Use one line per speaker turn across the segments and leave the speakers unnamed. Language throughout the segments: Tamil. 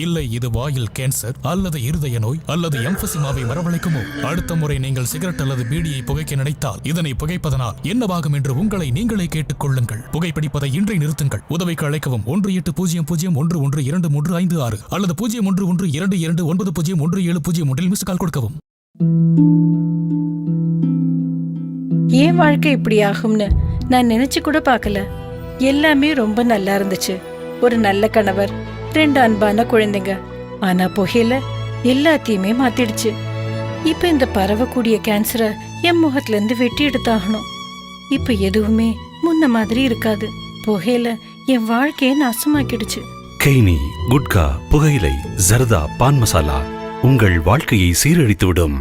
இல்லை இது வாயில் கேன்சர் அல்லது இருதய நோய் அல்லது எம்பசிமாவை வரவழைக்குமோ? அடுத்த முறை நீங்கள் சிகரெட் அல்லது பீடியை புகைக்க நினைத்தால் இதனை புகைப்பதனால் என்னவாகும் என்று உங்களை நீங்களே கேட்டுக் கொள்ளுங்கள். புகைப்பிடிப்பதை இன்றை நிறுத்துங்கள். உதவிக்கு அழைக்கவும் 1800111236 அல்லது 0112299017 மிஸ் கால் கொடுக்கவும்.
ஏன் வாழ்க்கை இப்படி ஆகும்னு நான் நினைச்சு கூட பார்க்கல. எல்லாமே ரொம்ப நல்லா இருந்துச்சு. ஒரு நல்ல கணவர், 2 அன்பான குழந்தைங்க. ஆனா புகையில எல்லாத்தையுமே மாத்திடுச்சு. இப்ப இந்த பரவக்கூடிய கேன்சரை என் முகத்துல இருந்து வெட்டி எடுத்தாகணும். இப்ப எதுவுமே முன்ன மாதிரி இருக்காது. புகையில என் வாழ்க்கையை நாசமாக்கிடுச்சு.
கெய்னி, குட்கா, புகையிலை, ஜர்தா, பான் மசாலா உங்கள் வாழ்க்கையை சீரழித்துவிடும்.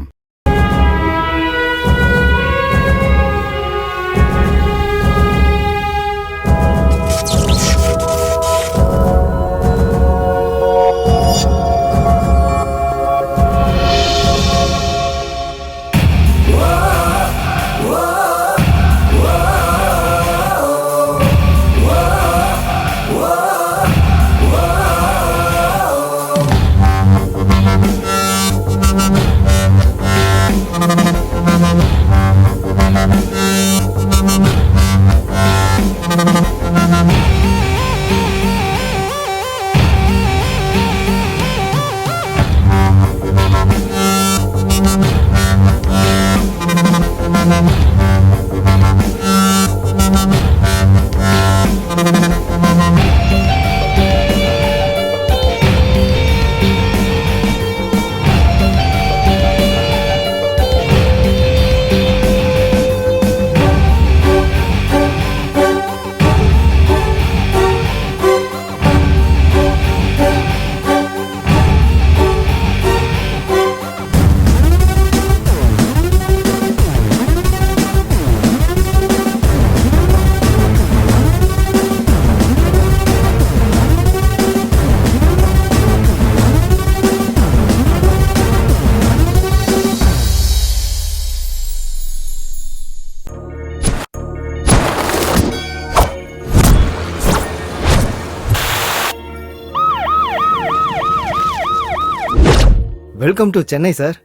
Welcome to Chennai sir.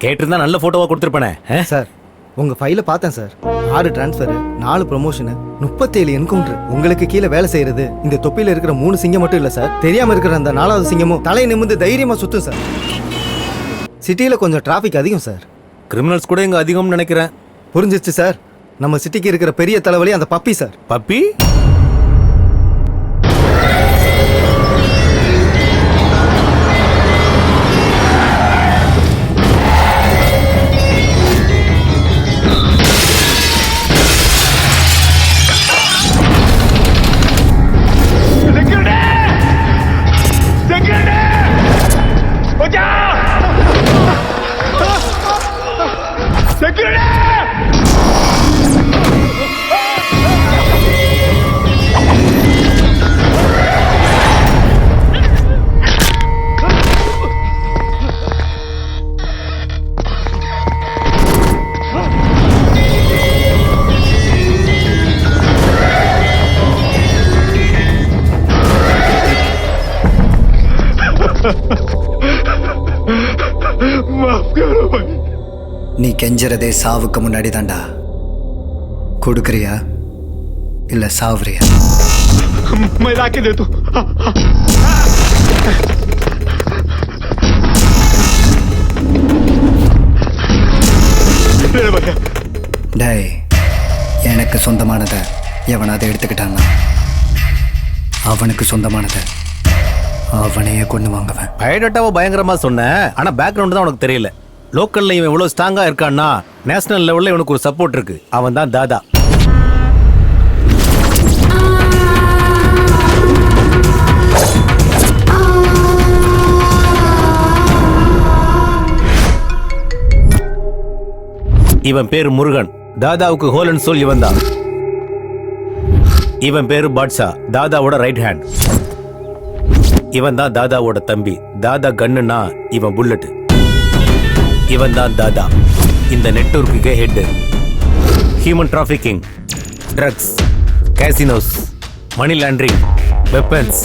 கேட்டிருந்தா நல்ல போட்டோவா கொடுத்துருப்பேனே.
சார் உங்க ஃபைல பார்த்தேன் சார். 6 transfer, 4 promotion, 37 encounter. உங்களுக்கு கீழே வேலை செய்யறது இந்த தொப்பில இருக்கிற 3 சிங்கம் மட்டும் இல்ல சார். தெரியாம இருக்கிற அந்த 4வது சிங்கமும் தலை நிமிர்ந்து தைரியமா சுத்தும் சார். சிட்டியில கொஞ்சம் டிராபிக் அதிகம் சார்.
கிரிமினல்ஸ் கூட இங்க அதிகம்னு நினைக்கிறேன்.
புரிஞ்சிச்சு சார். நம்ம சிட்டிக்கு இருக்கிற பெரிய தலைவலி அந்த பப்பி சார்.
பப்பி?
நீ கெஞ்சறதே சாவுக்கு முன்னாடி தாண்டா. கொடுக்கறியா இல்ல சாவுறியா? டேய், எனக்கு சொந்தமானதை எவனாவது எடுத்துக்கிட்டான்னா அவனுக்கு சொந்தமானதை அவனையே கொண்டு வாங்குவேன்.
பயோடேட்டாவை பயங்கரமா சொன்னேன். ஆனா பேக்ரவுண்ட் தான் உனக்கு தெரியல. லோக்கல்ல இவன் இவ்வளவு ஸ்ட்ராங்கா இருக்கான்னா நேஷனல் லெவல்ல இவனுக்கு ஒரு சப்போர்ட் இருக்கு. அவன் தான் தாதா. இவன் பேரு முருகன். தாதாவுக்கு ஹோலன் சொல் இவன் தான். இவன் பேரு பாட்ஷா, தாதாவோட ரைட் ஹேண்ட். இவன் தான் தாதாவோட தம்பி. தாதா கண்ணுனா இவன் புல்லட். இவன் தான் தாதா, இந்த நெட்வொர்க்குக்கே head. Human trafficking, drugs, casinos, money laundering, weapons,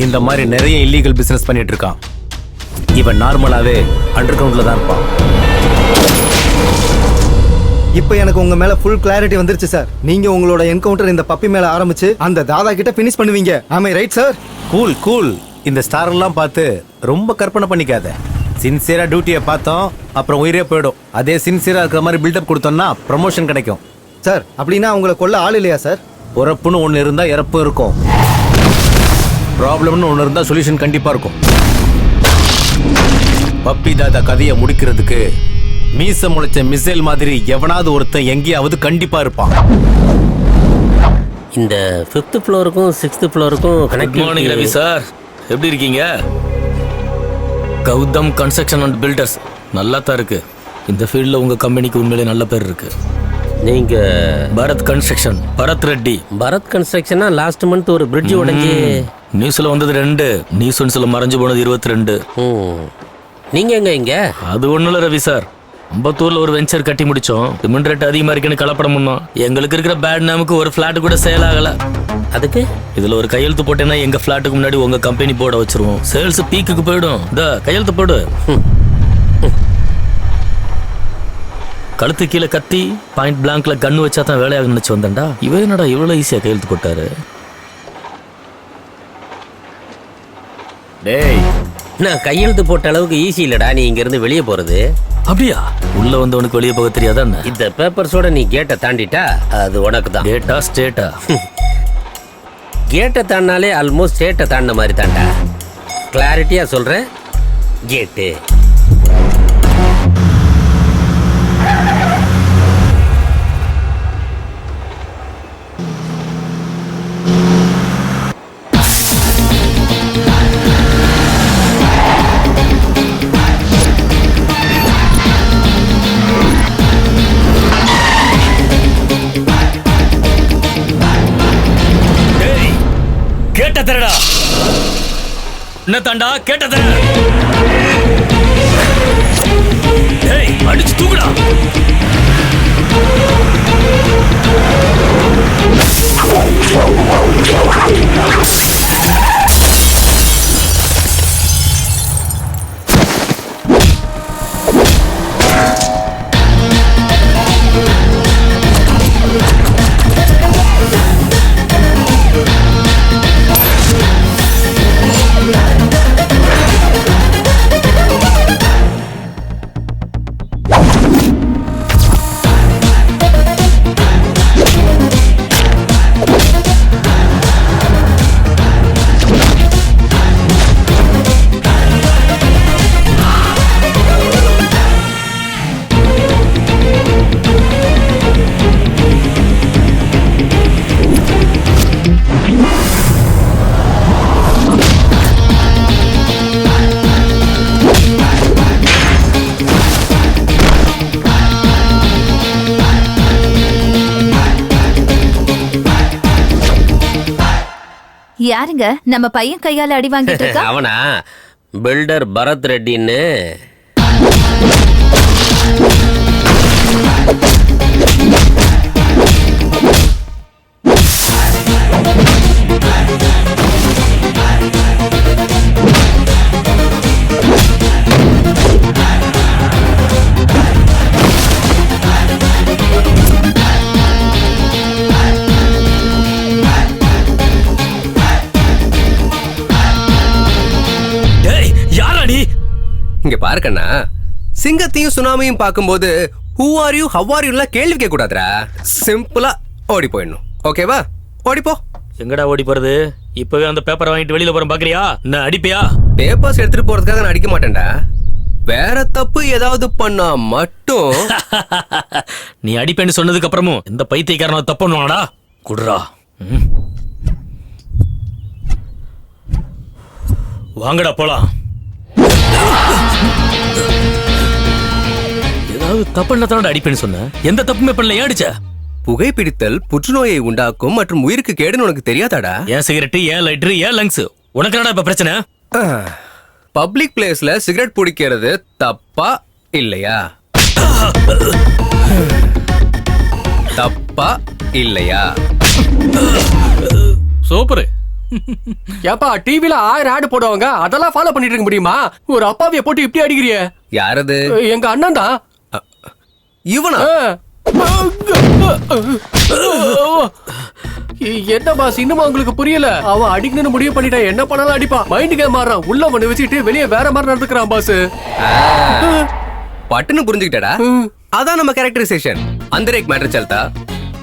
இந்த மாதிரி நிறைய இல்லீகல் பிசினஸ் பண்ணிட்டு இருக்கான். இவன் நார்மலாவே அண்டர் கிரவுண்ட்ல தான் இருப்பான்.
இப்போ எனக்கு உங்க மேல ஃபுல் கிளாரிட்டி வந்துருச்சு சார். நீங்க உங்களோட என்கவுண்டர் இந்த பப்பி மேல ஆரம்பிச்சு அந்த தாதா கிட்ட ஃபினிஷ் பண்ணுவீங்க. ஆமை ரைட் சார்?
Cool cool. இந்த ஸ்டார் எல்லாம் பார்த்து ரொம்ப கற்பனை பண்ணிக்காத. சின்சியரா டியூட்டியை பார்த்தோம், அப்புறம் உயிரே போயிடும். அதே சின்சியரா இருக்கிற மாதிரி பில்டப் கொடுத்தோம்னா ப்ரமோஷன் கிடைக்கும்.
சார் அப்படின்னா உங்களை கொல்ல ஆள் இல்லையா சார்?
பிறப்புன்னு ஒன்று இருந்தால் இறப்பு இருக்கும். ப்ராப்ளம்னு ஒன்று இருந்தால் சொல்யூஷன் கண்டிப்பாக இருக்கும். பப்பி தாதா கதையை முடிக்கிறதுக்கு மீச முளைச்ச மிசைல் மாதிரி எவனாவது ஒருத்தன் எங்கேயாவது கண்டிப்பா இருப்பான்.
இந்த 5th ஃப்ளோருக்கும் 6th ஃப்ளோருக்கும்
குட் மார்னிங் ரவி சார், எப்படி இருக்கீங்க? கௌதம் கன்ஸ்ட்ரக்ஷன் அண்ட் பில்டர்ஸ் நல்லா தான் இருக்கு. இந்த ஃபீல்டில் உங்க கம்பெனிக்கு உண்மையிலே நல்ல பேர் இருக்கு.
நீங்க
பரத் கன்ஸ்ட்ரக்ஷன், பரத் ரெட்டி.
பரத் கன்ஸ்ட்ரக்ஷனா லாஸ்ட் மந்த் ஒரு பிரிட்ஜ் உடைஞ்சு
நியூஸ்ல வந்தது 2, நியூஸ்ல மறைஞ்சு போனது 22.
நீங்க எங்க இங்க?
அது ஒண்ணும் இல்ல ரவி சார், அம்பத்தூர்ல ஒரு வெஞ்சர் கட்டி முடிச்சோம். சிமெண்ட் ரேட் அதிகமா இருக்குன்னு கலப்படம் பண்ணோம். எங்களுக்கு இருக்கிற பேட் நேமுக்கு ஒரு பிளாட் கூட சேல் ஆகல.
அதுக்கு
இதுல ஒரு கையெழுத்து போட்டேன்னா எங்க பிளாட்டுக்கு முன்னாடி உங்க கம்பெனி போர்டை வச்சிருவோம். சேல்ஸ் பீக்குக்கு போயிடும். இந்த கையெழுத்து போடு. கழுத்து கீழே கத்தி பாயிண்ட் பிளாங்க்ல கண்ணு வச்சா தான் வேலையாக நினைச்சு வந்தேன்டா. இவ என்னடா இவ்வளவு ஈஸியா கையெழுத்து போட்டாரு?
டேய், நான் கையெழுத்து போட்ட அளவுக்கு ஈஸி இல்லடா நீ இங்க இருந்து வெளியே போறது.
அப்படியா? உள்ள வந்தவனுக்கு வெளியே போக தெரியாதா?
இந்த பேப்பர்ஸோட நீ கேட்டை தாண்டிட்டா அது உனக்கு தான்.
கேட்டா ஸ்டேட்டா?
கேட்டை தாண்டினாலே ஆல்மோஸ்ட் ஸ்டேட்டை தாண்டின மாதிரி தாண்டா. கிளாரிட்டியா சொல்றேன், கேட்டு.
கேட்ட தரடா. என்ன தாண்டா கேட்ட தர? ஏய், அடிச்சு தூக்குடா.
யாருங்க நம்ம பையன் கையால அடி வாங்கிட்டு இருக்கா?
அவனா பில்டர் பரத் ரெட்டின்னு.
இங்க பாருக்கண்ணா, சிங்கத்தையும் சுனாமியும் பார்க்கும்போது who are you how are you எல்லாம் கேள்வி கேட்க கூடாதுடா. சிம்பிளா ஓடி போயிடணும். ஓகேவா? ஓடிப்போ.
எங்கடா ஓடி போறது? இப்பவே அந்த பேப்பரை வாங்கிட்டு வெளியில போறேன், பாக்குறியா? நான் அடிப்பியா?
பேப்பர்ஸ் எடுத்துட்டு போறதுக்காக நான் அடிக்க மாட்டேன்டா. வேற தப்பு ஏதாவது பண்ணா மட்டும்.
நீ அடிப்பேன்னு சொன்னதுக்கு அப்புறமும் இந்த பைத்தியக்காரன தப்பு பண்ணுவாடா. குடுறா. வாங்கடா போலாம். ஏதாவது தப்பு தானடா அடிப்பேன்னு சொன்ன. எந்த தப்புமே பண்ணல, ஏன் அடிச்ச?
புகைப்பிடித்தல் புற்றுநோயை உண்டாக்கும் மற்றும் உயிருக்கு கேடுன்னு உனக்கு தெரியாதாடா?
ஏன் சிகரெட், ஏன் லைட்டர், ஏன் லங்ஸ்? உனக்கு என்னடா இப்ப பிரச்சனை?
பப்ளிக் பிளேஸ்ல சிகரெட் பிடிக்கிறது தப்பா இல்லையா? தப்பா இல்லையா?
சூப்பர்.
ஏப்பா டிவில 1000 ஆடு போடுவாங்க, அதெல்லாம் ஃபாலோ பண்ணிட்டு இருக்க முடியுமா? ஒரு அப்பாவிய போட்டு இப்படி அடிக்கிறிய?
யாரது?
எங்க அண்ணன் தான்.
இவனா?
என்ன பாஸ் இன்னுமா உங்களுக்கு புரியல? அவன் அடிக்கணும்னு முடிவு பண்ணிட்டான், என்ன பண்ணாலும் அடிப்பான். மைண்ட் கேம் மாறான், உள்ள ஒண்ணு வச்சுட்டு வெளியே வேற மாதிரி நடந்துக்கிறான் பாஸ்.
பட்டுன்னு புரிஞ்சுக்கிட்டடா. அதான் நம்ம கேரக்டரைசேஷன். अंदर एक मैटर चलता,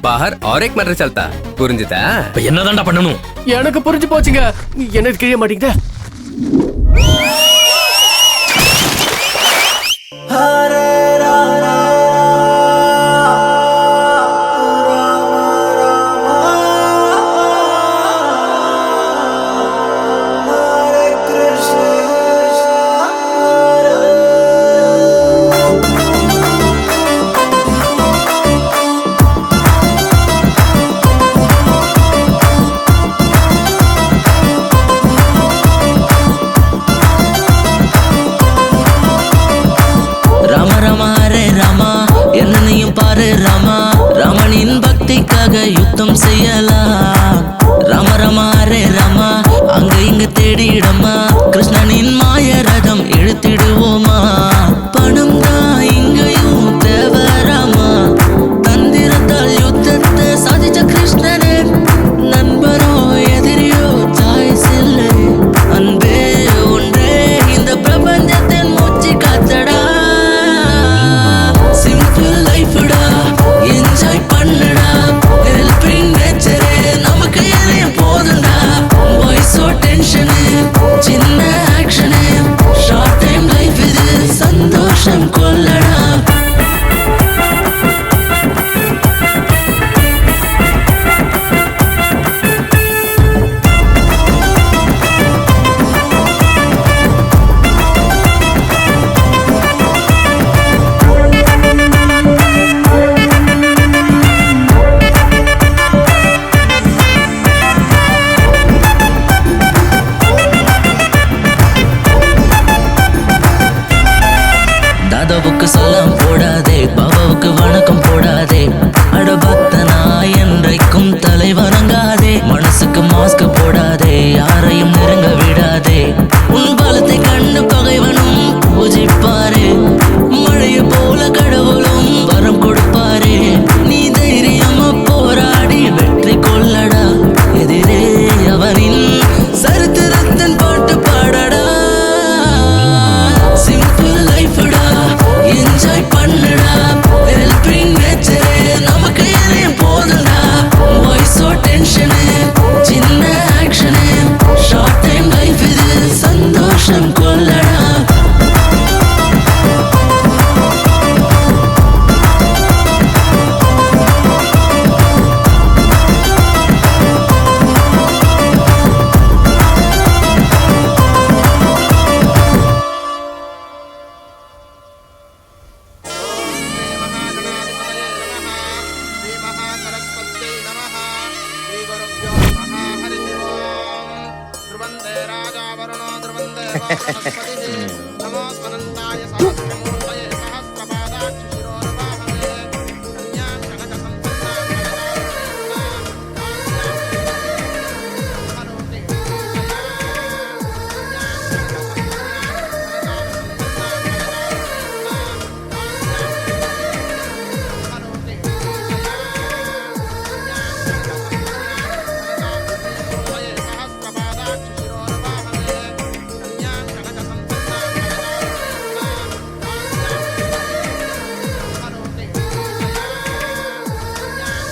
बाहर और एक मैटर चलता. புரிஞ்சுதா?
என்னதான்டா பண்ணணும்?
எனக்கு புரிஞ்சு போச்சுங்க. என்ன கிழிய மாட்டீங்க?
ராமனின் பக்திக்காக யுத்தம் செய்யலாம். ராம ராமா ரே ராமா, அங்க இங்க தேடிடமா, கிருஷ்ணனின் மாய ரதம் இழுத்திடுவோமா. பணம் தான் இங்கேயும் தேவராமா, தந்திரத்தால் யுத்தத்தை சாதிச்ச கிருஷ்ணனே. நண்பரோ எதிரியோ சாய்ஸ் இல்லை, அன்பே ஒன்றே இந்த பிரபஞ்சத்தின் மூச்சு காத்தடா. சிம்பிள் லைஃப்டா, என்ஜாய் பண்ணுடா, ஹெல்பிங் நேச்சரே நமக்கு எதையும் போதுண்டா. வாய்ஸோ டென்ஷனு, சின்ன ஆக்ஷனு, ஷார்ட் டைம் லைஃப் இது, சந்தோஷம் கொள்ளடா. தாதாவுக்கு சலாம் போடாதே, பாபாவுக்கு வணக்கம் போடாதே, அடபக்தனா என்றைக்கும் தலை வணங்காதே. மனசுக்கு மாஸ்க் போடாதே, யாரையும் நெருங்க விடாதே. உன் பலத்தை கண்டு பகைவனும் பூஜிப்பாரே, மழையை போல கடவுளும் வரம் கொடுப்பாரே. நீ தைரியமா போராடி வெற்றி கொள்ளடா, எதிரே அவனின் சரித்திரத்தின் பாட்டு பாடடா. சிம்பிள் லைஃப்டா, என்ஜாய் பண்ணுடா, ஹெல்பிங் நேச்சரே நமக்கு எதையும் போதுண்டா. வாய்ஸோ டென்ஷனு, சின்ன ஆக்ஷனு, ஷார்ட் டைம் லைஃப் இது, சந்தோஷம் கொள்ளடா.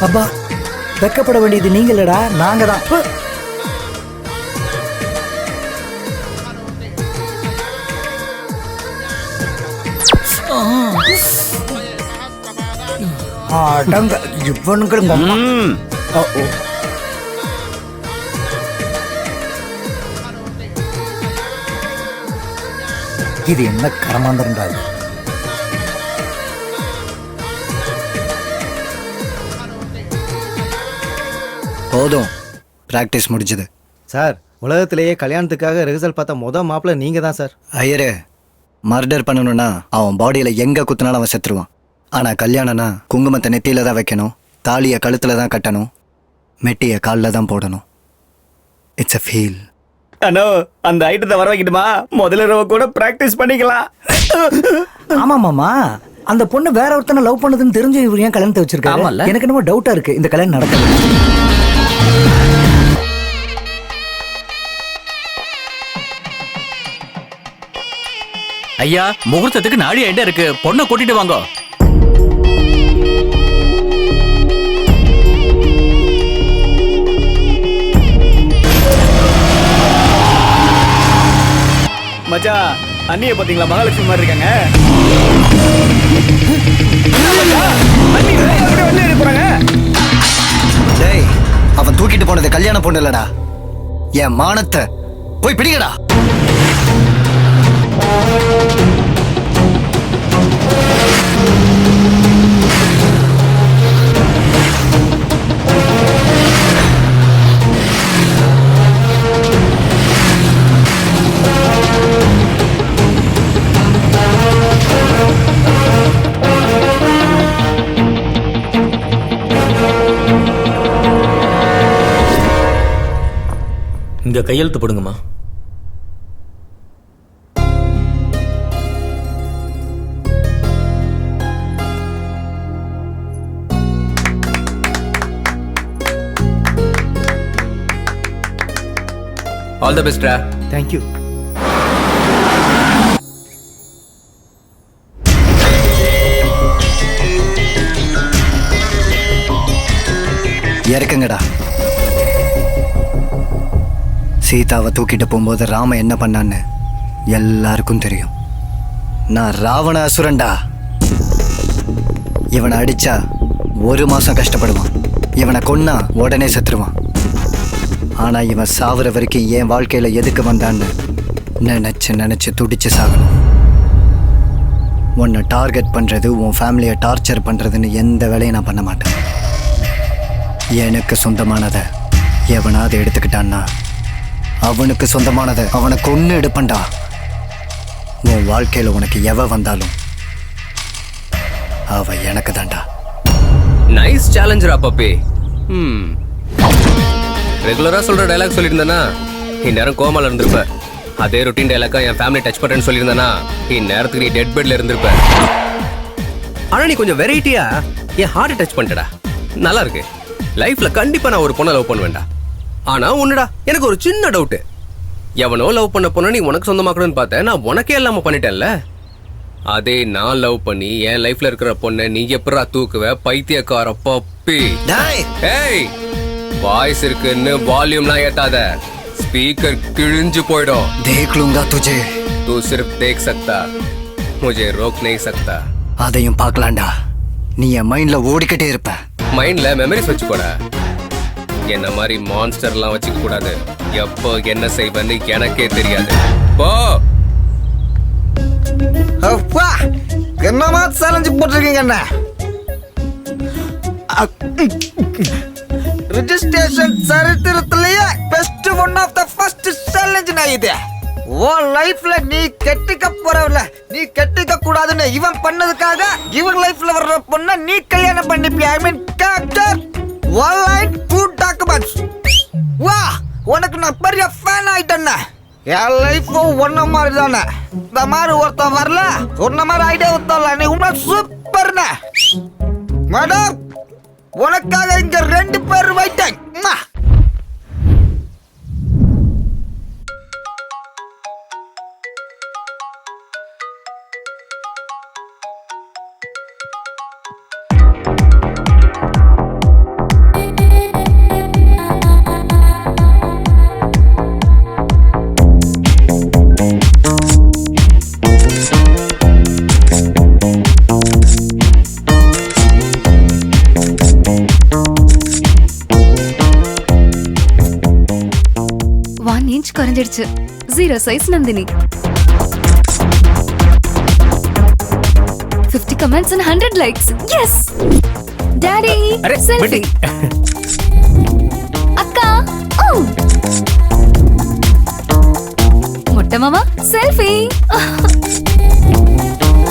அப்பா, வெக்கப்பட வேண்டியது நீங்களடா, நாங்க தான். அடங்க இவனுங்களும் அம்மா. இது என்ன கரமாந்திரண்டாது? போதும், பிராக்டிஸ் முடிஞ்சது
சார். உலகத்திலேயே கல்யாணத்துக்காக ரிஹர்சல் பார்த்த மாப்பிள்ள நீங்க தான் சார்.
ஐயரே, மர்டர் பண்ணணும்னா அவன் பாடியில எங்க குத்துனாலும் அவன் செத்துருவான். ஆனா கல்யாணம்னா குங்குமத்தை நெத்தியில தான் வைக்கணும், தாலியை கழுத்துல தான் கட்டணும், மெட்டியை காலில் தான் போடணும். It's a feel.
அண்ணோ அந்த ஐட்டத்தை வர வைக்கட்டுமா? முதல்ல ரவ கூட பிராக்டிஸ் பண்ணிக்கலாம்.
ஆமா மாமா, அந்த பொண்ணு வேற ஒருத்தனை லவ் பண்ணதுன்னு தெரிஞ்சு இவர் ஏன் கல்யாணத்தை வச்சிருக்காரு? எனக்கு என்னமோ டவுட்டா இருக்கு இந்த கல்யாணம் நடக்கல.
ஐயா, முகூர்த்தத்துக்கு நாடி ஐடியா இருக்கு, பொண்ணை கூட்டிட்டு வாங்க.
மச்சான், அண்ணியை பாத்தீங்களா? மகாலட்சுமி மாதிரி இருக்காங்க.
டேய், அவன் தூக்கிட்டு போனது கல்யாண பொண்ணு இல்லடா, என் மானத்தை. போய் பிடிக்கடா.
இங்க கையெழுத்து போடுங்கம்மா.
All the best.
Thank you.
இறக்குங்கடா. சீதாவை தூக்கிட்டு போகும்போது ராம என்ன பண்ணான்னு எல்லாருக்கும் தெரியும். நான் ராவண அசுரன்டா. இவனை அடிச்சா 1 மாசம் கஷ்டப்படுவான், இவனை கொன்னா உடனே செத்துருவான். ஆனா இவன் சாவுற வரைக்கும் என் வாழ்க்கையில எதுக்கு வந்தான்னு நினைச்சு நினைச்சு துடிச்சு சாகணும். உன்னை டார்கெட் பண்றது, உன் ஃபேமிலியை டார்ச்சர் பண்றதுன்னு எந்த வேலையும் நான் பண்ண மாட்டேன். எனக்கு சொந்தமானதை எவனாவது எடுத்துக்கிட்டான்னா அவனுக்கு சொந்தமானதை அவனை கொன்னு எடுப்பண்டா. உன் வாழ்க்கையில உனக்கு எவ வந்தாலும் அவ எனக்கு தான்டா.
நைஸ் சேலஞ்சரா பப்பி. ரெகுலரா சொல்ற டயலாக் சொல்லியிருந்தேன்னா இந்நேரம் கோமால இருந்திருப்ப. அதே ரொட்டீன் டயலாக்கா என் ஃபேமிலி டச் பண்றேன்னு சொல்லியிருந்தேன்னா இந்நேரத்துக்கு நீ டெட் பெட்ல இருந்திருப்ப. ஆனா நீ கொஞ்சம் வெரைட்டியா என் ஹார்ட் டச் பண்ணிட்டடா. நல்லா இருக்கு. லைஃப்ல கண்டிப்பா நான் ஒரு பொண்ணை லவ் பண்ணுவேன்டா. ஆனா ஒண்ணுடா, எனக்கு ஒரு சின்ன டவுட். எவனோ லவ் பண்ண பொண்ணை நீ உனக்கு சொந்தமாக்கணும்னு பார்த்தேன், நான் உனக்கே இல்லாம பண்ணிட்டேன்ல. அதே நான் லவ் பண்ணி என் லைஃப்ல இருக்கிற பொண்ணை நீ எப்படா தூக்குவ? பைத்தியக்கார பப்பி. ஏய், வாய்ஸ் இருக்குன்னு வால்யூம்லாம் ஏத்தாத, ஸ்பீக்கர் கிழிஞ்சு போயிடும்.
देख लूंगा तुझे.
तू सिर्फ देख सकता, मुझे रोक नहीं सकता.
அதையும் பார்க்கலாம்டா. நீ என் மைண்ட்ல ஓடிக்கிட்டே இருப்ப.
மைண்ட்ல மெமரிஸ் வச்சுக்கோட. என்ன மாதிரி மான்ஸ்டர்லாம் வச்சுக்க கூடாது. எப்போ என்ன செய்வேன்னு எனக்கே தெரியாது. போ.
அப்பா, என்னமா சேலஞ்சு போட்டிருக்கீங்க? என்ன ரிஜிஸ்ட்ரேஷன் சரித்திரத்திலேயே best one of the first challenge நான் இது. ஓ லைஃப்ல நீ கெட்டிக்க போறவல, நீ கெட்டிக்க கூடாதுன்னு இவன் பண்ணதுக்காக இவன் லைஃப்ல வர்ற பொண்ண நீ கல்யாணம் பண்ணிப்பியா? ஐ மீன் கேப்டர் ஒன் லைன் 2 டாக்குமெண்ட்ஸ். வா, உனக்கு நான் பெரிய ஃபேன் ஆயிட்டேன்ன. என் லைஃபும் ஒன்ன மாதிரி தானே. இந்த மாதிரி ஒருத்தன் வரல, ஒன்ன மாதிரி ஐடியா ஒருத்தல, நீ உண்மை சூப்பர்ண்ண. மேடம், உனக்காக இங்க 2 பேர் வைட்டேன்.
குறைஞ்சிடுச்சு. 0 size Nandini. 50 comments and 100 likes. Yes. Daddy, selfie. அக்கா, oh. மொட்டை மாமா, selfie.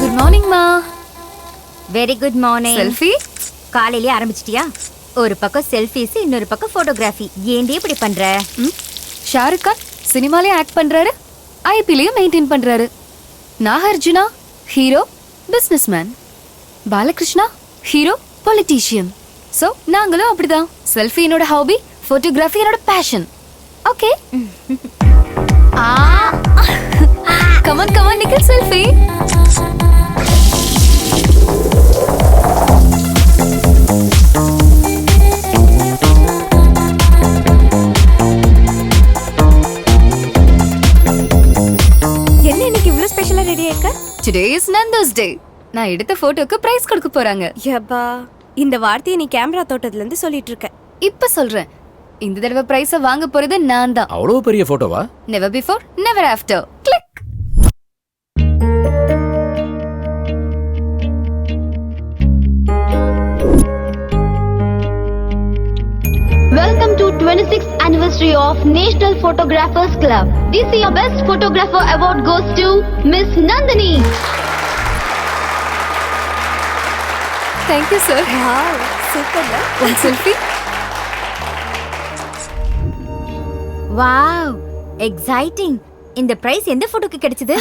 Good morning ma.
Very good morning.
Selfie?
காலையிலே ஆரம்பிச்சிட்டியா? ஒரு பக்கம் செல்ஃபீஸ், இன்னொரு பக்கம் போட்டோகிராஃபி. ஏன்டி இப்படி பண்ற?
ஷாருக் கான் சினிமாலயும் ஆக்ட் பண்றாரு, ஐபிலையும் மெயின்டைன் பண்றாரு. Nagarjuna hero, businessman. Balakrishna hero, politician. So நாங்களும் அப்படிதான். செல்ஃபி என்னோட ஹாபி, போட்டோகிராஃபி என்னோட passion. Okay. Come on come on Nikhil, selfie.
என்ன இன்னைக்கு இவ்ளோ ஸ்பெஷலா ரெடி ஆயிருக்க?
Today is Nando's day. நான் எடுத்த போட்டோக்கு பிரைஸ் கொடுக்க போறாங்க.
யப்பா, இந்த வார்த்தையை நீ கேமரா தோட்டத்துல இருந்து சொல்லிட்டு இருக்க.
இப்ப சொல்றேன், இந்த தடவை பிரைஸ வாங்க போறது நான் தான்.
அவ்வளவு பெரிய போட்டோவா?
Never before never after. Click.
Welcome to 26th anniversary of National Photographers Club. This year best photographer award goes to Miss Nandini.
Thank you sir.
Wow, super.
One selfie.
Wow, exciting. இந்த பிரைஸ் எந்த போட்டோக்கு கிடைச்சது?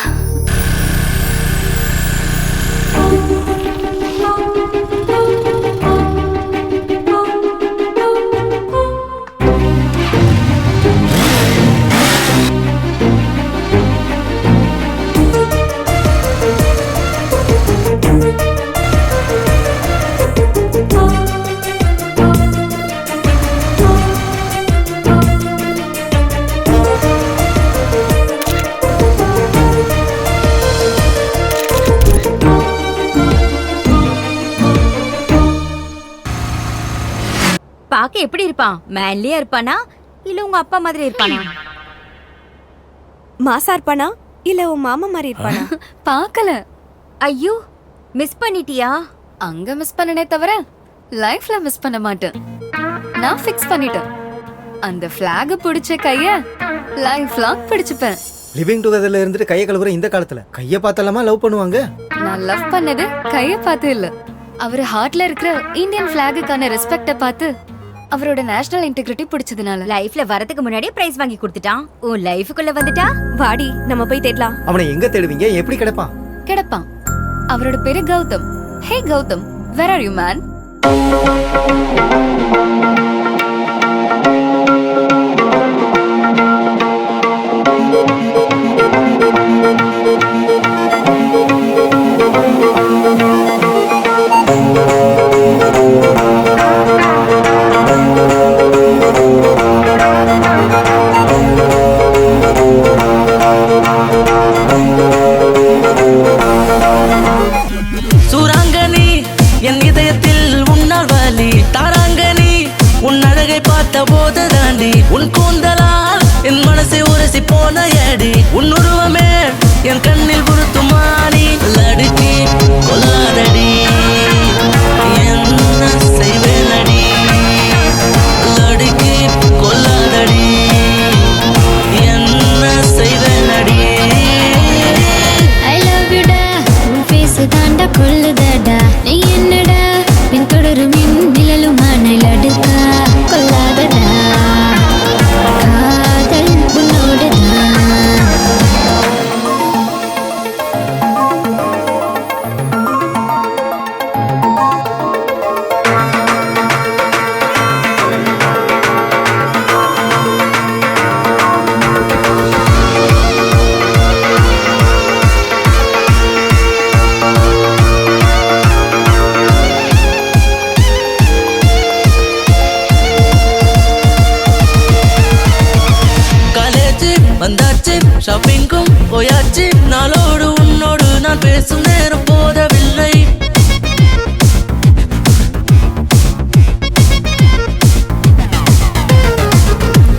பாக்க எப்படி இருப்பான்? மேன்லியா இருப்பானா இல்ல உங்க அப்பா மாதிரி இருப்பானா? மாசா இருப்பானா இல்ல உன் மாமா மாதிரி இருப்பானா?
பார்க்கல.
ஐயோ, மிஸ் பண்ணிட்டியா?
அங்க மிஸ் பண்ணனே தவிர லைஃப்ல மிஸ் பண்ண மாட்டேன். நான் ஃபிக்ஸ் பண்ணிட்டேன். அந்த ஃபிளாக் பிடிச்ச கைய லைஃப் லாங் பிடிச்சுப்பேன்.
லிவிங் டுகெதர்ல இருந்துட்டு கையை கழுவுற இந்த காலத்துல கையை பார்த்தாலாமா லவ் பண்ணுவாங்க?
நான் லவ் பண்ணது கைய பார்த்து இல்ல, அவர் ஹார்ட்ல இருக்கிற இந்தியன் ஃபிளாகுக்கான ரெஸ்பெக்ட பார்த்து, அவரோட நேஷனல் இன்டெகிரிட்டி பிடிச்சதுனால.
லைஃப்ல வரதுக்கு முன்னாடியே பிரைஸ் வாங்கி கொடுத்துட்டான். உன் லைஃபுக்குள்ள வந்துட்டா வாடி, நம்ம போய் தேடலாம்.
அவனை எங்க தேடுவீங்க? எப்படி கிடைப்பான்?
கிடப்பான். அவரோட பேரு Gautham. Hey Gautham, where are you man?
Surangani என் இதயத்தில் உன்னால் வலி தாராங்கனி உன் அழகை பார்த்த போது தாண்டி உன் கூந்தலால் என் மனசை உரசி போன அடி உன் உருவமே என் கண்ணில் உறுத்துமானி லடுக்கி கொல்லாதடி என்ன செய்வேனடி லடுக்கி கொல்லாதடி என்ன செய்வேனடி
I love you da, உன் face தாண்டா கொல்லுதடா. நீ என்னடா பின் தொடரும் நிழலுமான லடுக்கா கொல்லாதடா. காதல் உன்னோடுதான்.
காலேஜ் வந்தாச்சு, ஷாப்பிங்கும் போயாச்சு, நாளோடு உன்னோடு நான் பேசும் நேரம் போதவில்லை.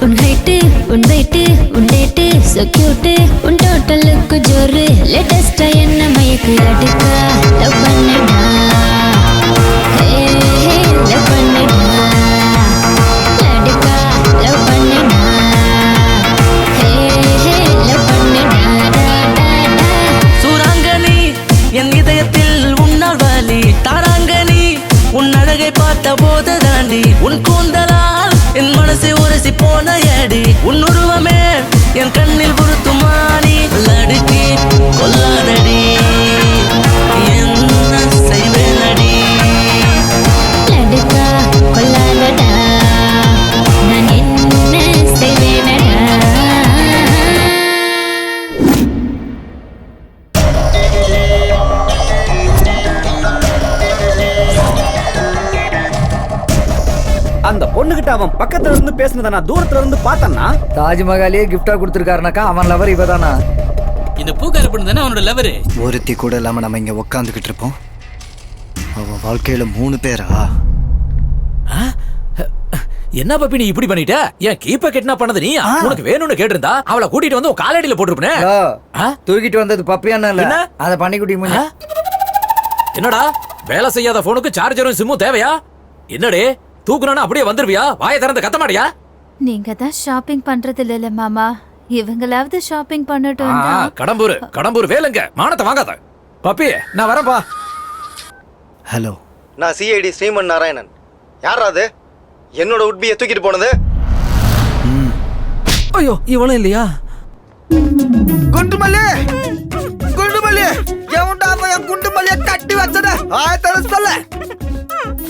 உன் ஹைட்டு உன் வெயிட்டு உன் டேட்டு so cute. உன் டோட்டலுக்கு ஜோரு லேட்டஸ்டா என்ன மயக்கு அடுக்கா லவ் பண்ணடா. ஹே ஹே லவ் பண்ணடா. லடுக்கா லவ் பண்ணடா. ஹே ஹே லவ் பண்ணடா.
சூராங்கனி என் இதயத்தில் உன்னால் வலி தாராங்கனி உன் அழகை பார்த்த போது தாண்டி உன் கூந்தலால் என் மனசை ஒரு உரசி போன ஏடி உன்னுருவமே என் கண்ணில் பொருத்துமாடி லடுக்கி கொல்லாதடி என்ன செய்வேனடி
லடுக்கா கொல்லாதடா நான் என்ன செய்வேனடா
அந்த பொண்ணுகிட்ட அவன் பக்கத்துல இருந்து பேசுனத நான் தூரத்துல இருந்து பார்த்தேன்னா தாஜ்மஹாலே கிஃப்டா கொடுத்துருக்காருனாக்கா அவன் லவர் இவதானா?
இந்த பூக்கார பொண்ணு தானே அவனோட லவரு.
ஒருத்தி கூட இல்லாம நம்ம இங்க உக்காந்துக்கிட்டு இருப்போம். அவன் வாழ்க்கையில 3 பேரா?
என்ன பப்பி நீ இப்படி பண்ணிட்ட? ஏன் கீப்ப கெட்னா பண்ணது நீ? உனக்கு வேணும்னு கேட்டிருந்தா அவளை கூட்டிட்டு வந்து உன் காலடியில போட்டுருப்பனே.
தூக்கிட்டு வந்தது பப்பியானா இல்ல, அத பண்ணிக்குட்டி முன்ன.
என்னடா வேலை செய்யாத போனுக்கு சார்ஜரும் சிம்மும் தேவையா? என்னடே தூக்குனா அப்படியே வந்துருவியா? வாயை திறந்து கத்த மாட்டியா?
நீங்க தான் ஷாப்பிங் பண்றது இல்ல மாமா, இவங்களாவது ஷாப்பிங் பண்ணட்டும்.
கடம்பூர் வேலைங்க மானத்தை வாங்காத. பப்பி நான் வரேன்பா.
ஹலோ,
நான் சிஐடி ஸ்ரீமன் நாராயணன். யாரா அது என்னோட உட்பியை தூக்கிட்டு போனது?
ஐயோ இவனும் இல்லையா?
குண்டுமல்லி குண்டுமல்லி எவன்டா என் குண்டுமல்லிய கட்டி வச்சத ஆயத்தன சொல்ல.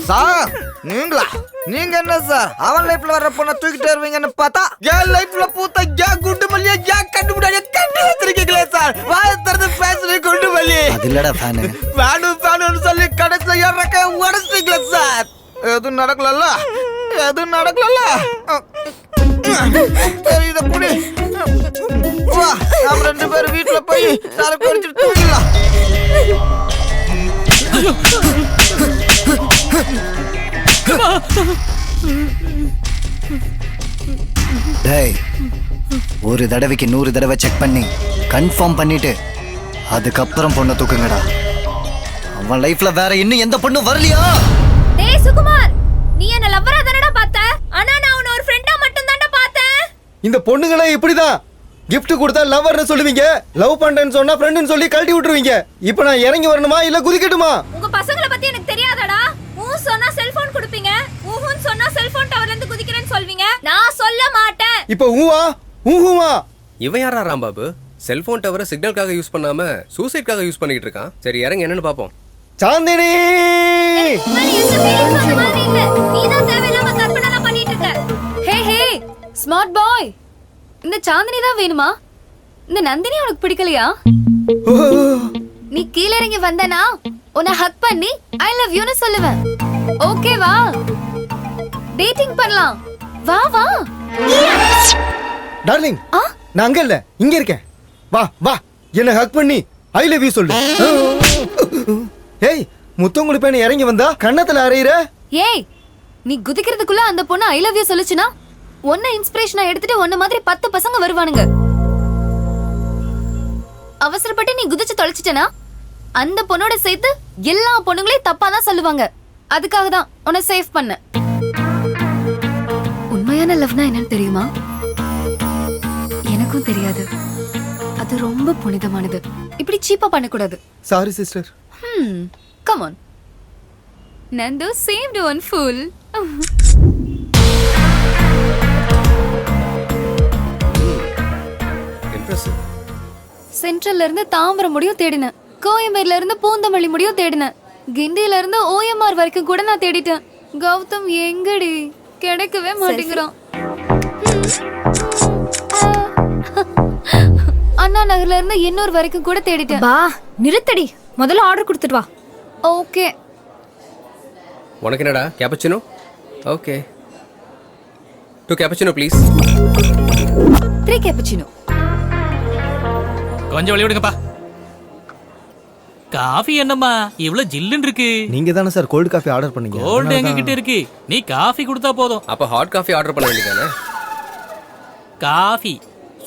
சார் நீங்களா? நீங்க என்ன சார் அவன் லைஃப்ல வர்ற பொண்ண தூக்கிட்டு வருவீங்கன்னு பார்த்தா என் லைஃப்ல பூத்த என் குண்டுமல்லிய என் கண்டுபிடிய கட்டி வச்சிருக்கீங்களே சார். வாய திறந்து பேசுறீங்க குண்டுமல்லி.
அது இல்லடா ஃபேனு.
ஃபேனு சொல்லி கடைசில ஏறக்க உடைச்சிட்டீங்களே சார். எதுவும் நடக்கலல்ல, எதுவும் நடக்கலல்ல. இத புடி வா, நாம 2 பேரும் வீட்டுல போய் சார குடிச்சிட்டு தூங்கிடலாம்.
டேய், ஒரு தடவைக்கு 100 தடவை செக் பண்ணி கன்ஃபார்ம் பண்ணிட்டு அதுக்கப்புறம் பொண்ணை தூக்குங்கடா. அவன் லைஃப்ல வேற இன்னும் எந்த பொண்ணும் வரலையா?
டேய் சுகுமார், நீ என்ன லவ்வரா தானடா பார்த்த? ஆனா நான் உன்ன ஒரு ஃப்ரெண்டா மட்டும் தான்டா பார்த்தேன்.
இந்த பொண்ணுங்களே இப்படிதான். gift கொடுத்தா லவர்னு சொல்லுவீங்க, லவ் பண்றேன்னு சொன்னா ஃப்ரெண்ட்னு சொல்லி கழட்டி விட்டுருவீங்க. இப்போ நான் இறங்கி வரணுமா இல்ல குதிக்கட்டுமா?
உங்க பசங்கள பத்தி எனக்கு தெரியாதடா. சொன்னா செல்போன் கொடுப்பீங்க, ஊஹுன்னு சொன்னா செல்போன் டவர்ல இருந்து குதிக்கிறேன்னு சொல்வீங்க. நான் சொல்ல மாட்டேன்.
இப்போ ஊவா ஊஹுவா?
இவன் யாரா ராம்பாபு? செல்போன் டவரை சிக்னலுக்காக யூஸ் பண்ணாம சூசைட்காக யூஸ் பண்ணிட்டு இருக்கான். சரி இறங்க என்னன்னு பாப்போம்.
சாந்தினி
நீதான் தேவையில்லாம கற்பனை பண்ணிட்டு இருக்க.
ஹே ஹே ஸ்மார்ட் பாய், இந்த சாந்தினி தான் வேணுமா? இந்த நந்தினி உனக்கு பிடிக்கலையா? நீ கீழ இறங்கி வந்தனா உன்னை ஹக் பண்ணி ஐ லவ் யூ னு சொல்லுவேன். ஓகேவா? டேட்டிங் பண்ணலாம். வா வா
டார்லிங். நான் அங்க இல்ல, இங்க இருக்கேன். வா வா, என்ன ஹக் பண்ணி ஐ லவ் யூ சொல்லு. ஏய், முத்தம் கொடுப்பேன்னு இறங்கி வந்தா கண்ணத்துல அறையிற.
ஏய், நீ குதிக்கிறதுக்குள்ள அந்த பொண்ணு ஐ லவ் யூ சொல்லுச்சுனா உன்னை இன்ஸ்பிரேஷனா எடுத்துட்டு உன்ன மாதிரி 10 பசங்க வருவானுங்க. அவசரப்பட்டு நீ குதிச்சு தொலைச்சிட்டனா அந்த பொண்ணோட சேர்த்து எல்லா பொண்ணுங்களையும் தப்பா தான் சொல்லுவாங்க. அதுக்காக தான் உன்னை சேவ் பண்ண. உண்மையான லவ்னா என்னன்னு தெரியுமா? எனக்கும் தெரியாது. அது ரொம்ப புனிதமானது. இப்படி சீப்பா பண்ணக்கூடாது.
Sorry sister.
Come on Nandu, saved one fool.
Impressive.
சென்ட்ரல்ல இருந்து தாம்பரம் முடியும் தேடினேன், கோயம்பேடுல இருந்து பூந்தமல்லி முடியும் தேடினேன், கிண்டியில இருந்து OMR வரைக்கும் கூட நான் தேடிட்டேன். கௌதம் எங்கடி? கிடைக்கவே மாட்டேங்கிறான். அண்ணா நகர்ல இருந்து இன்னொரு வரைக்கும் கூட தேடிட்டேன்.
பா நிறுத்தடி, முதல்ல ஆர்டர் கொடுத்துட்டு வா.
ஓகே.
உனக்கு என்னடா cappuccino? Okay, 2 cappuccino please.
3 cappuccino.
கொஞ்சம் வழி விடுங்கப்பா. காஃபி என்னம்மா இவ்வளவு ஜில்லுன்னு இருக்கு?
நீங்க தானே சார் கோல்ட் காஃபி ஆர்டர் பண்ணீங்க.
கோல்ட் எங்க கிட்ட இருக்கு, நீ காஃபி கொடுத்தா போதும்.
அப்ப ஹாட் காஃபி ஆர்டர் பண்ண வேண்டியதானே?
காஃபி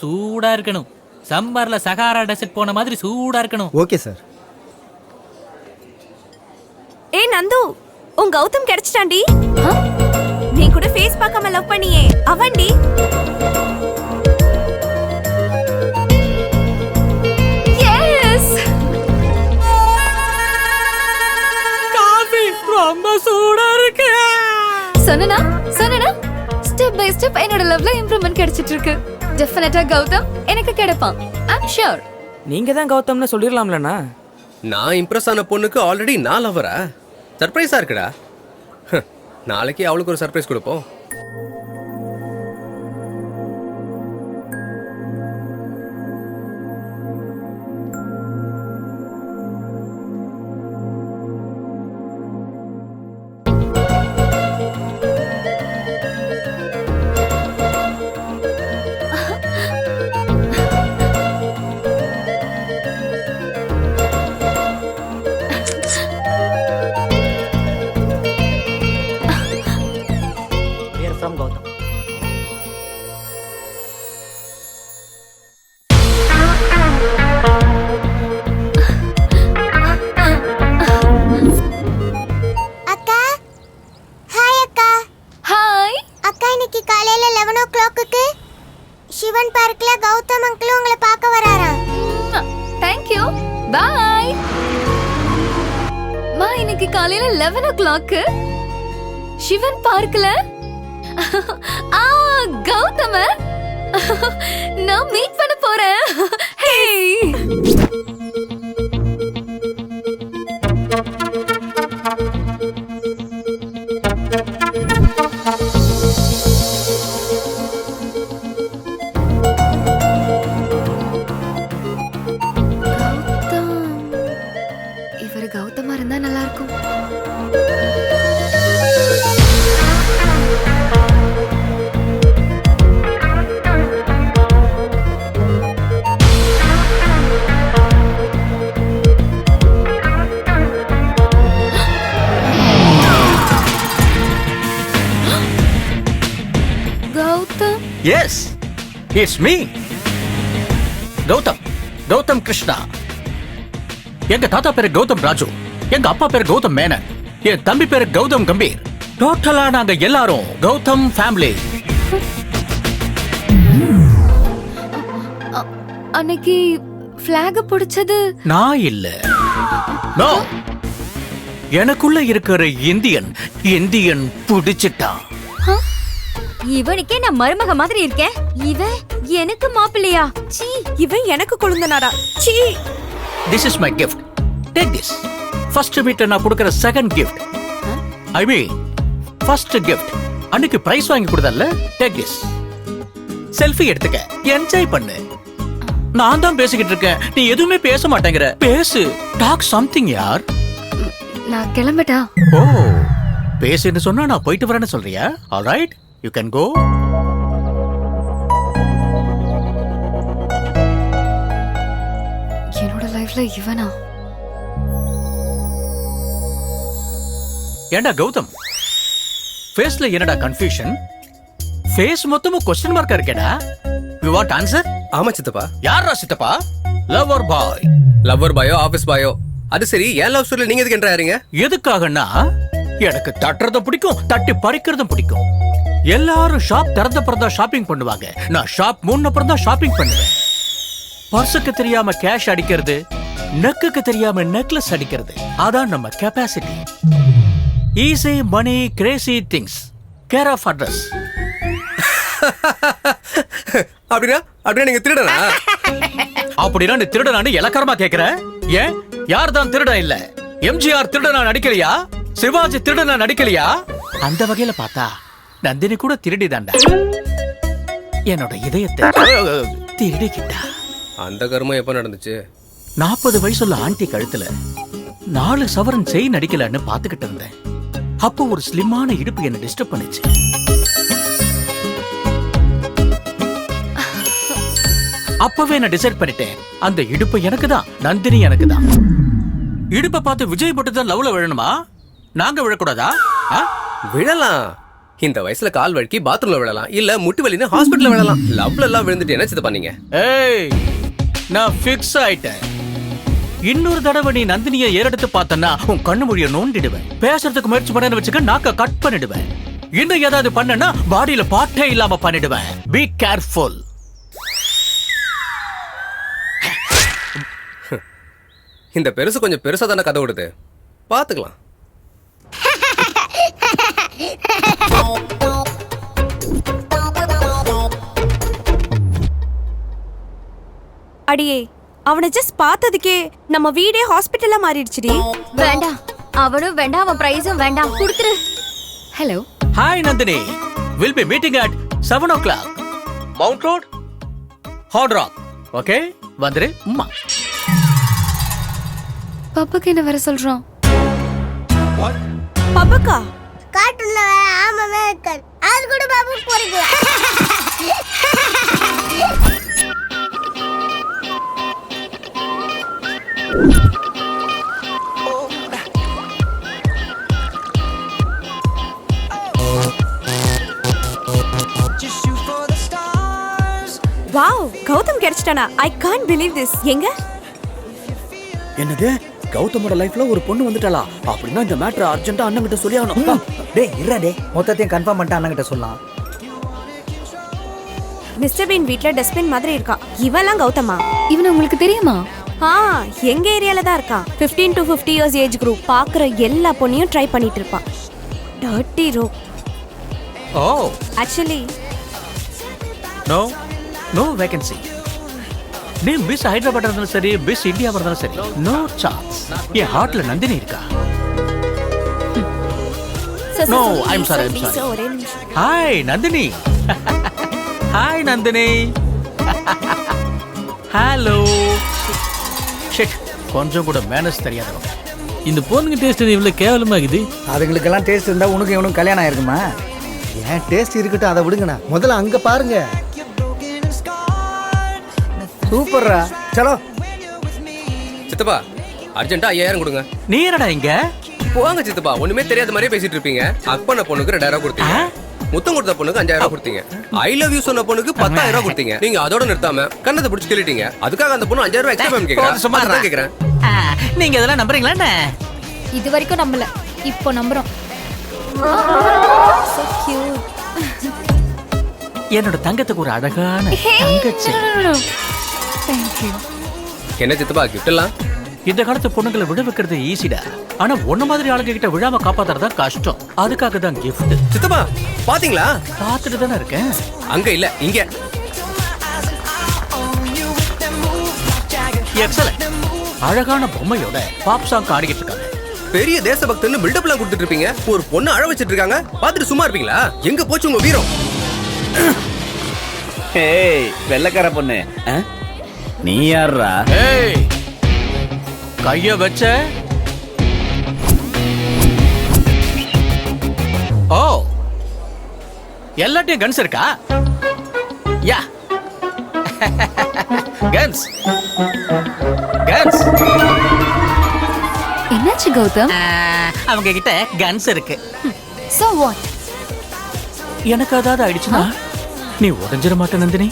சூடா இருக்கணும். சம்மர்ல சகாரா டெசர்ட் போன மாதிரி சூடா இருக்கணும்.
Okay sir.
ஏய் நந்து, உன் கௌதம் கிடைச்சிட்டான்டி. நீ கூட ஃபேஸ் பார்க்காம லவ் பண்ணியே அவன்டி.
எஸ்,
காஃபி ரொம்ப சூடா இருக்கு.
சொன்னனா ஸ்டெப் பை ஸ்டெப் என்னோட லவ்ல இம்ப்ரூவ்மெண்ட் கிடைச்சிட்டு இருக்கு. டெஃபினட்டா கௌதம் எனக்கு கிடைப்பான். I'm sure.
நீங்க தான் கௌதம்னு சொல்லிரலாம்லண்ணா.
நான் இம்ப்ரெஸ் ஆன பொண்ணுக்கு ஆல்ரெடி நான் லவரா? சர்ப்ரைஸா இருக்குடா. நாளைக்கு அவளுக்கு ஒரு சர்ப்ரைஸ் கொடுப்போம்.
From Gautam.
அக்கா ஹாய் அக்கா.
ஹாய்
அக்கா, இன்னைக்கு காலையில 11 o'clock சிவன் பார்க்ல கௌதம் அங்கிள் உங்களை பார்க்க வராராம்.
Thank you. பை. மா, இன்னைக்கு காலையில 11 o'clock சிவன் பார்க்கல கௌதம நான் மீட் பண்ண போறேன். இவர் கௌதமா இருந்தா நல்லா இருக்கும்.
Yes, it's me Gautham. Gautham Krishna. எங்க தாத்தா பேரு கௌதம் ராஜு, எங்க அப்பா பேரு கௌதம் மேனன், என் தம்பி பேரு கௌதம் கம்பீர். டோட்டலா நாங்க எல்லாரும் கௌதம் ஃபேமிலி.
அன்னைக்கு பிளாக் பிடிச்சது
நான் இல்ல. நோ, எனக்குள்ள இருக்கிற இந்தியன் பிடிச்சிட்டான்.
இவனுக்கே நான் மருமக மாதிரி இருக்கேன். இவன் எனக்கு மாப்பிள்ளையா? சீ, இவன் எனக்கு கொழுந்தனாரா? சீ.
This is my gift. Take this. First meet நான் கொடுக்கிற second gift. I mean, first gift. அன்னைக்கு பிரைஸ் வாங்கி கொடுத்தல்ல? Take this. செல்ஃபி எடுத்துக்க, என்ஜாய் பண்ணு. நான் தான் பேசிக்கிட்டு இருக்கேன், நீ எதுவுமே பேச மாட்டேங்கிற. பேசு, டாக் சம்திங் யார்.
நான் கிளம்பட்டா?
ஓ, பேசுன்னு சொன்னா நான் போயிட்டு வரேன்னு சொல்றியா? All right, you can go.
என்னோட லைஃப்ல இவனா?
ஏண்டா கௌதம், ஃபேஸ்ல என்னடா கன்ஃபியூஷன்? ஃபேஸ் மொத்தமும் क्वेश्चन மார்க்கா இருக்கேடா. You want answer?
ஆமா சித்தப்பா.
யாரா சித்தப்பா? Lover boy.
லவர் பாயோ ஆபீஸ் பாயோ, அது சரி. ஏன் லவ் ஸ்டோரியில நீங்க எதுக்கு என்ட்ரு ஆறீங்க?
எதுக்காகன்னா எனக்கு தட்டுறதும் பிடிக்கும், தட்டி பறிக்கிறதும் பிடிக்கும். எல்லாரும் ஷாப் திறந்த பிறந்தா ஷாப்பிங் பண்ணுவாங்க, நான் ஷாப் மூணு பிறந்தா ஷாப்பிங் பண்ணுவேன். பர்சுக்கு தெரியாம கேஷ் அடிக்கிறது, நெக்குக்கு தெரியாம நெக்லஸ் அடிக்கிறது, அதான் நம்ம capacity. Easy money crazy things, care of address.
அப்படின்னா நீங்க திருடனா?
அப்படின்னா நீ திருடனான்னு இலக்காரமா கேக்குற? ஏன், யார் தான் திருடன் இல்ல? எம்ஜிஆர் திருடனா நடிக்கலையா? சிவாஜி திருடனா நடிக்கலையா? அந்த வகையில பார்த்தா நந்தினி கூட திருடிதாண்டா. என்னோட இதயத்தை திருடிக்கிட்டா.
அந்த கர்மம் எப்ப நடந்துச்சு?
40 வயசுள்ள ஆண்டி கழுத்துல 4 சவரன் செயின் அடிக்கலன்னு பாத்துக்கிட்டு இருந்தேன். அப்போ ஒரு ஸ்லிம்மான இடுப்பு என்ன டிஸ்டர்ப் பண்ணுச்சு. அப்பவே நான் டிசைட் பண்ணிட்டேன், அந்த இடுப்பு எனக்கு தான், நந்தினி எனக்கு தான். இடுப்பை பார்த்து விஜய் போட்டு தான் லவ்ல விழணுமா? நாங்க விழக்கூடாதா?
விழலாம். இந்த வயசுல கால் வழுக்கி பாத்ரூம்ல விழலாம், இல்ல முட்டி வலின்னு ஹாஸ்பிடல்ல விழலாம். லவ்ல எல்லாம் விழுந்துட்டு என்ன சித்த பண்ணீங்க?
ஏய், நான் ஃபிக்ஸ் ஆயிட்டேன். இன்னொரு தடவை நீ நந்தினியை ஏறெடுத்து பார்த்தனா உன் கண்ணு மொழிய நோண்டிடுவேன். பேசுறதுக்கு முயற்சி பண்ணு வச்சுக்க, நாக்க கட் பண்ணிடுவேன். இன்னும் ஏதாவது பண்ணனா பாடியில பாட்டே இல்லாம பண்ணிடுவேன். Be careful.
இந்த பெருசு கொஞ்சம் பெருசா தானே கதை விடுது, பாத்துக்கலாம்.
அடியே அவனை ஜஸ்ட் பார்த்ததுக்கே நம்ம வீடே ஹாஸ்பிட்டலா மாறிடுச்சுடி.
வேண்டாம், அவனும் வேண்டாம், அவன் பிரைஸும் வேண்டாம், கொடுத்துரு. Hello.
Hi Nandini, will be meeting at 7 o'clock. Mount Road, hard rock. Okay, வந்துரு. அம்மா
பாப்பாக்கு என்ன வர சொல்றான்?
பாப்பாக்கா
காட்டுல ஆமாமே இருக்காரு. அது கூட பாபு போறீங்க.
வாவ், கௌதம் கிடைச்சிட்டானா? I can't believe this. எங்க?
என்னது, கௌதமோட லைஃப்ல ஒரு பொண்ணு வந்துட்டாளா? அப்படின்னா இந்த மேட்டர் அர்ஜென்ட்டா அண்ணன் கிட்ட சொல்லி ஆகணும். டேய் இருடா டேய், மொத்தத்தையும் கன்ஃபார்ம் பண்ணிட்டு அண்ணன் கிட்ட சொல்லலாம்.
மிஸ்டர் பீன் வீட்ல டஸ்ட்பின் மாதிரி இருக்கான். இவெல்லாம் கௌதமா?
இவன் உங்களுக்கு தெரியுமா?
எங்க ஏரியால தான் இருக்கான். 15 to 50 years ஏஜ் குரூப். பாக்குற எல்லா பொண்ணையும் ட்ரை பண்ணிட்டு இருப்பான். டர்ட்டி ரோ.
Oh,
actually
no vacancy. நீ மிஸ் ஹைதராபாத் இருந்தாலும் சரி, மிஸ் இந்தியா இருந்தாலும் சரி, நோ சான்ஸ். என் ஹார்ட்ல நந்தினி இருக்கா. No, I'm sorry. Hi Nandini. Hi Nandini. Hello. Shit, கொஞ்சம் கூட மேனஸ் தெரியாதவங்க.
இந்த பொண்ணுங்க டேஸ்ட் இவ்வளவு கேவலமாகுது.
அதுங்களுக்கெல்லாம் டேஸ்ட் இருந்தா உனக்கு இவனுக்கு கல்யாணம் ஆயிருக்குமா?
ஏன் டேஸ்ட் இருக்கட்டும், அதை விடுங்கண்ணா. முதல்ல அங்க பாருங்க.
சூப்பர்ரா. சலோ
சித்தப்பா, அர்ஜென்ட்டா 5000 கொடுங்க.
நீ என்னடா இங்க?
போங்க சித்தப்பா, ஒண்ணுமே தெரியாத மாதிரியே பேசிட்டு இருப்பீங்க. ஹக் பண்ண பொண்ணுக்கு 2000 கொடுத்தீங்க. முத்தம் கொடுத்த பொண்ணுக்கு 5000 கொடுத்தீங்க. ஐ லவ் யூ சொன்ன பொண்ணுக்கு 10000 கொடுத்தீங்க. நீங்க அதோட நிறுத்தாம கண்ணத்தை பிடிச்சி கிள்ளிட்டீங்க. அதுக்காக அந்த பொண்ணு 5000 எக்ஸ்ட்ரா பேமெண்ட் கேக்குறா. சும்மா தான் கேக்குறேன்.
நீங்க இதெல்லாம் நம்புறீங்களா என்ன?
இது வரைக்கும் நம்பல, இப்போ நம்புறோம்.
So cute.
என்னோட தங்கத்துக்கு ஒரு அழகான தங்கச்சி.
Thank you.
என்ன சித்தப்பா கிஃப்ட் எல்லாம்?
இந்த காலத்து பொண்ணுங்களை விட வைக்கிறது ஈஸிடா. ஆனா ஒண்ணு மாதிரி ஆளுங்க கிட்ட விழாம காப்பாத்துறதா கஷ்டம். அதுக்காக தான் கிஃப்ட்.
சித்தப்பா பாத்தீங்களா?
பாத்துட்டு தானே இருக்கேன்.
அங்க இல்ல, இங்க.
எக்ஸலென்ட். அழகான பொம்மையோட பாப் சாங் ஆடிக்கிட்டு இருக்காங்க.
பெரிய தேசபக்தன்னு பில்டப்லாம் கொடுத்துட்டு இருப்பீங்க. ஒரு பொண்ணு அழ வச்சிட்டு இருக்காங்க, பாத்துட்டு சும்மா இருப்பீங்களா? எங்க போச்சு உங்க வீரம்?
ஏய் வெள்ளக்கார பொண்ணு, நீ யாரா?
ஏய், கைய வச்ச. ஓ, எல்லாத்தையும் கன்ஸ் இருக்கா? யா, கன்ஸ் கன்ஸ்.
என்னாச்சு கௌதம்?
அவங்க கிட்ட கன்ஸ் இருக்கு.
So what?
எனக்கு அதாவது ஆயிடுச்சுன்னா நீ உடஞ்சிட மாட்ட நந்தினி.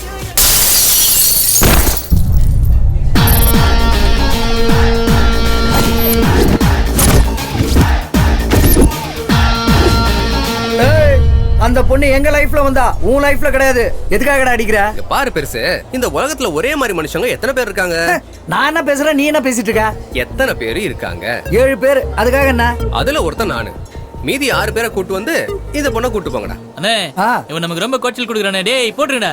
அந்த பொண்ணு எங்க லைஃப்ல வந்தா, உன் லைஃப்ல கிடையாது. எதுக்காக அடிக்கிற?
பாரு பெருசு, இந்த உலகத்துல ஒரே மாதிரி மனுஷங்க எத்தனை பேர் இருக்காங்க?
நான் என்ன பேசுறேன், நீ என்ன பேசிட்டு இருக்க?
எத்தனை பேர் இருக்காங்க?
7 பேர். அதுக்காக என்ன?
அதுல ஒருத்தன் நானு. மீதி 6 பேரை கூட்டு வந்து இந்த பொண்ணை கூட்டு போங்கடா.
அண்ணே, இவன் நமக்கு ரொம்ப கோச்சல் கொடுக்குறானே. டேய் போட்டுருடா.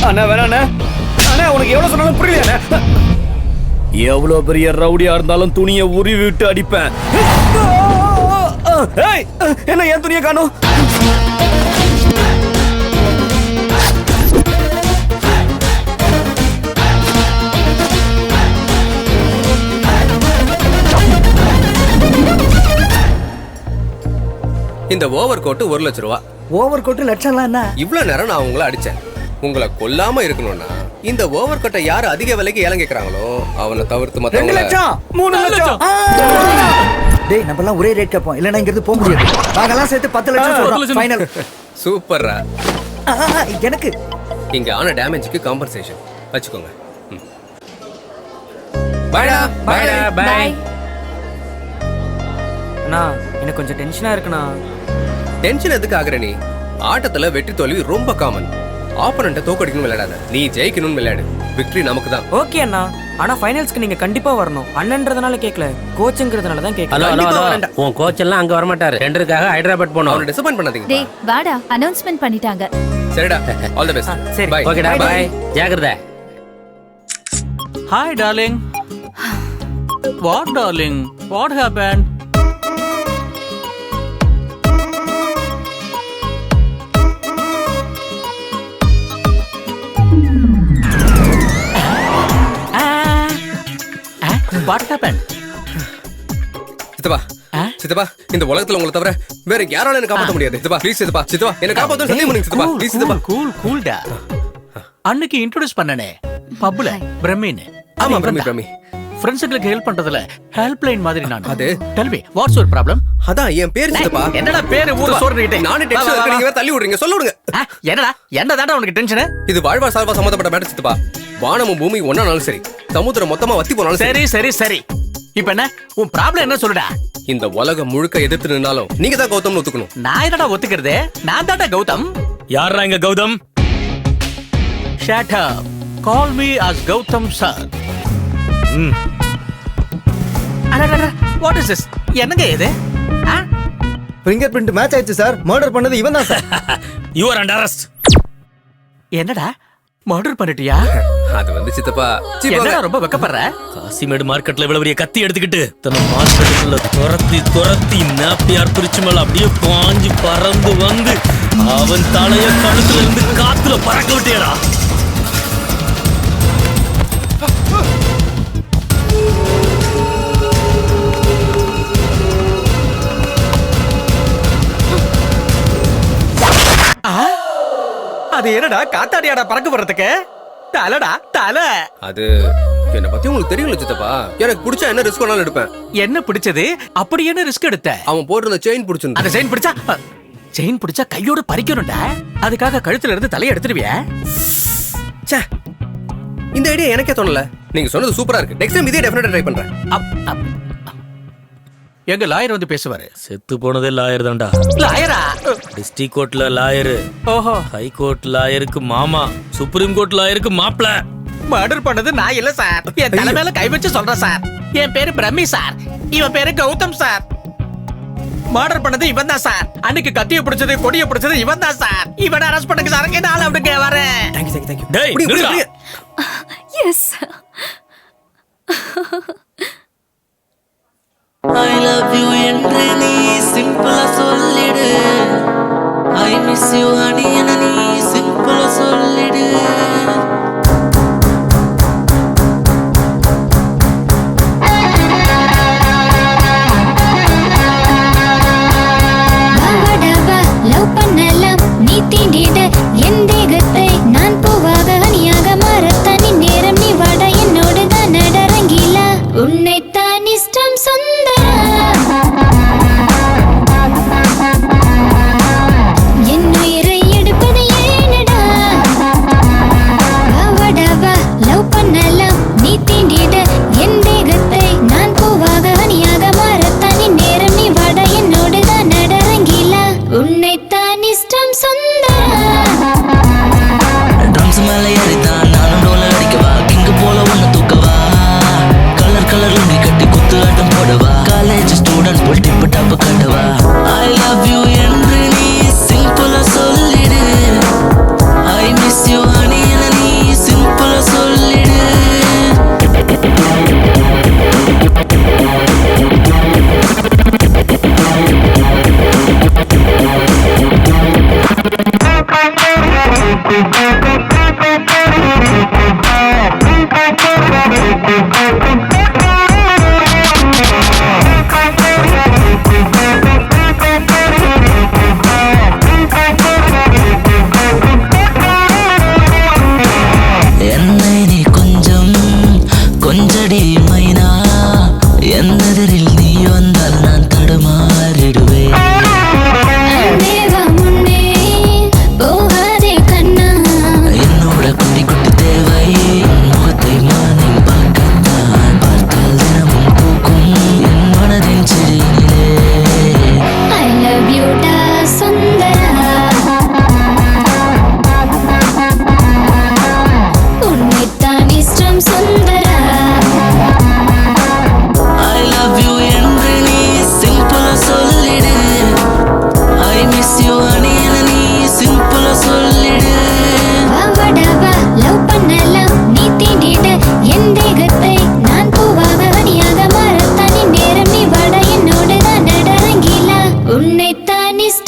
அண்ணா வேணாண்ணே. அண்ணா உனக்கு எவ்வளவு சொன்னாலும் புரியலையா? எவ்வளவு பெரிய ரவுடியா இருந்தாலும் துணியை உருவி விட்டு அடிப்பேன். என்ன என் துணியை காணும்?
இந்த ஓவர் கோட் 1 லட்சம் ரூபா.
ஓவர் கோட் லட்சம்லாம் என்ன?
இவ்வளவு நேரம் நான் உங்களை அடிச்சேன். உங்களை கொல்லாம இருக்கணும்னா இந்த ஓவர் கோட்டை யாரு அதிக விலைக்கு ஏலம் கேட்கறாங்களோ அவனை தவிர்த்து மத்தவங்க
2 லட்சம் 3 லட்சம் டேய் நம்ம எல்லாம் ஒரே ரேட் கேட்போம் இல்லனா இங்க இருந்து போக முடியாது நாங்கெல்லாம் சேர்த்து 10 லட்சம் சொல்றோம் ஃபைனல்
சூப்பர்ரா
எனக்கு
இங்க ஆன டேமேஜ்க்கு காம்பன்சேஷன் வச்சுக்கோங்க பைடா பைடா பை
அண்ணா எனக்கு கொஞ்சம் டென்ஷனா இருக்குண்ணா.
டென்ஷன் எதுக்கு ஆகுற நீ? ஆட்டத்துல வெற்றி தோல்வி ரொம்ப காமன். ஆப்போனண்ட்டை தோக்கடிக்கணும் விளையாடாத, நீ ஜெயிக்கணும்னு விளையாடு. விக்டரி நமக்கு தான்.
ஓகே அண்ணா, ஆனா ஃபைனல்ஸ்க்கு நீங்க கண்டிப்பா வரணும். அண்ணன்றதுனால கேட்கல, கோச்சுங்கிறதுனால தான் கேட்கல.
உன் கோச் எல்லாம் அங்க வர மாட்டாரு. டெண்டருக்காக ஹைதராபாத் போனோம்.
அவனை டிசப்பாயிண்ட் பண்ணாதீங்க.
டேய் வாடா, அனௌன்ஸ்மென்ட் பண்ணிட்டாங்க.
சரிடா, ஆல் தி பெஸ்ட்.
சரி
பை.
ஓகேடா, பை. ஜாகிரதை.
Hi darling. What darling? What happen? What happened?
சித்தப்பா, சித்தப்பா, இந்த உலகத்துல உங்களை தவிர வேற யாராலும் என்ன காப்பாற்ற முடியாது. சித்தப்பா, ப்ளீஸ் சித்தப்பா, சித்தப்பா, என்ன காப்பாத்த சத்தியம் பண்ணுங்க சித்தப்பா, ப்ளீஸ் சித்தப்பா.
கூல்டா. அன்னைக்கு இன்ட்ரோ듀ஸ் பண்ணனே பப்ல பிரமின்.
ஆமா பிரமி.
ஃப்ரெண்ட்ஸ்களுக்கு ஹெல்ப் பண்றதுல ஹெல்ப்லைன் மாதிரி நான். அது tell me what's your problem?
அதான் என் பேர் சித்தப்பா.
என்னடா பேரு ஊர சொல்றீங்க?
நானே டென்ஷன் இருக்கு, நீங்க வேற தள்ளி விடுறீங்க. சொல்ல விடுங்க.
என்னடா என்னடா உனக்கு டென்ஷன்?
இது வாழ்வா சால்வா சம்பந்தப்பட்ட மேட்டர் சித்தப்பா. வானமும் பூமி ஒன்னானாலும் சரி, சமுத்திரம் மொத்தமா வத்தி போனாலும்
சரி சரி சரி. இப்போ என்ன உன் ப்ராப்ளம் என்ன சொல்லுடா?
இந்த உலகம் முழுக்க எதிர்த்து நின்னாலும் நீங்க தான் கௌதம்னு ஒத்துக்கணும்.
நான் என்னடா ஒத்துக்கிறது? நான் தான்டா கௌதம்.
யாரா இங்க Gautham?
Shut up. Call me as Gautam sir. அடடட, what is this? என்னங்க இது?
ஃபிங்கர் பிரிண்ட் மேட்ச் ஆயிடுச்சு சார். மர்டர் பண்ணது இவன் தான் sir.
You are under arrest.
என்னடா மர்டர் பண்ணிட்டியா?
அது வந்து சித்தப்பா,
என்னடா ரொம்ப வெக்கப்படுற?
காசிமேடு மார்க்கெட்ல இவ்வளவு பெரிய கத்தி எடுத்துக்கிட்டு தன்னை மார்க்கெட்டுக்குள்ள துரத்தி நாப்பியார் பிரிச்சு மேல அப்படியே பாஞ்சு பறந்து வந்து அவன் தலைய கழுத்துல இருந்து காத்துல பறக்க விட்டியடா.
அது என்னடா காத்தாடியாடா பறக்க போறதுக்கு? தலடா தல.
அது என்ன பத்தி உங்களுக்கு தெரியும்ல சித்தப்பா. எனக்கு பிடிச்சா என்ன ரிஸ்க் வேணாலும் எடுப்பேன்.
என்ன பிடிச்சது? அப்படி என்ன ரிஸ்க் எடுத்த?
அவன் போட்டிருந்த செயின் பிடிச்சிருந்தா.
அந்த செயின் பிடிச்சா கையோட பறிக்கணும்டா. அதுக்காக கழுத்துல இருந்து தலையை எடுத்துருவியா?
ச்சே, இந்த ஐடியா எனக்கே தோணல. நீங்க சொன்னது சூப்பரா இருக்கு. நெக்ஸ்ட் டைம் இதே டெஃபினட்டா ட்ரை பண்றேன்.
எங்க லாயர் வந்து பேசுவாரு.
செத்து போனதே லாயர் தான்டா.
லாயரா?
டிஸ்ட்ரிக்ட் கோர்ட்ல லாயரு,
ஓஹோ,
ஹை கோர்ட் லாயருக்கு மாமா, சுப்ரீம் கோர்ட் லாயருக்கு மாப்ள.
மர்டர் பண்ணது நான் இல்ல சார். என் தலை மேல கை வச்சு சொல்றேன் சார். என் பேரு பிரமி சார், இவன் பேரு கௌதம் சார். மர்டர் பண்ணது இவன் தான் சார். அன்னைக்கு கத்திய பிடிச்சது கொடிய பிடிச்சது இவன் தான் சார். இவனை அரெஸ்ட் பண்ணுங்க சார். அங்கே நாளை விடுங்க வரேன்.
Thank you.
டேய் நில்லுடா.
எஸ்.
I love you என்று நீ சிம்பிளா சொல்லிடு. I miss you honey என நீ சிம்பிளா சொல்லிடு.
வாடவா லவ் பண்ணலாம் நீ தீண்டிட என் தேகத்தை நான் பூவாக அணியாக மாறத்தானி நேரம் நீ வாட என்னோடு தான் நடரங்கிலா உன்னைத்தான் இஷ்டம் சுந்தரா என் உயிரை எடுப்பது ஏனடா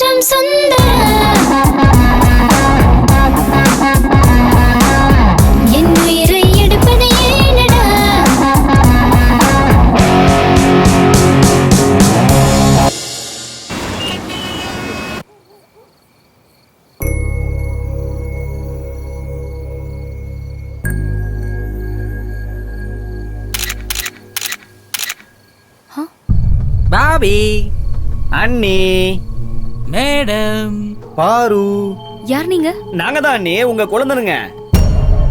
இஷ்டம் சொந்த என் உயிரை எடுப்பது ஏனடா
பாபி அண்ணி
மேடம்
பாரு
யார் நீங்க?
நாங்க தான் அண்ணி உங்க குழந்தனுங்க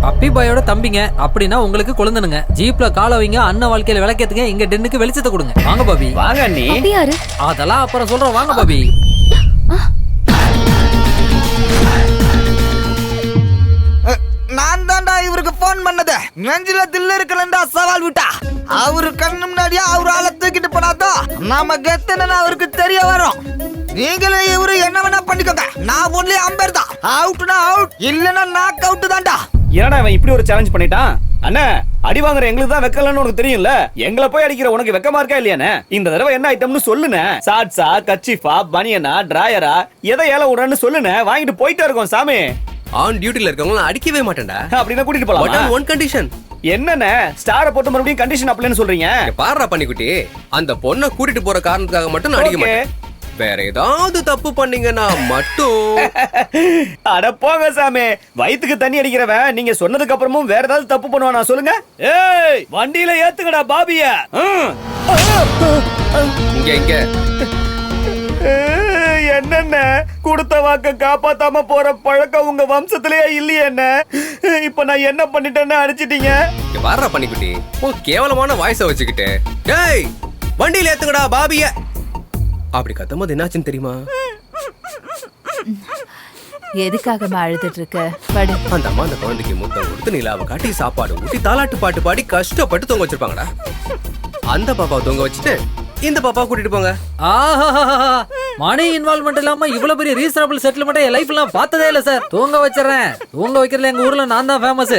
அப்பி பாயோட தம்பிங்க. அப்படின்னா உங்களுக்கு குழந்தனுங்க. ஜீப்ல கால வைங்க, அண்ணன் வாழ்க்கையில விளக்கேத்துங்க, இங்க டென்னுக்கு வெளிச்சத்தை கொடுங்க. வாங்க பாபி. வாங்க அண்ணி.
அப்படி யாரு?
அதெல்லாம் அப்புறம் சொல்றோம். வாங்க பாபி.
நான் தான்டா இவருக்கு போன் பண்ணது. நெஞ்சில தில்லு இருக்கலண்டா சவால் விட்டா. அவரு கண்ணு முன்னாடியே அவரு ஆளை தூக்கிட்டு போனாதான் நாம கெத்துன்னு அவருக்கு தெரிய வரும். நீங்களே இவரு என்ன வேணா பண்ணிக்கோங்க. நான் ஒன்லி அம்பேர் தான். அவுட்னா அவுட், இல்லனா நாக் அவுட் தான்டா.
ஏன்டா இவன் இப்படி ஒரு சேலஞ்ச் பண்ணிட்டான்? அண்ணா அடி வாங்குற எங்களுக்கு தான் வெக்கலன்னு உனக்கு தெரியும்ல. எங்களை போய் அடிக்கிற உனக்கு வெக்கமா இருக்கா இல்லையானே? இந்த தடவை என்ன ஐட்டம்னு சொல்லுனே. சாட்ஸா, கச்சிஃபா, பனியனா, டிராயரா, எதை ஏல விடுறன்னு சொல்லுனே. வாங்கிட்டு போயிட்டே இருக்கோம் சாமி.
ஆன் டியூட்டில இருக்கவங்க நான் அடிக்கவே மாட்டேன்டா.
அப்படின்னா கூட்டிட்டு போலாம்.
But one condition.
என்னண்ணே ஸ்டாரை போட்டு மறுபடியும் கண்டிஷன் அப்ளைன்னு சொல்றீங்க?
பாருடா பண்ணிக்குட்டி, அந்த பொண்ணை கூட்டிட்டு போற காரணத்துக்காக மட்டும் நான் அடிக்க மாட்டேன். வேற ஏதாவது தப்பு பண்ணீங்கன்னா மட்டும்.
அட போங்க சாமி, வயித்துக்கு தண்ணி அடிக்கிறவன் நீங்க சொன்னதுக்கு அப்புறமும் வேற ஏதாவது தப்பு பண்ணுவானா சொல்லுங்க? ஏய் வண்டியில ஏத்துக்கடா பாபிய.
இங்க இங்க
என்னென்ன கொடுத்த வாக்க காப்பாத்தாம போற பழக்கம் உங்க வம்சத்திலேயே இல்லையே என்ன? இப்ப நான் என்ன பண்ணிட்டேன்னு அடிச்சிட்டீங்க.
பாருடா பண்ணிக்குட்டி, உன் கேவலமான வாய்ஸ வச்சுக்கிட்டு டேய் வண்டியில ஏத்துக்கடா பாபிய அப்படி கத்தும்போது என்னாச்சுன்னு தெரியுமா?
எதுக்காக அழுதுட்டு இருக்க? படு.
அந்த அம்மா அந்த குழந்தைக்கு முத்தம் கொடுத்து நிலாவை காட்டி சாப்பாடு ஊட்டி தாலாட்டு பாட்டு பாடி கஷ்டப்பட்டு தொங்க வச்சிருப்பாங்கடா. அந்த பாப்பாவை தொங்க வச்சுட்டு இந்த பாப்பா கூட்டிட்டு போங்க.
மணி இன்வால்வ்மெண்ட் இல்லாம இவ்வளவு பெரிய ரீசனபிள் செட்டில்மெண்ட் என் லைஃப்ல நான் பார்த்ததே இல்ல சார். தூங்க வச்சிடறேன். தூங்க வைக்கிறதுல எங்க ஊர்ல நான் தான் ஃபேமஸ்.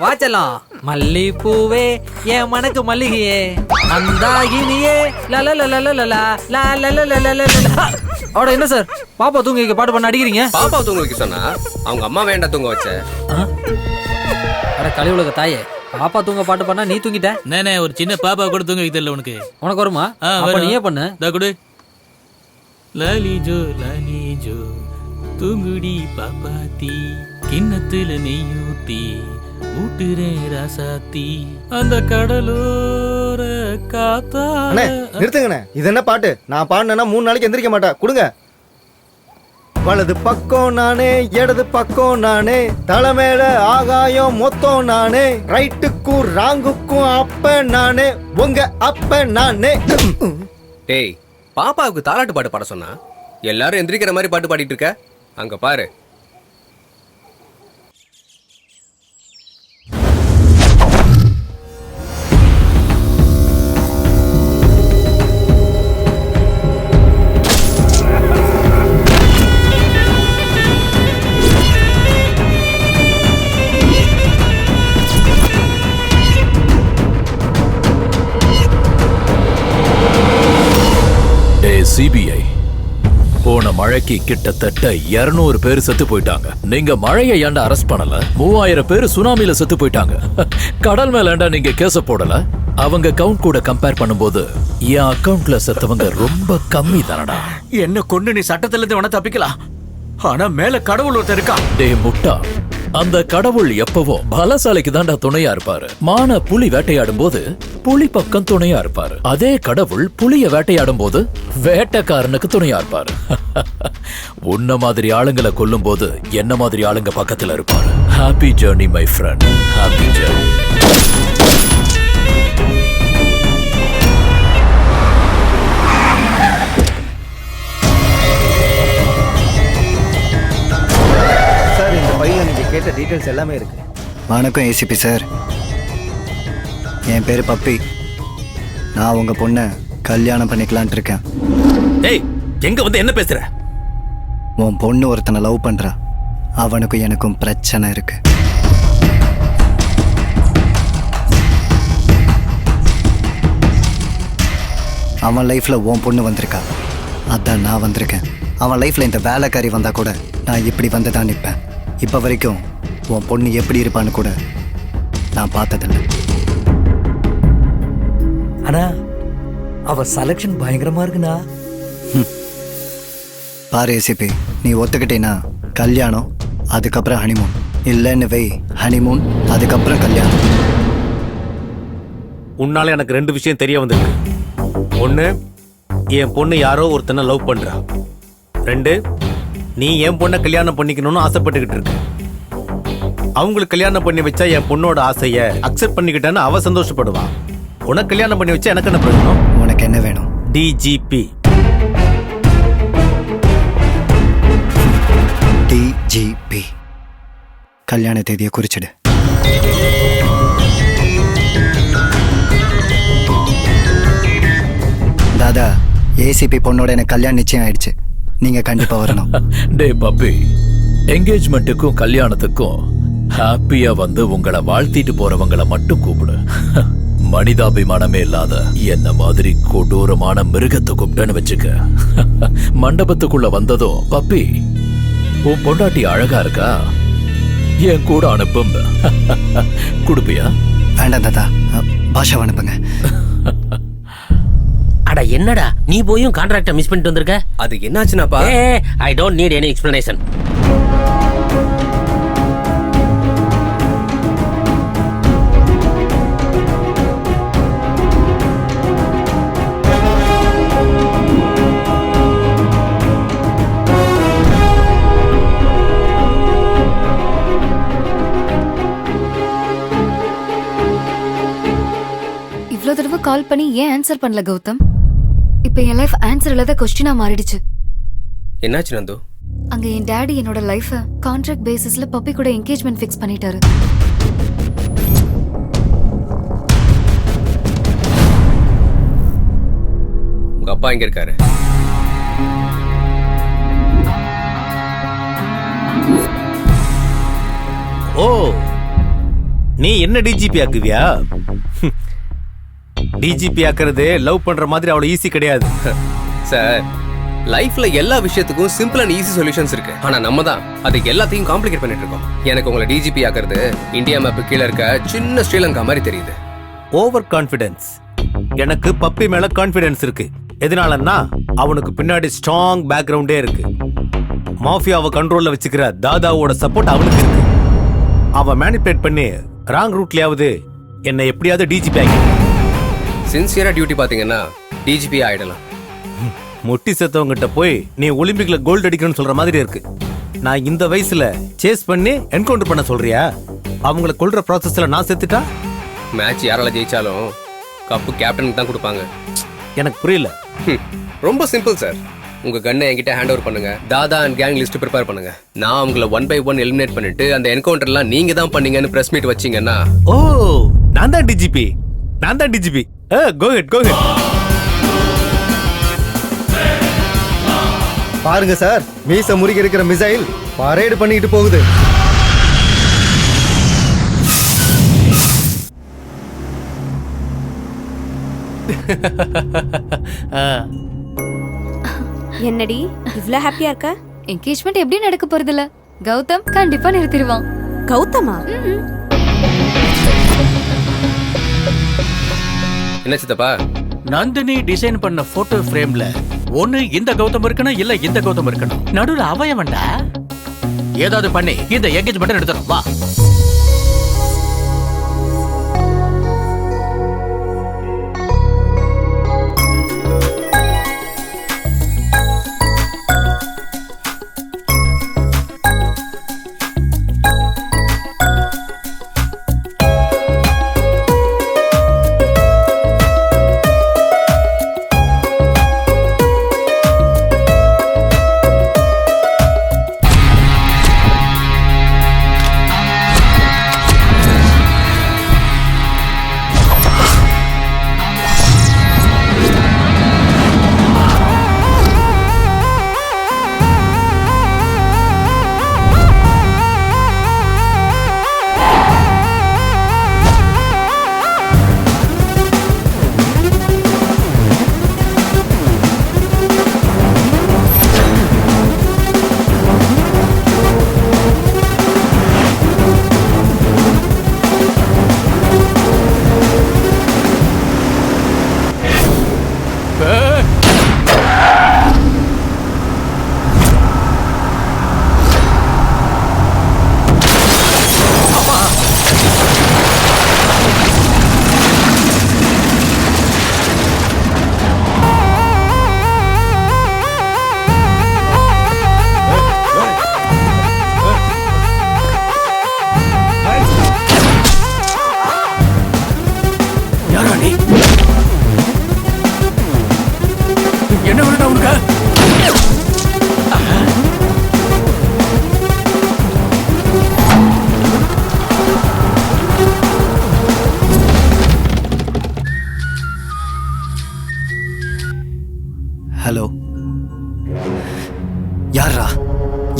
வாச்சலாம். மல்லிப்பூவே என் மனக்கு மல்லிகையே மந்தாகினியே அவட என்ன சார் பாப்பா தூங்க வைக்க பாட்டு பண்ண அடிக்கிறீங்க?
பாப்பா தூங்க வைக்க சொன்னா அவங்க அம்மா வேண்டாம் தூங்க வச்ச.
அட கலியுலக தாயே, பாப்பா தூங்க பாட்டு பண்ணா நீ தூங்கிட்ட?
நானே ஒரு சின்ன பாப்பா கூட தூங்க வைத்தல உனக்கு.
உனக்கு வருமா? அப்ப நீயே பண்ணு.
தா குடு. லாலி ஜோ தூங்குடி பாப்பாத்தி, கிண்ணத்துல நெய்யூத்தி ஊட்டுறே ராசாத்தி, அந்த கடலோர காத்தா.
அண்ணே நிறுத்துங்கண்ணே. இது என்ன பாட்டு? நான் பாடினேன்னா 3 நாளைக்கு எந்திரிக்க மாட்டேன். கொடுங்க. வலது பக்கம் நானே, இடது பக்கம் நானே, தலைமையில ஆகாயம் மொத்தம் நானே, ரைட்டுக்கும் ராங்குக்கும் அப்ப நானே, உங்க அப்ப நானே.
டேய் பாப்பாவுக்கு தாலாட்டு பாட்டு பாட சொன்னா எல்லாரும் எந்திரிக்கிற மாதிரி பாட்டு பாடிட்டு இருக்க. அங்க பாரு.
சிபிஐ போன மழைக்கு கிட்டத்தட்ட 200 பேர் செத்து போயிட்டாங்க. நீங்க மழையை ஏன்டா அரெஸ்ட் பண்ணல? 3000 பேர் சுனாமில செத்து போயிட்டாங்க. கடல் மேல ஏன்டா நீங்க கேஸ போடல? அவங்க கவுண்ட் கூட கம்பேர் பண்ணும்போது என் அக்கவுண்ட்ல செத்தவங்க ரொம்ப கம்மி தானடா.
என்ன கொண்டு நீ சட்டத்துல இருந்து வேணா தப்பிக்கலாம், ஆனா மேல கடவுள் ஒருத்தர் இருக்கா.
டே முட்டா, அந்த கடவுள் எப்பவோ பலசாலிக்கு தான்டா துணையா இருப்பாரு. மான புலி வேட்டையாடும் போது புலி பக்கம் துணையா இருப்பாரு. அதே கடவுள் புலிய வேட்டையாடும் போது வேட்டைக்காரனுக்கு துணையா இருப்பாரு. உன்ன மாதிரி ஆளுங்களை கொல்லும் போது என்ன மாதிரி ஆளுங்க பக்கத்துல இருப்பாரு. Happy journey my friend, happy journey.
கேட்ட டீடைல்ஸ் எல்லாமே இருக்கு.
வணக்கம் ஏசிபி சார், என் பேரு பப்பி. நான் உங்க பொண்ணை கல்யாணம் பண்ணிக்கலான் இருக்கேன்.
டேய் எங்க வந்து என்ன பேசுற?
உன் பொண்ணு ஒருத்தனை லவ் பண்றா. அவனுக்கும் எனக்கும் பிரச்சனை இருக்கு. அவன் லைஃப்ல உன் பொண்ணு வந்திருக்கா. அதான் நான் வந்திருக்கேன். அவன் லைஃப்ல இந்த வேலைக்காரி வந்தா கூட நான் இப்படி வந்து தான் நிற்பேன். இப்போ வரைக்கும் உன் பொண்ணு எப்படி இருப்பான்னு கூட நான் பார்த்ததில்லை.
ஆனா அவ செலக்ஷன் பயங்கரமா இருக்குண்ணா.
பாரு ஏசிபி, நீ ஒத்துக்கிட்டேன்னா கல்யாணம், அதுக்கப்புறம் ஹனிமூன். இல்லைன்னு வை, ஹனிமூன் அதுக்கப்புறம் கல்யாணம்.
உன்னால எனக்கு 2 விஷயம் தெரிய வந்திருக்கு. 1, என் பொண்ணு யாரோ ஒருத்தனை லவ் பண்றா. 2, நீ என் பொண்ணை கல்யாணம் பண்ணிக்கணும்னு ஆசைப்பட்டுக்கிட்டு இருக்க. அவங்களுக்கு கல்யாணம் பண்ணி வச்சா என் பொண்ணோட ஆசைய அக்செப்ட் பண்ணிக்கிட்டான்னு அவ சந்தோஷப்படுவா. உனக்கு கல்யாணம் பண்ணி வச்சா எனக்கு என்ன பிரயோஜனம்?
உனக்கு என்ன வேணும்?
டிஜிபி.
டிஜிபி. கல்யாண தேதியை குறிச்சிடு. தாதா, ஏசிபி பொண்ணோட எனக்கு கல்யாணம் நிச்சயம் ஆயிடுச்சு. நீங்க கண்டிப்பா வரணும்.
டே பப்பி, என்கேஜ்மெண்ட்டுக்கும் கல்யாணத்துக்கும் ஹாப்பியா வந்து உங்களை வாழ்த்திட்டு போறவங்களை மட்டும் கூப்பிடு. மனிதாபிமானமே இல்லாத என்ன மாதிரி கொடூரமான மிருகத்தை கூப்பிட்டேன்னு வச்சுக்க. மண்டபத்துக்குள்ள வந்ததும், பப்பி உன் பொண்டாட்டி அழகா இருக்கா, என் கூட அனுப்பும் குடுப்பியா?
வேண்டாம் தாதா, பாஷா அனுப்புங்க.
அட என்னடா நீ போயும் கான்ட்ராக்ட மிஸ் பண்ணிட்டு வந்திருக்க?
அது என்னாச்சுனாப்பா?
I don't need any explanation.
இவ்வளவு தடவை கால் பண்ணி ஏன் ஆன்சர் பண்ணல கௌதம்? இப்ப என் லைஃப் ஆன்சர் இல்லாத கொஸ்டினா மாறிடுச்சு.
என்னாச்சு நந்து?
அங்க என் டாடி என்னோட லைஃப கான்ட்ராக்ட் பேசிஸ்ல பப்பி கூட என்கேஜ்மெண்ட் ஃபிக்ஸ் பண்ணிட்டாரு.
உங்க அப்பா எங்க இருக்காரு?
ஓ, நீ என்ன டிஜிபி ஆக்குவியா? டிஜிபி ஆக்குறது லவ் பண்ற மாதிரி அவ்வளவு ஈஸி கிடையாது
சார். லைஃப்ல எல்லா விஷயத்துக்கும் சிம்பிள் அண்ட் ஈஸி சொல்யூஷன்ஸ் இருக்கு. ஆனா நம்ம தான் அதுக்கு எல்லாத்தையும் காம்ப்ளிகேட் பண்ணிட்டு இருக்கோம். எனக்கு உங்களை டிஜிபி ஆக்குறது இந்தியா மேப் கீழே இருக்க சின்ன ஸ்ரீலங்கா மாதிரி தெரியுது.
Over confidence. எனக்கு பப்பி மேல கான்ஃபிடன்ஸ் இருக்கு. எதனாலன்னா அவனுக்கு பின்னாடி ஸ்ட்ராங் பேக்ரவுண்டே இருக்கு. மாஃபியாவை கண்ட்ரோல்ல வச்சுக்கிற தாதாவோட சப்போர்ட் அவனுக்கு இருக்கு. அவன் மேனிபுலேட் பண்ணி ராங் ரூட்லயாவது என்னை எப்படியாவது டிஜிபி ஆகி
சின்சியரா டியூட்டி பாத்தீங்கன்னா டிஜிபி ஆயிடலாம்.
முட்டி செத்தவங்கிட்ட போய் நீ ஒலிம்பிக்ல கோல்டு அடிக்கணும்னு சொல்ற மாதிரி இருக்கு. நான் இந்த வயசுல சேஸ் பண்ணி என்கவுண்டர் பண்ண சொல்றியா? அவங்கள கொல்ற ப்ராசஸ்ல நான் செத்துட்டா
மேட்ச் யாரால ஜெயிச்சாலும் கப்பு கேப்டனுக்கு தான் கொடுப்பாங்க.
எனக்கு புரியல.
ரொம்ப சிம்பிள் சார். உங்க கன்னை என்கிட்ட ஹேண்ட் ஓவர் பண்ணுங்க. தாதா அண்ட் கேங் லிஸ்ட் ப்ரிப்பேர் பண்ணுங்க. நான் உங்களை 1 by 1 எலிமினேட் பண்ணிட்டு அந்த என்கவுண்டர்லாம் நீங்க தான் பண்ணீங்கன்னு பிரஸ் மீட் வச்சீங்கன்னா,
ஓ நான் தான் டிஜிபி, நான் தான் டிஜிபி. கோ ஹெட், கோ ஹெட்.
பாருங்க சார், மீச முறுகி இருக்கிற மிசைல் பரேடு பண்ணிட்டு போகுது.
என்னடி இவ்ளோ ஹாப்பியா இருக்க?
என்கேஜ்மெண்ட் எப்படி நடக்க போறதில்ல. கௌதம் கண்டிப்பா நிறுத்திடுவான்.
கௌதமா?
என்ன சித்தப்பா?
நந்தினி டிசைன் பண்ண போட்டோ ஃப்ரேம்ல ஒண்ணு இந்த கௌதம் இருக்கணும், இல்ல இந்த கௌதம் இருக்கணும். நடுவுல அவயவன்டா. ஏதாவது பண்ணி இந்த என்கேஜ்மெண்ட் எடுத்துறோம் வா.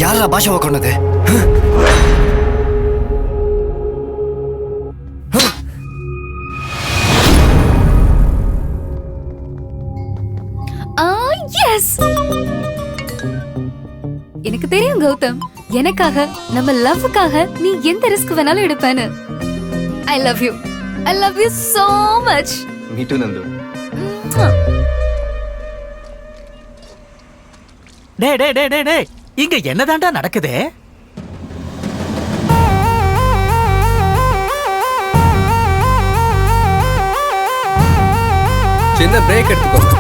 யாரா பாஷாவை கொண்டது?
எஸ், எனக்கு தெரியும் கௌதம், எனக்காக நம்ம லவ்வுக்காக நீ எந்த ரிஸ்க் வேணாலும் எடுப்பேன்னு. I love you, I love you so much.
Me too Nandu.
டே டே டே டே டே இங்க என்னதாண்டா நடக்குது?
சின்ன பிரேக் எடுத்துக்கோங்க.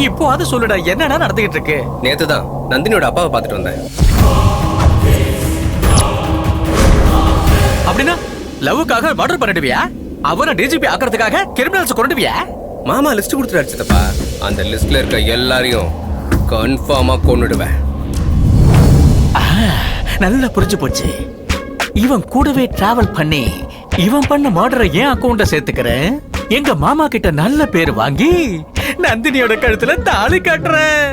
இப்போ அது சொல்லுடா, என்னடா நடந்துகிட்டு இருக்கு?
நேத்துதான் நந்தினியோட அப்பாவை பார்த்துட்டு வந்தேன்.
அப்படின்னா லவ்வுக்காக மர்டர் பண்ணிடுவியா? அவனை டிஜிபி ஆக்குறதுக்காக கிரிமினல்ஸ் கொண்டுவியா?
மாமா லிஸ்ட் கொடுத்துட்டு சித்தப்பா. அந்த லிஸ்ட்ல இருக்க எல்லாரையும் கன்ஃபார்மா கொன்னுடுவேன்.
நல்லா புரிஞ்சு போச்சு. இவன் கூடவே டிராவல் பண்ணி இவன் பண்ண மர்டரை ஏன் அக்கவுண்ட சேர்த்துக்கிறேன். எங்க மாமா கிட்ட நல்ல பேர் வாங்கி நந்தினியோட கழுத்துல தாலி கட்டுறேன்.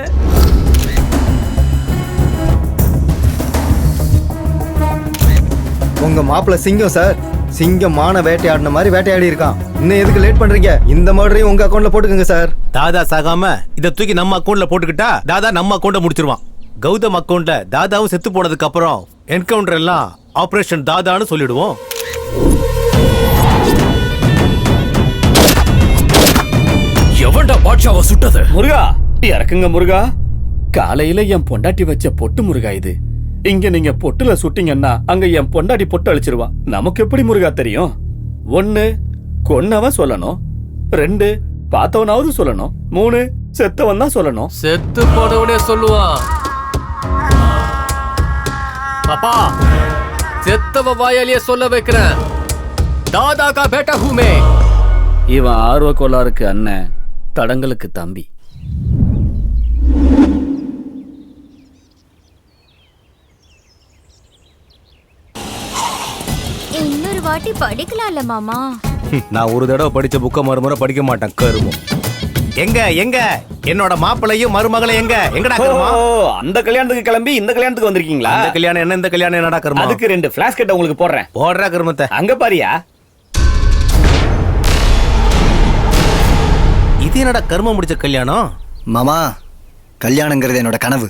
உங்க மாப்பிள்ள சிங்கம் சார். சிங்கம் மான வேட்டையாடின மாதிரி வேட்டையாடி இருக்கான். இன்னும் எதுக்கு லேட் பண்றீங்க? இந்த மர்டரையும் உங்க அக்கவுண்ட்ல போட்டுக்கோங்க சார்.
தாதா சாகாம இத தூக்கி நம்ம அக்கவுண்ட்ல போட்டுக்கிட்டா தாதா நம்ம அக்கவுண்ட முடிச்சிருவான். கௌதம் அக்கவுண்ட்ல தாதாவும் செத்து போனதுக்கு அப்புறம் என்கவுண்டர் எல்லாம் ஆபரேஷன் தாதான்னு சொல்லிடுவோம்.
எவன்டா பாட்ஷாவை சுட்டது?
முருகா இறக்குங்க முருகா. காலையில என் பொண்டாட்டி வச்ச பொட்டு முருகா இது. இங்க நீங்க பொட்டுல சுட்டீங்கன்னா அங்க என் பொண்டாட்டி பொட்டு அழிச்சிருவா. நமக்கு எப்படி முருகா தெரியும்? 1 கொன்னவன் சொல்லணும், 2 பார்த்தவனாவது சொல்லணும், 3 செத்தவன் தான் சொல்லணும்.
செத்து போனவனே சொல்லுவான். அப்பா, செத்தவ வாயாலேயே சொல்ல வைக்கிறேன். தாதா கா பேட்டா ஹூமே.
இவன் ஆர்வ கோளாறுக்கு அண்ணன், தடங்களுக்கு தம்பி.
இன்னொரு வாட்டி படிக்கலாம்ல மாமா?
நான் ஒரு தடவை படிச்ச புக்க மறுமுறை படிக்க மாட்டேன் கருமம். எங்க எங்க என்னோட மாப்பிளையும் மருமகளை எங்க எங்கடா கருமம்?
அந்த கல்யாணத்துக்கு கிளம்பி இந்த கல்யாணத்துக்கு வந்திருக்கீங்களா?
இந்த கல்யாணம் என்ன, இந்த கல்யாணம் என்னடா கருமம்?
அதுக்கு 2 ஃபிளாஷ் கட்ட உங்களுக்கு போடுறேன்.
போடுறா கருமத்தை.
அங்க பாரியா.
இது என்னடா கர்மம் முடிச்ச கல்யாணம்?
மாமா, கல்யாணங்கிறது என்னோட கனவு.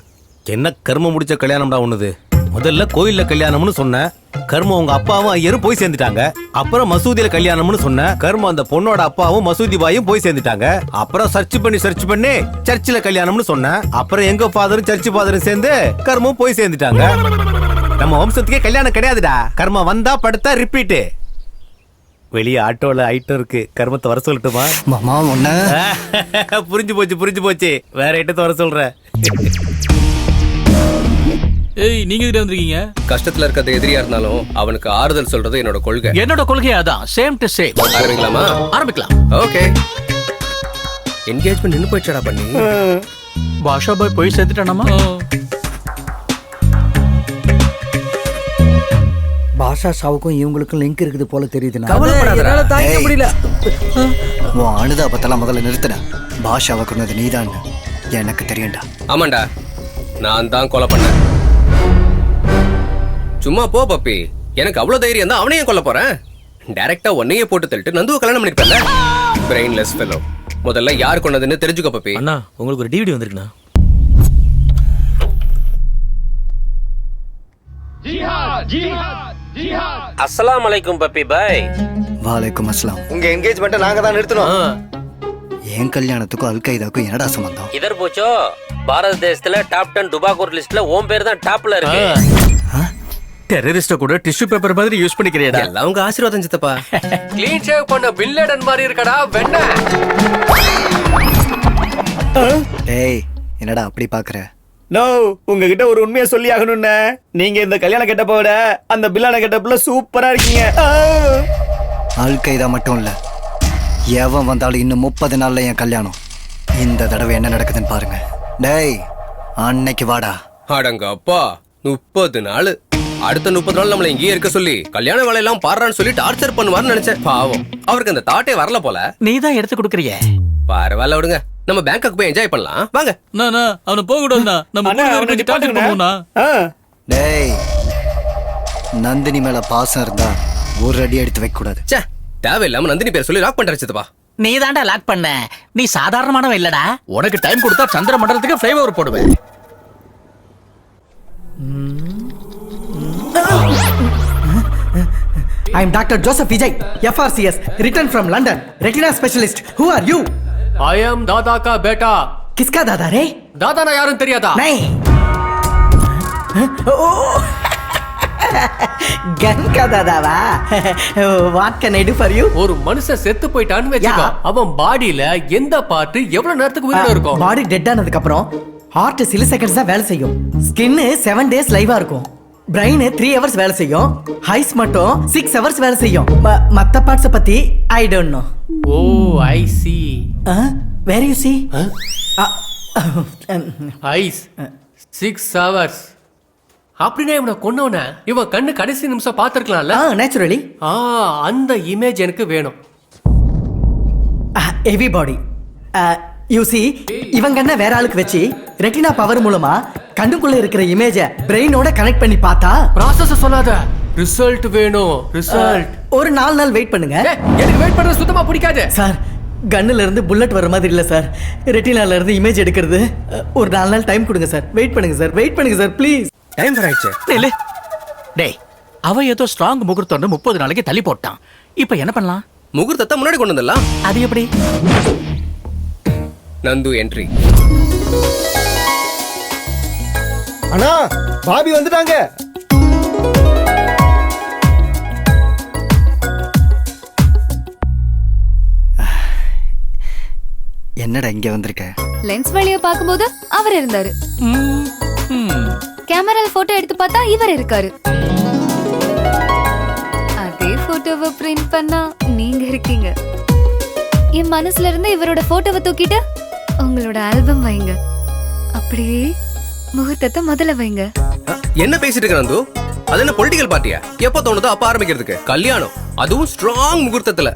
என்ன கர்மம் முடிச்ச கல்யாணம்டா உன்னது? முதல்ல கோயில்ல கல்யாணம்னு சொன்ன, கர்மம் உங்க அப்பாவும் ஐயரும் போய் சேர்ந்துட்டாங்க. அப்புறம் மசூதியில கல்யாணம்னு சொன்ன, கர்மம் அந்த பொண்ணோட அப்பாவும் மசூதி பாயும் போய் சேர்ந்துட்டாங்க. அப்புறம் சர்ச் பண்ணி சர்ச்சில் கல்யாணம்னு சொன்ன, அப்புறம் எங்க ஃபாதரும் சர்ச் ஃபாதரும் சேர்ந்து கர்மம் போய் சேர்ந்துட்டாங்க. நம்ம வம்சத்துக்கே கல்யாணம் கிடையாதுடா. கர்மம் வந்தா படுத்தா ரிப்பீட். வெளியே ஆட்டோல ஐட்டம் இருக்கு, கர்மத்தை வர சொல்லட்டுமா?
மாமா ஒண்ணு
புரிஞ்சு போச்சு. வேற ஐட்டத்தை வர சொல்ற.
ஏய், நீங்க கிட்ட வந்திருக்கீங்க?
கஷ்டத்துல இருக்கிறது எதிரியா இருந்தாலும் அவனுக்கு ஆறுதல் சொல்றது என்னோட கொள்கை.
என்னோட கொள்கை அதான். Same to same.
ஆரம்பிக்கலாமா?
ஆரம்பிக்கலாம்.
ஓகே. என்கேஜ்மெண்ட் நின்னு போயிடுச்சடா பண்ணி.
பாஷா பாய் போய் சேர்த்துட்டானாமா?
பாஷா சாவுக்கும் இவங்களுக்கும் லிங்க் இருக்குது போல தெரியுதுண்ணா.
கவலைப்படாதடா. தாங்க முடியல. உன் அனுதாபத்தெல்லாம் முதல்ல நிறுத்தின. பாஷாவை கொண்டது நீதான் எனக்கு தெரியும்டா.
ஆமாண்டா, நான் தான் கொலை பண்ணேன். சும்மா போ பப்பி. எனக்கு அவ்வளவு தைரியம் தான் அவனையும் கொல்ல போறேன். டைரக்டா உன்னையே போட்டு தள்ளிட்டு நந்துவை கல்யாணம் பண்ணிருப்பேன்ல. Brainless fellow. முதல்ல யார் கொண்டதுன்னு தெரிஞ்சுக்கோ பப்பி.
அண்ணா, உங்களுக்கு ஒரு டிவிடி வந்திருக்குண்ணா.
அஸ்ஸலாமு அலைக்கும் பப்பி பாய்.
வாலைக்கும் அஸ்லாம்.
உங்க என்கேஜ்மெண்ட்டை நாங்க தான் நிறுத்தணும்.
என் கல்யாணத்துக்கும் அல்கைதாக்கும் என்னடா சம்பந்தம்?
இதர் போச்சோ, பாரத தேசத்துல டாப் 10 டுபாக்கூர் லிஸ்ட்ல உன் பேர் தான் டாப்ல இருக்கு.
டெரரிஸ்ட கூட டிஷ்யூ பேப்பர் மாதிரி யூஸ் பண்ணிக்கிறியடா.
எல்லாம் உங்க ஆசீர்வாதம் சித்தப்பா.
க்ளீன் ஷேவ் பண்ண பின் லேடன் மாதிரி இருக்கடா வெண்ண.
டேய், என்னடா அப்படி பாக்குற?
நோ, உங்ககிட்ட ஒரு உண்மையை சொல்லி ஆகணும்னே. நீங்க இந்த கல்யாண கெட்டப்ப விட அந்த பில்லான கெட்டப்ல சூப்பரா இருக்கீங்க.
அல்கைதா மட்டும் இல்ல, எவன் வந்தாலும் இன்னும் 30 நாள்ல என் கல்யாணம். இந்த தடவை என்ன நடக்குதுன்னு பாருங்க. டேய், அன்னைக்கு வாடா.
அடங்க அப்பா, 30 நாள். அடுத்த 30 நாள் நம்மள இங்கேயே இருக்க சொல்லி கல்யாண வேலையெல்லாம் பாடுறான்னு சொல்லி டார்ச்சர் பண்ணுவார்னு நினைச்சேன். பாவம், அவருக்கு அந்த தாட்டே வரல போல.
நீ தான் எடுத்து கொடுக்கறிய.
பரவாயில்ல விடுங்க, நம்ம பேங்காக் போய் என்ஜாய் பண்ணலாம். வாங்க.
அவனை போக கூடாதுண்ணா. நம்ம
டேய், நந்தினி மேல பாசம் இருந்தா ஒரு அடி எடுத்து வைக்க கூடாது.
ச்சே, தேவையில்லாம நந்தினி பேர் சொல்லி லாக் பண்றச்சுப்பா.
நீ தாண்டா லாக் பண்ண. நீ சாதாரணமானவன் இல்லடா. உனக்கு டைம் கொடுத்தா சந்திர மண்டலத்துக்கு ஃப்ளைஓவர் போடுவேன்.
I am Dr. Joseph Vijay, FRCS, returned from London, retina specialist. Who are you?
I am दादा का बेटा.
किसका दादा रे?
दादा ना यारुम தெரியாதா?
नहीं. गन का दादा வா? What can I do for you?
ஒரு மனுஷன் செத்து போயிட்டான்னு வெச்சுக்கோ. அவன் பாடியில எந்த பார்ட் எவ்வளவு நேரத்துக்கு உயிரோட இருக்கும்?
பாடி டெட் ஆனதுக்கு அப்புறம் ஹார்ட் சில செகண்ட்ஸ் தான் வேலை செய்யும். ஸ்கின் 7 days லைவா இருக்கும். பிரெயின் 3 hours வேலை செய்யும். ஹைஸ் மட்டும் 6 hours வேலை செய்யும். மத்த பார்ட்ஸ் பத்தி I don't know.
Oh, I see.
Where you see?
Ice 6 hours. அப்படின்னா இவனை கொன்னவன இவன் கண்ணு கடைசி நிமிஷம் பார்த்திருக்கலாம்ல.
நேச்சுரலி.
அந்த இமேஜ் எனக்கு வேணும்.
Heavy body. யூ சி, இவங்க என்ன வேற ஆளுக்கு வச்சு ரெட்டினா பவர் மூலமா கண்ணுக்குள்ள இருக்கிற இமேஜ பிரெயினோட கனெக்ட் பண்ணி பார்த்தா
ப்ராசஸ் சொல்லாத. ரிசல்ட் வேணும். ரிசல்ட்
ஒரு 4 நாள் வெயிட் பண்ணுங்க.
எனக்கு வெயிட் பண்றது சுத்தமா பிடிக்காது
சார். கன்னுல இருந்து புல்லட் வர மாதிரி இல்ல சார். ரெட்டினால இருந்து இமேஜ் எடுக்கிறது. ஒரு 4 நாள் டைம் கொடுங்க சார். வெயிட் பண்ணுங்க சார். வெயிட் பண்ணுங்க சார் ப்ளீஸ்.
டைம் ஆயிடுச்சு.
இல்ல டேய், அவ ஏதோ ஸ்ட்ராங் முகூர்த்தம்னு 30 நாளைக்கு தள்ளி போட்டான். இப்போ என்ன பண்ணலாம்?
முகூர்த்தத்தை முன்னாடி கொண்டு வந்துடலாம்.
அது எப்படி?
நந்து என்ட்ரி.
அண்ணா, பாபி வந்துட்டாங்க.
என்னடா இங்க வந்திருக்க?
லென்ஸ் வழியா பாக்கும்போது அவர் இருந்தாரு. கேமரால போட்டோ எடுத்து பார்த்தா இவர் இருக்காரு. அதே போட்டோவை பிரிண்ட் பண்ணா நீங்க இருக்கீங்க. என் மனசுல இருந்து இவரோட போட்டோவை தூக்கிட்டு உங்களோட ஆல்பம் வைங்க. அப்படியே முகூர்த்தத்தை முதல்ல வைங்க.
என்ன பேசிட்டு இருக்க நந்து? அது என்ன பொலிட்டிக்கல் பார்ட்டியா? எப்ப தோணுதோ அப்ப ஆரம்பிக்கிறதுக்கு கல்யாணம், அதுவும் ஸ்ட்ராங் முகூர்த்தத்துல.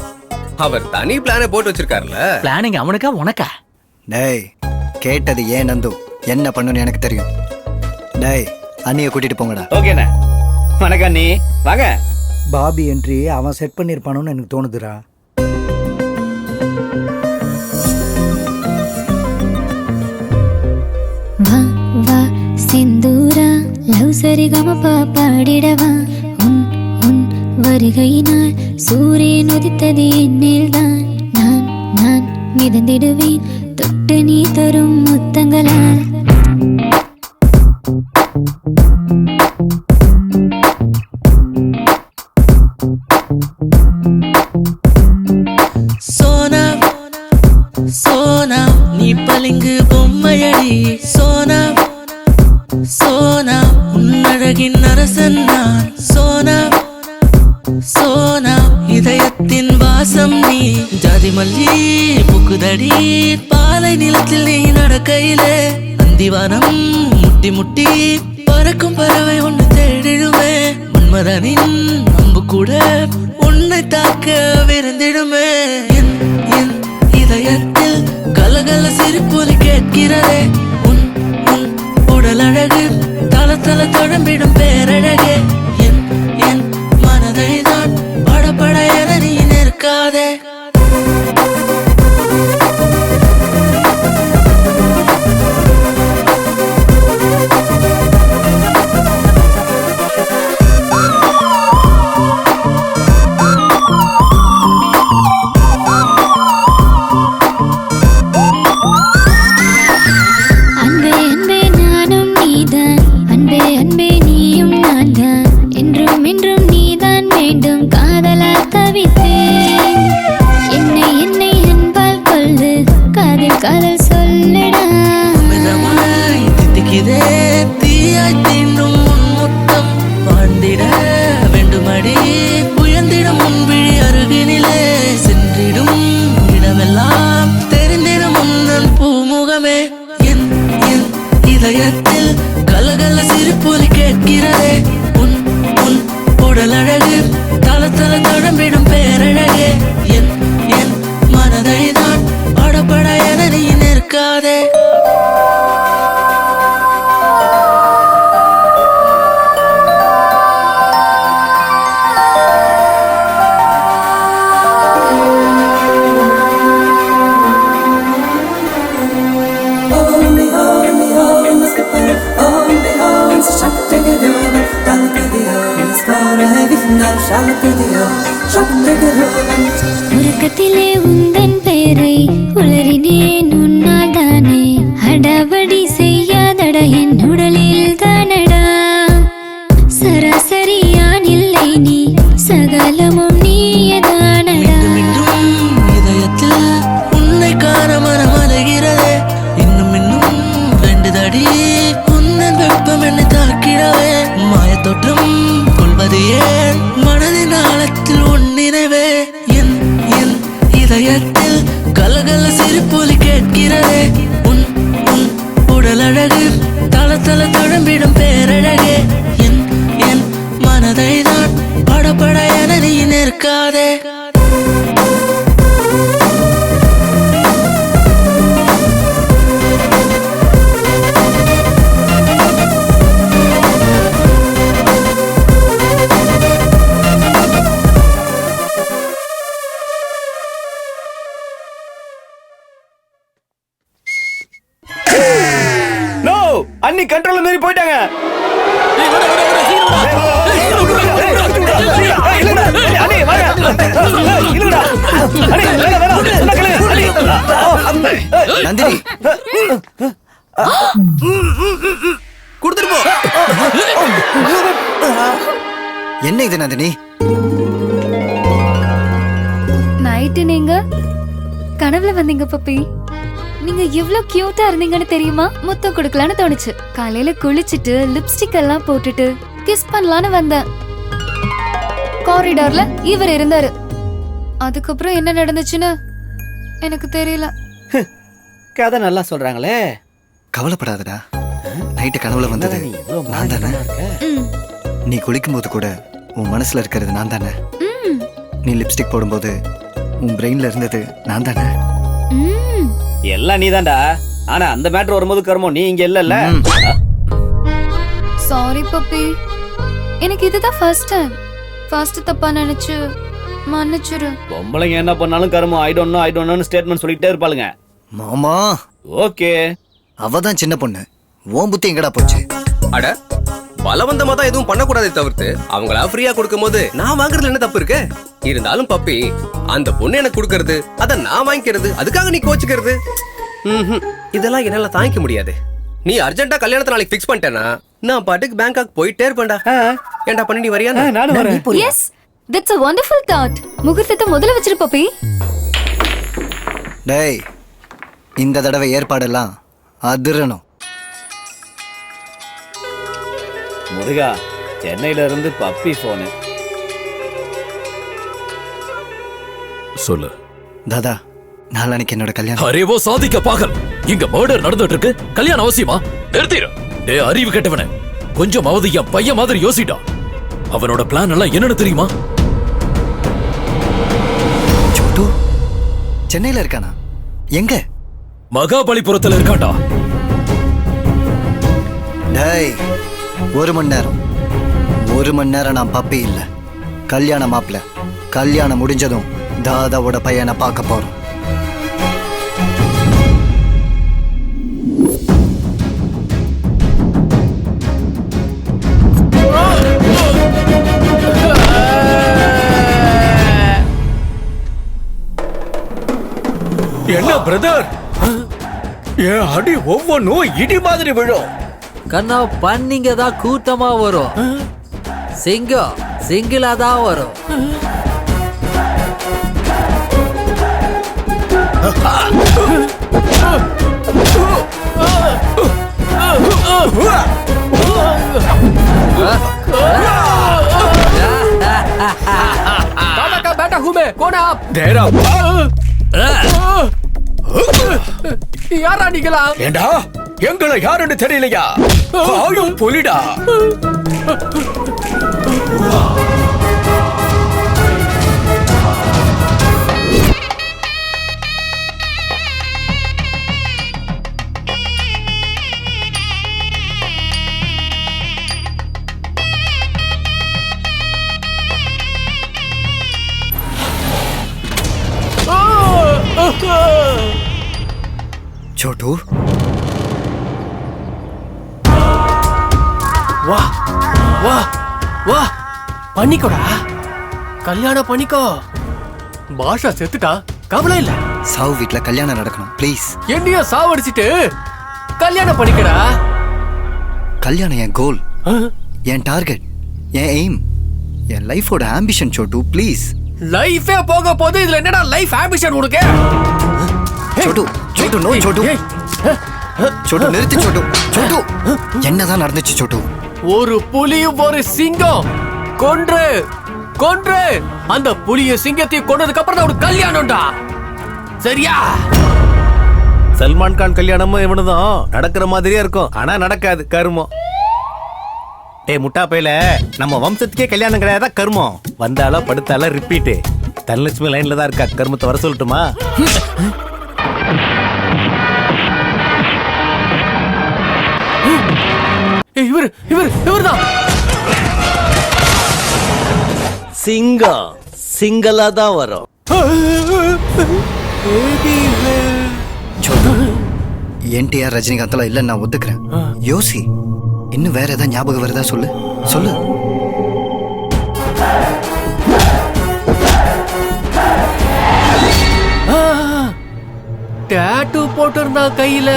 அவர் தனி பிளானை போட்டு வச்சிருக்காருல.
பிளானிங் அவனுக்கா உனக்கா?
டேய், கேட்டது ஏன் நந்து? என்ன பண்ணணும்னு எனக்கு தெரியும். டேய், அண்ணியை கூட்டிட்டு போங்கடா.
ஓகேண்ணா. வணக்கம் அண்ணி, வாங்க.
பாபி என்ட்ரி அவன் செட் பண்ணிருப்பானோன்னு எனக்கு தோணுதுடா.
வா வா செந்தூரா, லவ் சரிகமபா பாடிடவா. உன் உன் வருகையினால் சூரியன் உதித்தது என்னில்தான். நான் நான் மிதந்திடுவேன் தொட்டு நீ தரும் முத்தங்களால்.
சோனா சோனா நீ பளிங்கு பொம்மையடி. சோனா சோனா உன்னழகின் அரசன் நான். சோனா சோனா இதயத்தின் வாசம் நீ. ஜாதி மல்லி புக்குதடி பாலை நிலத்தில் நீ நடக்கையிலே. அந்திவானம் முட்டி முட்டி பறக்கும் பறவை ஒன்று தேடிடுமே. மன்மதனின் அம்பு கூட உன்னை தாக்க விருந்திடுமே. என் இதயத்தில் கலகல சிரிப்பொலி கேட்கிறதே. உன் உன் உடல் அழகு தல தல தொடம்பிடும் பேரழகே. என் என் மனதை தான் படபட என நீ நிற்காதே.
அன்பே அன்பே நானும் நீதான். அன்பே அன்பே நீயும் நான் உறக்கத்திலே உந்தன் பெயரை உளறினேன் உன்னால் தானே அடாவடி செய்யாதட என் உடலில் தானடா சராசரியான் இல்லை நீ சகலமும் நீயதானடா
இதயத்தில் உன்னை காண மனம் அலைகிறதே இன்னும் இன்னும் வேண்டுதடி உன்னன் வெப்பம் என்னை தாக்கிடவே மாயத்தோற்றம் கொள்வது ஏன் மனதின் ஆழத்தில் உன் நினைவே என் என் இதயத்தில் கலகல சிரிப்பொலி கேட்கிறதே உன் உன் உடல் அழகு தள தள தழம்பிடும் பேரழகே என் என் மனதை நான் படபட என நீ நிற்காதே
நோ அண்ணி கண்ட்ரோல்ல மீறி போயிட்டாங்க.
நந்தினி
கொடுத்துட்டு போ.
என்ன இது நந்தினி?
நைட்டு நீங்க கனவுல வந்தீங்க பப்பி. நீங்க எவ்வளவு கியூட்டா இருந்தீங்கன்னு தெரியுமா? முத்தம் கொடுக்கலான்னு தோணுச்சு. காலையில குளிச்சிட்டு லிப்ஸ்டிக் எல்லாம் போட்டுட்டு கிஸ் பண்ணலான்னு வந்தேன். காரிடார்ல இவர் இருந்தாரு. அதுக்கப்புறம் என்ன நடந்துச்சுன்னு எனக்கு தெரியல.
கதை நல்லா சொல்றாங்களே.
கவலைப்படாதடா, நைட்டு கனவுல வந்தது நான் தானே. நீ குளிக்கும் போது கூட உன் மனசுல இருக்கிறது நான் தானே. நீ லிப்ஸ்டிக் போடும்போது உன் பிரெயின்ல இருந்தது நான் தானே.
எல்லாம் நீதான்டா. ஆனா அந்த மேட்டர் வரும்போது கர்மம் நீ இங்க இல்லல்ல.
சாரி பப்பி, எனக்கு இதுதான் ஃபர்ஸ்ட் டைம். ஃபர்ஸ்ட் தப்பா நினைச்சு மன்னிச்சிரு.
பொம்பளைங்க என்ன பண்ணாலும் கர்மம் ஐ டோன்ட் நோ ஸ்டேட்மெண்ட் சொல்லிட்டே இருப்பாளுங்க.
மாமா
ஓகே,
அவதான் சின்ன பொண்ணு. உன் புத்தி எங்கடா போச்சு?
அட பலவந்தமா தான் எதுவும் பண்ணக்கூடாதே தவிர்த்து அவங்களா ஃப்ரீயா கொடுக்கும் போது நான் வாங்குறதுல என்ன தப்பு இருக்கு? இருந்தாலும் பப்பி, அந்த பொண்ணு எனக்கு கொடுக்கறது அத நான் வாங்கிக்கிறது, அதுக்காக நீ கோச்சுக்கிறது இதெல்லாம் என்னால தாங்கிக்க முடியாது. நீ அர்ஜென்ட்டா கல்யாணத்தை நாளைக்கு ஃபிக்ஸ் பண்ணிட்டேனா நான் பாட்டுக்கு பேங்காக் போயிட்டே இருப்பேன்டா. ஏன்டா பண்ணி நீ வரியா?
நானும் வரேன்.
Yes, that's a wonderful thought. முகூர்த்தத்தை முதல்ல வச்சிரு பப்பி.
டேய், இந்த தடவை ஏற்பாடெல்லாம் அதிரணும்.
முருகா, சென்னையில இருந்து பப்பி போனு.
சொல்லு
தாதா, நாளைக்கு என்னோட கல்யாணம்.
அரேவோ சாதிக்க பாகல், இங்க மர்டர் நடந்துட்டு இருக்கு. கல்யாணம் அவசியமா? நிறுத்திடு. டேய் அறிவு கெட்டவனே, கொஞ்சமாவது என் பையன் மாதிரி யோசிடா. அவனோட பிளான் எல்லாம் என்னன்னு தெரியுமா?
சோட்டு சென்னையில இருக்கானா? எங்க?
மகாபலிபுரத்துல இருக்காண்டா.
டேய், ஒரு மணி நேரம் நான் பப்பி இல்ல, கல்யாண மாப்பிள்ள. கல்யாணம் முடிஞ்சதும் தாதாவோட பையனை பார்க்க போறோம்.
என்ன பிரதர், என் அடி ஒவ்வொன்னும் இடி மாதிரி விழும்.
கண்ணா பண்ணிங்க தான் கூட்டமா வரும். சிங்கம் சிங்கிளா தான் வரும்.
दादा का बेटा हूँ मैं, कौन है आप?
தேரா
யாரா நீங்களா?
ஏண்டா எங்களை யாருன்னு தெரியலையா? ஆயும் புலிடா.
छोटू,
வா வா வா,
பண்ணிக்கோடா, கல்யாணம் பண்ணிக்கோ. பாஷா செத்துட்டா, கவலை இல்ல.
சாவு வீட்ல கல்யாணம் நடக்கணும் ப்ளீஸ்.
என்னைய சாவடிச்சிட்டு கல்யாணம் பண்ணிக்கடா.
கல்யாணம் என் கோல், என் டார்கெட், என் எய்ம், என் லைஃபோட ஆம்பிஷன் சோட்டு ப்ளீஸ்.
லைஃபே போக போது இதுல என்னடா லைஃப் ஆம்பிஷன் உனக்கு?
சோட்டு சோட்டு நோ சோட்டு. சோட்டு நிறுத்து சோட்டு. சோட்டு என்னதான் நடந்துச்சு சோட்டு?
ஒரு புலியும் ஒரு சிங்கம் கொன்று கொன்று அந்த புலிய சிங்கத்தை கொன்னதுக்கு அப்புறம் தான் ஒரு கல்யாணம்டா. சரியா?
சல்மான் கான் கல்யாணமும் இவனுதான் நடக்கிற மாதிரியே இருக்கும், ஆனா நடக்காது. கருமம். டேய் முட்டா பையில, நம்ம வம்சத்துக்கே கல்யாணம் கிடையாதா கருமம்? வந்தாலும் படுத்தாலும் ரிப்பீட்டு. தனலட்சுமி லைன்ல தான் இருக்கா, கருமத்தை வர சொல்லட்டுமா?
இவர்தான்
சிங்கம் சிங்கலா தான் வரும்.
என்டிஆர் ரஜினிகாந்த்லாம் இல்ல நான் ஒத்துக்கிறேன். யோசி, இன்னும் வேற ஏதாவது ஞாபகம் வருதா? சொல்லு சொல்லு.
டாட்டூ போட்டிருந்தா கையில.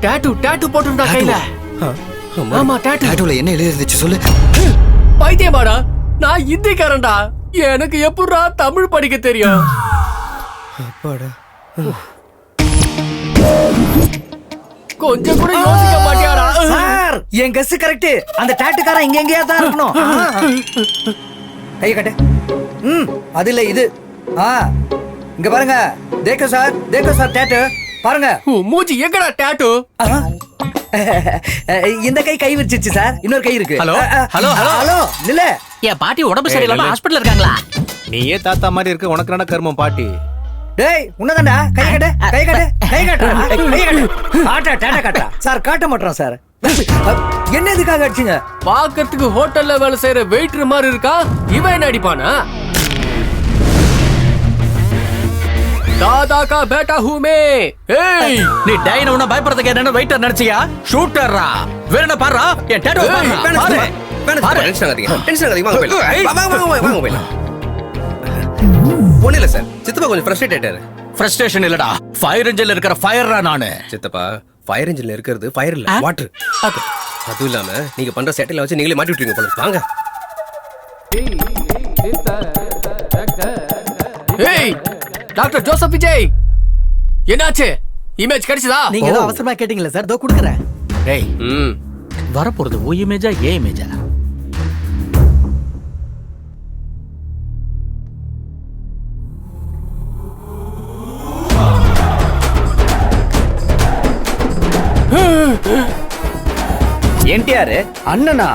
டாட்டூ போட்டிருந்தா கையில. ஆமா டாட்டூ.
டாட்டூல என்ன எழுதி இருந்துச்சு சொல்லு.
பைத்தியமாடா, நான் இந்திக்காரன்டா. எனக்கு எப்படா தமிழ் படிக்க தெரியும்?
அப்பாடா.
கொஞ்சம் கூட யோசிக்க மாட்டியாடா?
சார், என் கெஸ் கரெக்ட். அந்த டாட்டுக்காரன் இங்க எங்கேயா தான் இருக்கணும். கையை கட்டு. அது இல்ல இது. இங்க பாருங்க. தேக்கோ சார் டாட்டு பாருங்க.
மூஞ்சி எங்கடா டாட்டு?
இந்த கை விரிச்சிருச்சு சார். இன்னொரு கை இருக்கு.
ஹலோ ஹலோ
ஹலோ நில்ல.
என் பாட்டி உடம்பு சரியில்லாம ஹாஸ்பிடல்ல இருக்காங்களா?
நீயே தாத்தா மாதிரி இருக்க, உனக்கு என்ன கருமம் பாட்டி?
டேய் உன்னதான்டா. கை கட்டு. ஆட்டா டாடா காட்டா. சார் காட்ட மாட்டோம் சார். என்ன இதுக்காக அடிச்சீங்க?
பாக்கிறதுக்கு ஹோட்டல்ல வேலை செய்யற வெயிட்டர் மாதிரி இருக்கா. இவன் என்ன அடிப்பானா? दादा का बेटा हूँ मैं.
ஏய், நீ டைன உன பயப்படுறதுக்கு என்ன வெயிட்டர் நினைச்சியா? ஷூட்டர்ரா. வேற என்ன பாறா? என் டேட்டோ பாரு.
டென்ஷன் ஆகாதீங்க. வாங்க போயிடலாம். ஒண்ணு இல்ல சார், சித்தப்பா கொஞ்சம் ஃப்ரஸ்ட்ரேட் ஆயிட்டாரு.
ஃப்ரஸ்ட்ரேஷன் இல்லடா, ஃபயர் இன்ஜின்ல இருக்கிற ஃபயர்ரா நானு.
சித்தப்பா, ஃபயர் இன்ஜின்ல இருக்கிறது ஃபயர் இல்ல, வாட்டர். அதுவும் இல்லாம நீங்க பண்ற செட்டில வச்சு நீங்களே மாட்டி விட்டுருங்க போல. வாங்க.
ஏய் டாக்டர் ஜோசப் விஜய், என்னாச்சு? இமேஜ் கிடைச்சதா?
நீங்க ஏதோ அவசரமா கேட்டீங்களா சார்? தோ குடுக்குறேன்.
டேய் வரப்போறது ஓ இமேஜா ஏ இமேஜா?
என்டிஆர் அண்ணனா?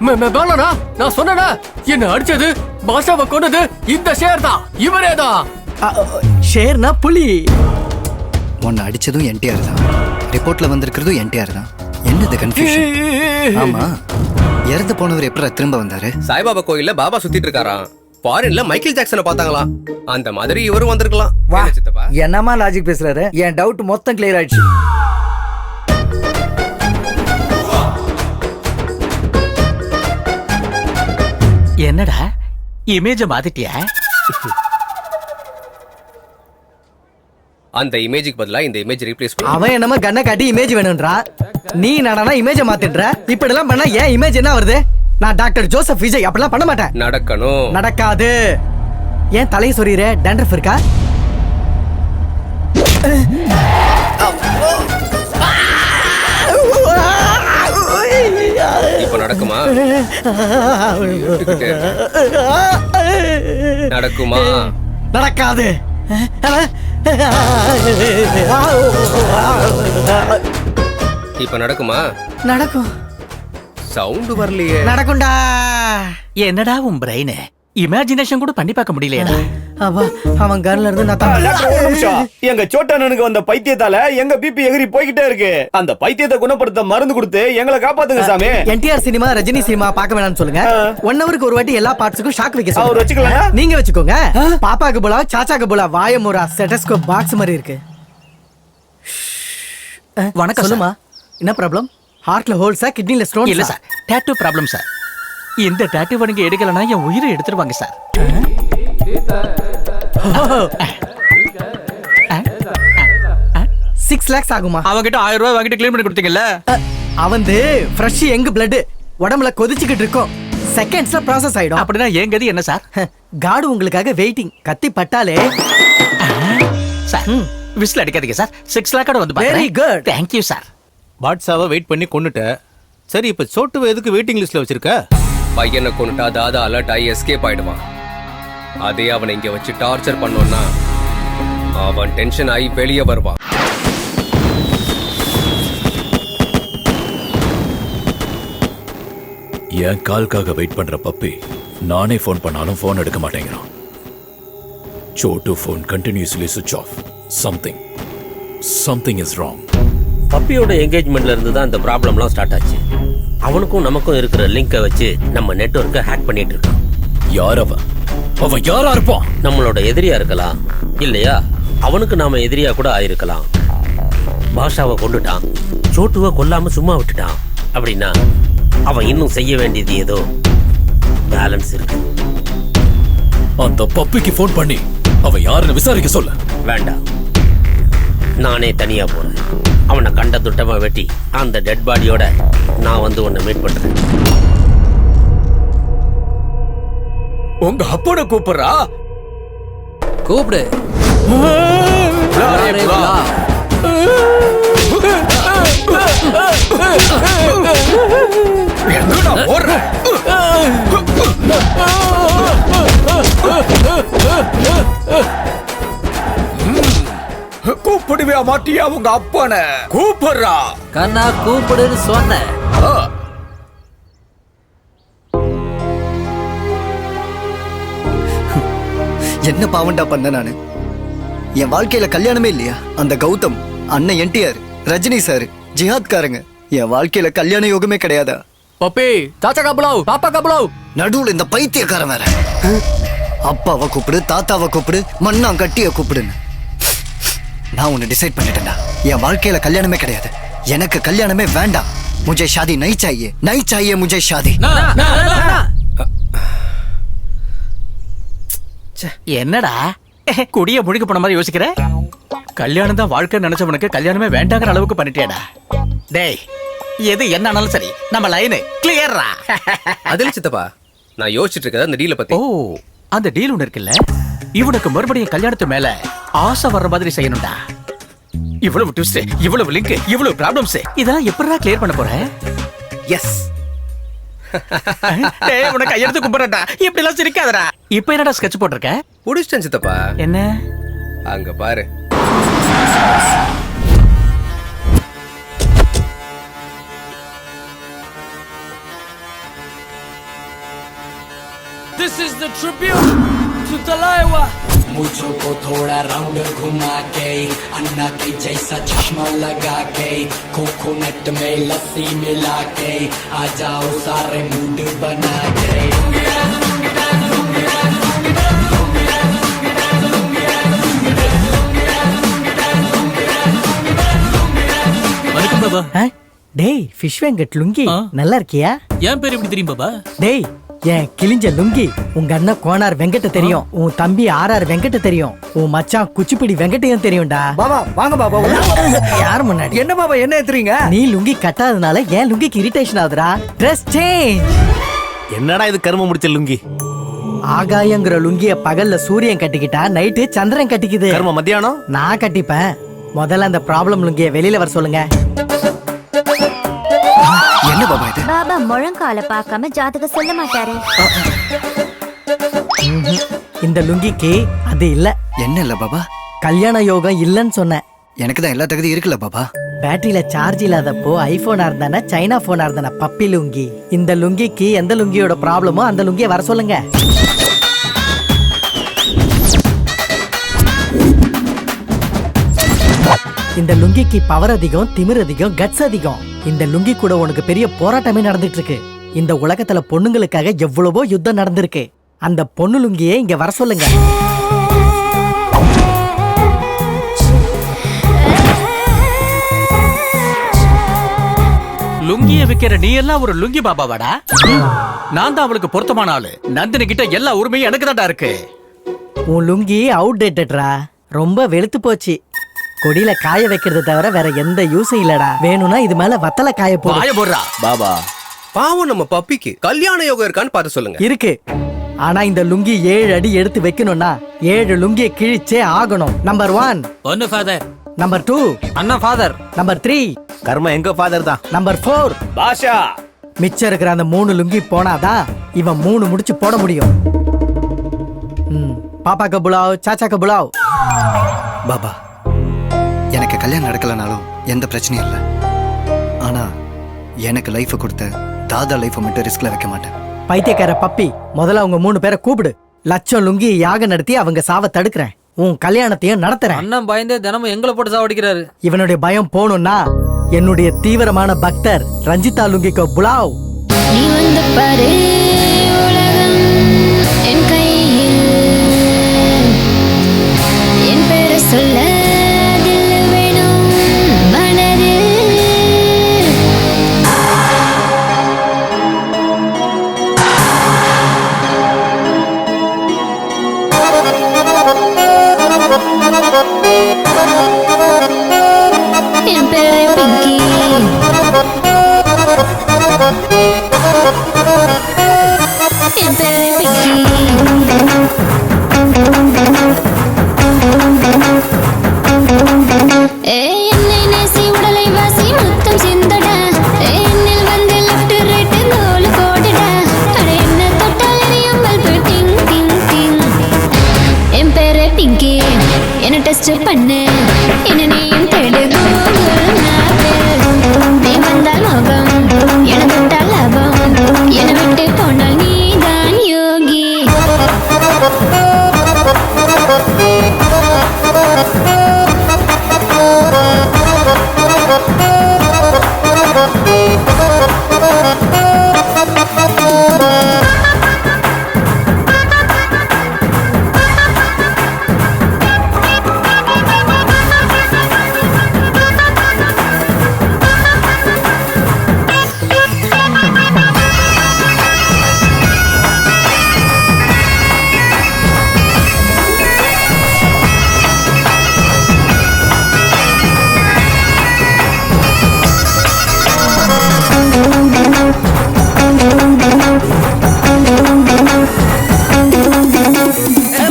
வேணானா? நான் சொன்னேனா என்ன அடிச்சது பாஷாவை கொண்டது இந்த ஷேர் தான். இவரே தான்.
ஷேர்னா புலி.
உன்னை அடிச்சதும் என்டிஆர் தான், ரிப்போர்ட்ல வந்திருக்கிறதும் என்டிஆர் தான். என்னது கன்ஃபியூஷன்? ஆமா, இறந்து போனவர் எப்படா திரும்ப வந்தாரு?
சாய்பாபா கோயில்ல பாபா சுத்திட்டு இருக்காராம். ஃபாரின்ல மைக்கேல் ஜாக்சனை பார்த்தாங்களாம். அந்த மாதிரி இவரும் வந்திருக்கலாம்.
வா சித்தப்பா, என்னமா லாஜிக் பேசுறாரு? என் டவுட் மொத்தம் கிளியர் ஆயிடுச்சு.
என்னடா இமேஜ மாத்திட்டியா?
அந்த இமேஜுக்கு பதிலா இந்த இமேஜ் ரீப்ளேஸ் பண்ணு.
அவன் என்னமா கண்ணை காட்டி இமேஜ் வேணும்ன்றா. நீ நடனா இமேஜ மாத்திடுற. இப்படி எல்லாம் பண்ணா ஏன் இமேஜ் என்ன வருது? நான் டாக்டர் ஜோசப் விஜய் அப்படிலாம் பண்ண மாட்டேன்.
நடக்கணும்.
நடக்காது. ஏன் தலையை சொறிற? டேண்ட்ரஃப் இருக்கா?
இப்ப நடக்குமா? நடக்குமா?
நடக்காது.
இப்ப நடக்குமா?
நடக்கும்.
சவுண்ட் வரலையே.
நடக்கும்டா.
என்னடா உன் பிரைன் இமேஜினேஷன் கூட பண்ணி பார்க்க முடியலையா?
அவன் கன்ல இருந்து நான்
எங்க சோட்டானனுக்கு வந்த பைத்தியத்தால எங்க பிபி எகிரி போய்கிட்டே இருக்கு. அந்த பைத்தியத்தை குணப்படுத்த மருந்து கொடுத்து எங்களை காப்பாத்துங்க சாமி.
என்டிஆர் சினிமா ரஜினி சினிமா பார்க்க வேணாம்னு சொல்லுங்க. 1 ஹவருக்கு ஒரு வாட்டி எல்லா பார்ட்ஸுக்கும் ஷாக் வைக்க
அவர் வச்சுக்கலாம்.
நீங்க வச்சுக்கோங்க. பாப்பாக்கு போலா சாச்சாக்கு போலா வாயமுரா ஸ்டெட்டஸ்கோப் பாக்ஸ் மாதிரி இருக்கு.
வணக்கம்.
சொல்லுமா, என்ன ப்ராப்ளம்? ஹார்ட்ல ஹோல்ஸா, கிட்னில ஸ்டோன்ஸ்?
இல்ல சார், டாட்டூ ப்ராப்ளம் சார். இந்த டாட்டூவை நீங்க எடுக்கலன்னா என் உயிரை எடுத்துருவாங்க சார்.
6 lakhs ஆகுமா?
அவங்கிட்ட 1000 ரூபாய் வாங்கிட்டு க்ளீன் பண்ணி கொடுத்தீங்கல்ல.
அவந்து ஃப்ரெஷ் எங்க பிளட் உடம்புல கொதிச்சுக்கிட்டு இருக்கும், செகண்ட்ஸ்ல ப்ராசஸ் ஆயிடும்.
அப்படின்னா என் கதி என்ன சார்?
காடு உங்களுக்காக வெயிட்டிங். கத்தி பட்டாலே
சார் விசில் அடிக்காதீங்க சார். 6 லாக்கோட வந்து
வெரி குட்.
Thank you sir.
பாட்ஷாவை வெயிட் பண்ணி கொன்னுட்ட. சரி, இப்ப சோட்டுவை எதுக்கு வெயிட்டிங் லிஸ்ட்ல வச்சிருக்க?
பையனை கொண்டுட்டா தாதா அலர்ட் ஆகி எஸ்கேப் ஆயிடுவான். அதே அவனை இங்க வச்சு டார்ச்சர் பண்ணோம்னா அவன் டென்ஷன் ஆகி வெளியே வருவான்.
என் கால்காக வெயிட் பண்ற பப்பி நானே ஃபோன் பண்ணாலும் ஃபோன் எடுக்க மாட்டேங்கிறான். சோட்டு ஃபோன் கண்டினியூஸ்லி சுவிட்ச் ஆஃப். Something is wrong.
பப்பியோட என்கேஜ்மெண்ட்ல இருந்து தான் இந்த ப்ராப்ளம்லாம் ஸ்டார்ட் ஆச்சு. அவனுக்கும் நமக்கும் இருக்கிற லிங்கை வச்சு நம்ம நெட்வொர்க்கை ஹேக் பண்ணிட்டு இருக்கான்.
யார் அவன்? அவன் யாரா இருப்பான்?
நம்மளோட எதிரியா இருக்கலாம், இல்லையா அவனுக்கு நாம எதிரியா கூட ஆயிருக்கலாம். பாஷாவை கொண்டுட்டான், சோட்டுவை கொல்லாம சும்மா விட்டுட்டான் அப்படின்னா அவன் இன்னும் செய்ய வேண்டியது ஏதோ பேலன்ஸ் இருக்கு.
அந்த பப்பிக்கு ஃபோன் பண்ணி அவன் யாருன்னு விசாரிக்க சொல்ல.
வேண்டாம், நானே தனியா போறேன். அவனை கண்ட துட்டமா வெட்டி அந்த டெட் பாடியோட நான் வந்து உன்னை மீட் பண்றேன்.
உங்க அப்போட கூப்பிடுறா?
கூப்பிடு.
எங்கடா ஓடுற? கூப்பிடுவே மாட்டியா உங்க அப்பன? கூப்பிடுறா.
கண்ணா கூப்பிடுன்னு சொன்ன.
என்ன பாவண்டா பண்ண நானு? என் வாழ்க்கையில கல்யாணமே இல்லையா? அந்த கௌதம், அண்ணன் என்டிஆர், ரஜினி சார், ஜிஹாத்காரங்க, என் வாழ்க்கையில கல்யாண யோகமே கிடையாதா?
பப்பி தாத்தா கபலாவ், பாப்பா கபலாவ்.
நடுவுல இந்த பைத்தியக்காரன் வேற. அப்பாவை கூப்பிடு, தாத்தாவை கூப்பிடு, மண்ணா கட்டிய கூப்பிடுன்னு. நான் ஒன்னு டிசைட் பண்ணிட்டேன்டா. என் வாழ்க்கையில கல்யாணமே கிடையாது. எனக்கு கல்யாணமே வேண்டாம். முझे शादी नहीं चाहिए, नहीं चाहिए मुझे शादी.
என்னடா குடிய முடிக்க போன மாதிரி யோசிக்கிற? கல்யாணம் தான் வாழ்க்கை நினைச்சவனுக்கு கல்யாணமே வேண்டாங்கிற அளவுக்கு பண்ணிட்டியாடா. டேய், எது என்னானாலும் சரி, நம்ம லைனு கிளியர்ரா.
அதில் சித்தப்பா, நான் யோசிச்சுட்டு இருக்கேன் அந்த டீலை பத்தி.
ஓ, அந்த டீல் ஒன்று இருக்குல்ல, இவனுக்கு மறுபடியும் கல்யாணத்து மேல ஆசை வர்ற மாதிரி செய்யணும்டா. இவ்வளவு ட்விஸ்ட், இவ்வளவு லிங்க், இவ்வளவு ப்ராப்ளம்ஸ், இதெல்லாம் எப்படிடா கிளியர் பண்ண போற? எஸ். டேய், உனக்கு கையெழுத்து கும்பிடுறடா. இப்படி எல்லாம் சிரிக்காதடா. இப்போ என்னடா ஸ்கெட்ச் போட்டிருக்க?
புடிச்சிட்டேன் சித்தப்பா.
என்ன?
அங்க பாரு.
This is the tribute to Talaiwa. मुझको थोड़ा राउंड घुमा के अन्ना के जैसा चश्मा लगा के कोकोनट में लस्सी मिला के आ जाओ सारे मूड बना के.
வணக்கம் பாபா.
டேய், ஃபிஷ் வெங்கட் லுங்கி, நல்லா இருக்கியா?
என் பேர் எப்படி தெரியும் பாபா?
டேய், என் கிழிஞ்ச லுங்கி உங்க அண்ணன் கோனார் வெங்கட்ட தெரியும், உன் தம்பி ஆர்ஆர் வெங்கட்ட தெரியும், உன் மச்சான் குச்சிப்பிடி வெங்கட்டையும் தெரியும்டா.
பாபா வாங்க பாபா.
யார் முன்னாடி?
என்ன பாபா என்ன ஏத்துறீங்க?
நீ லுங்கி கட்டாதனால என் லுங்கிக்கு இரிட்டேஷன் ஆகுதுடா. Dress change.
என்னடா இது கரும முடிச்ச லுங்கி?
ஆகாயங்கிற லுங்கிய பகல்ல சூரியன் கட்டிக்கிட்டா, நைட்டு சந்திரன் கட்டிக்குது.
கரும மத்தியானம்
நான் கட்டிப்பேன். முதல்ல அந்த ப்ராப்ளம் லுங்கிய வெளியில வர சொல்லுங்க.
என்ன பாபா இது?
பாபா முழங்கால பார்க்காம ஜாதகம் சொல்ல மாட்டாரு.
இந்த லுங்கிக்கு அது இல்ல.
என்ன இல்ல பாபா?
கல்யாண யோகம் இல்லன்னு சொன்னேன்.
எனக்கு தான் எல்லா தகுதி இருக்குல்ல பாபா.
பேட்டரியில சார்ஜ் இல்லாதப்போ ஐபோனா இருந்தானே சைனா போனா இருந்தானே பப்பி லுங்கி. இந்த லுங்கிக்கு எந்த லுங்கியோட ப்ராப்ளமோ அந்த லுங்கிய வர சொல்லுங்க. இந்த லுங்கிக்கு பவர் அதிகம், திமிர் அதிகம், கட்ஸ் அதிகம். இந்த லுங்கி கூட உனக்கு பெரிய போராட்டமே நடந்துட்டு இருக்கு. இந்த உலகத்துல பொண்ணுங்களுக்காக எவ்வளவோ யுத்தம் நடந்திருக்கு. அந்த பொண்ணு லுங்கியே இங்க வர சொல்லுங்க.
லுங்கிய விக்கிற நீ எல்லாம் ஒரு லுங்கி பாபாவாடா? நான் தான் அவளுக்கு பொருத்தமான ஆளு. நந்தினி கிட்ட எல்லா உரிமையும் எனக்கு தான்டா இருக்கு.
உன் லுங்கி அவுட் டேட்டட்ரா, ரொம்ப வெளுத்து போச்சு. கொடியில காய வைக்கிறத தவிர வேற எந்த யூஸும் இல்லடா. வேணும்னா இது மேல வத்தல காய
போடுறா.
பாபா பாவம், நம்ம பப்பிக்கு கல்யாண யோகம் இருக்கான்னு பார்த்து சொல்லுங்க.
இருக்கு. ஆனா இந்த லுங்கி 7 அடி எடுத்து வைக்கணும்னா 7 லுங்கியை கிழிச்சே ஆகணும். நம்பர் 1
ஒன்னு ஃபாதர்.
நம்பர் 2
அண்ணா ஃபாதர்.
நம்பர் 3
கர்மா எங்க ஃபாதர் தான்.
நம்பர் 4
பாஷா.
மிச்சம் இருக்கிற அந்த 3 லுங்கி போனாதான் இவன் 3 முடிச்சு போட முடியும். பாப்பாக்கு புலாவ், சாச்சாக்கு புலாவ்.
பாபா, எனக்கு கல்யாணம் நடக்கலனாலும் எந்த பிரச்சனையும் இல்லை. ஆனா எனக்கு லைஃப் கொடுத்த தாதா லைஃப் மட்டும் ரிஸ்க்ல வைக்க மாட்டேன்.
பைத்தியக்கார பப்பி, முதல்ல அவங்க 3 பேரை கூப்பிடு. லட்சம் லுங்கி யாகம் நடத்தி அவங்க சாவ தடுக்கிறேன். உன் கல்யாணத்தையும் நடத்துறேன்.
அண்ணன் பயந்தே தினமும் எங்களை போட்டு சாவடிக்கிறாரு.
இவனுடைய பயம் போகணும்னா என்னுடைய தீவிரமான பக்தர் ரஞ்சிதா லுங்கிக்கு புலாவ்.
நீ வந்து பாரு, உலகம் என் கையில், என் பேரை சொல்ல தில் வேணும் மனதில். என் பேரை பிங்கி, என் பேரை பிங்கி. என்னை நேசி உடலை வாசி முத்தம் சிந்தடா. என்னில் வந்து லெஃப்ட் ரைட் கோல் போடுடா. அட என்ன தொட்டால் எரியும் பல்பு டிங் டிங் டிங். என் பேரை பிங்கி, என்ன டெஸ்ட் பண்ணு, என்ன நீயும் தேடு கூகுள் மேப்பில். நீ வந்தால் மோகம், என தொட்டால் லாபம், என விட்டு போனால் நீதான் யோகி.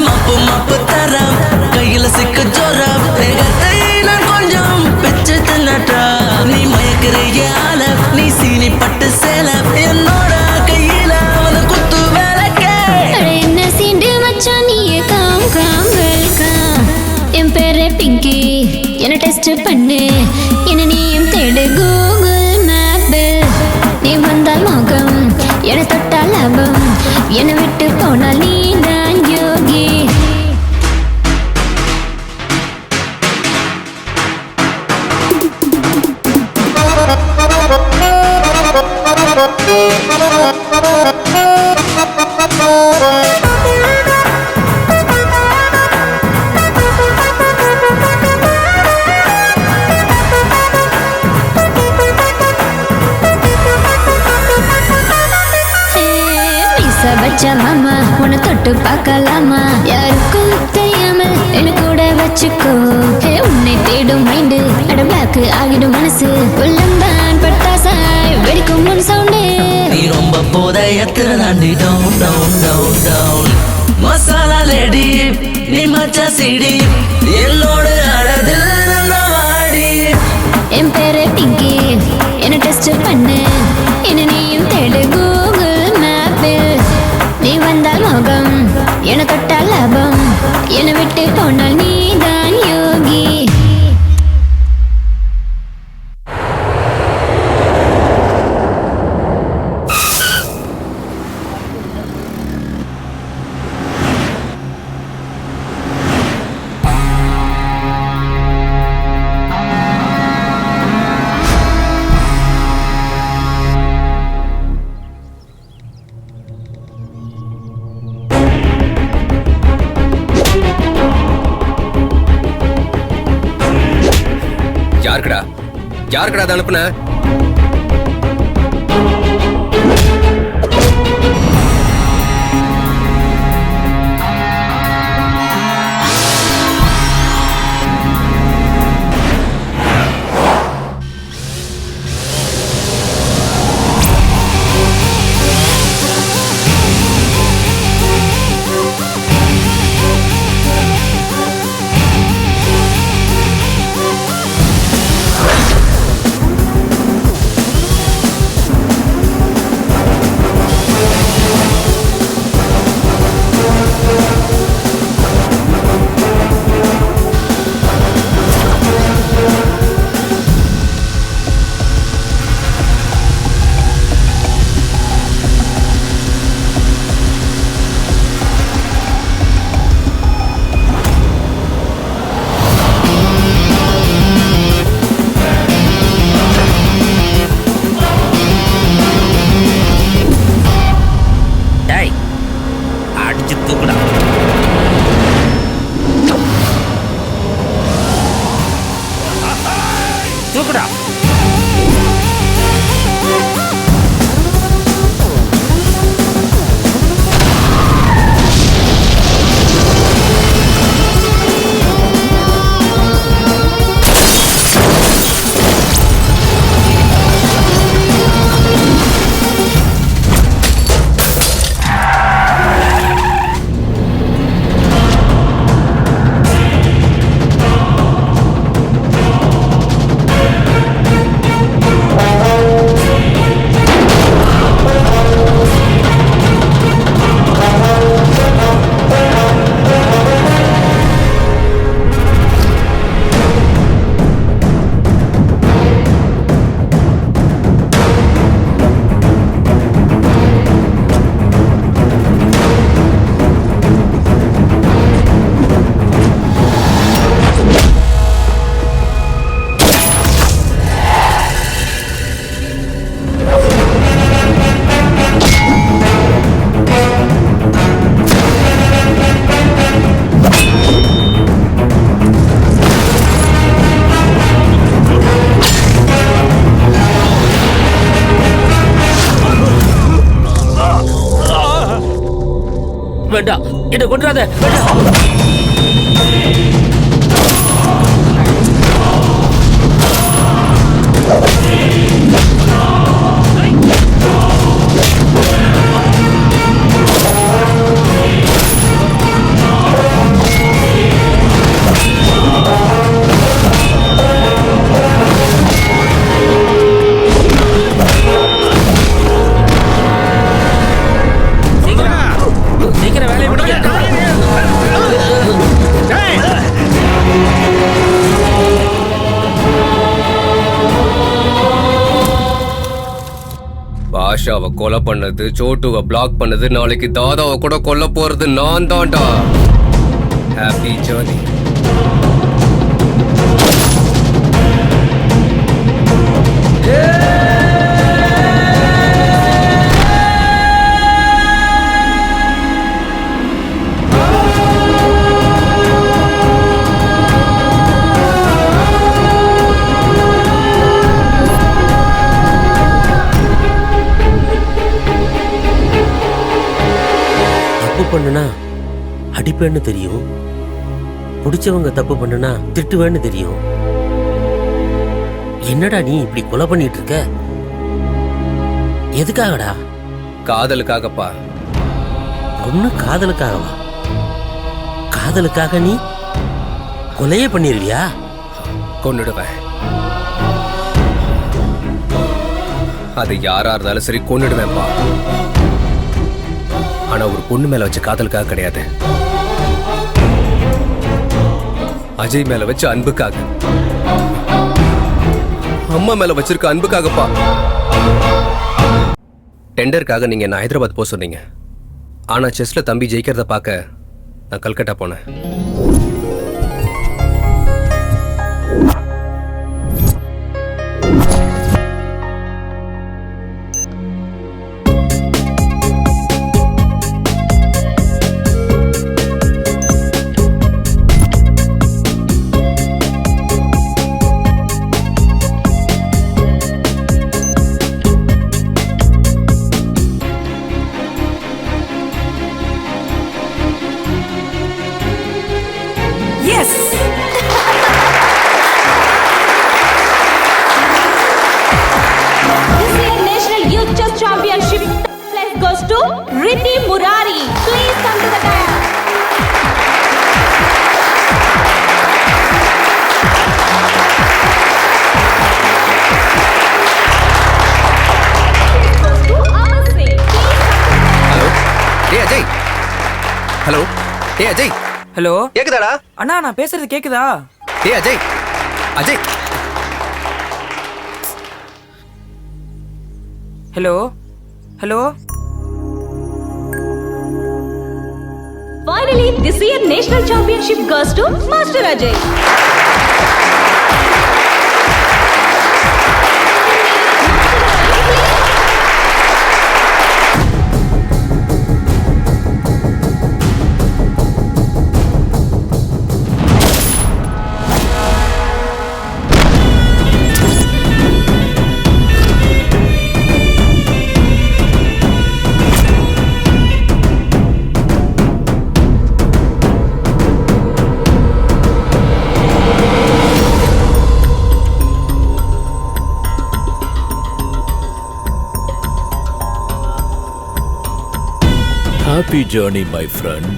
மப்பு மப்பு தரம் கையில சிக்க ஜோரம் நான் கொஞ்சம் பிச்சு தின்னட்டா. நீ மயக்கிறியால நீ சீனி பட்டு சேல என்னோட கையில அவன குத்து வேலைக்கே.
என்ன சீண்டு மச்சான் நீயே காம் காம் வெல்கம். என் பேரை பிங்கி, என்ன டெஸ்ட் பண்ணு, என்ன நீயும் தேடு கூகுள் மேப்பில். நீ வந்தால் மோகம், என தொட்டால் லாபம், என்னை விட்டு போனால் நீதான் யோகி. வச்ச மாமா உன்னை தொட்டு பார்க்கலாமா, யாருக்கும் தெரியாமல் என்ன கூட வச்சுக்கோ. உன்னை தேடும் மைண்டு அட பிளாக் ஆகிடும் மனசு, உள்ளம்தான் பட்டாசாய் வெடிக்கும் முன் சவுண்டு.
நீ ரொம்ப போதையத்துல தாண்டி down down down down. Masala lady நீ மச்சா சிடி, என்னோட அழதில் வாடி.
என் பேரு பிங்கி, என்ன டெஸ்ட் பண்ணு, என்ன நீயும் தேடு கூகுள் மேப்பில். நீ வந்தால் மோகம், என தொட்டால் லாபம், என்னை விட்டு போனால் நீதான் யோகி.
யாருக்கடா அதை அனுப்புன?
வேண்டாம், என்ன கொண்டாத வேண்டாம். சீக்கிரம் வேலையை முடிக்க.
பாஷாவை கொலை பண்ணது, சோட்டுவை பிளாக் பண்ணது, நாளைக்கு தாதாவை கூட கொல்ல போறது நான் தான்டா. Happy journey.
தப்பு பண்ணுனா அடிப்பேன்னு தெரியும், பிடிச்சவங்க தப்பு பண்ணுனா திட்டுவேன்னு தெரியும். என்னடா நீ இப்படி கொலை பண்ணிட்டு இருக்க? எதுக்காகடா?
காதலுக்காகப்பா.
ஒண்ணு காதலுக்காகவா? காதலுக்காக நீ கொலையே பண்ணிருவியா?
கொன்னுடுவேன். அது யாரா இருந்தாலும் சரி கொன்னுடுவேன்ப்பா. ஆனா ஒரு பொண்ணு மேல வச்ச காதலுக்காக கிடையாது, அஜய் மேல வச்ச அன்புக்காக, அம்மா மேல வச்சிருக்க அன்புக்காகப்பா. டெண்டருக்காக நீங்க என்ன ஹைதராபாத் போக சொன்னீங்க. ஆனா செஸ்ல தம்பி ஜெயிக்கிறத பார்க்க நான் கல்கட்டா போனேன். ஹலோ, ஏய் அஜய்.
ஹலோ,
கேக்குதாடா?
அண்ணா நான் பேசுறது கேக்குதா?
ஏய் Ajay, Ajay.
Hello hello.
Finally, this year national championship goes to Master Ajay.
Happy journey, my friend.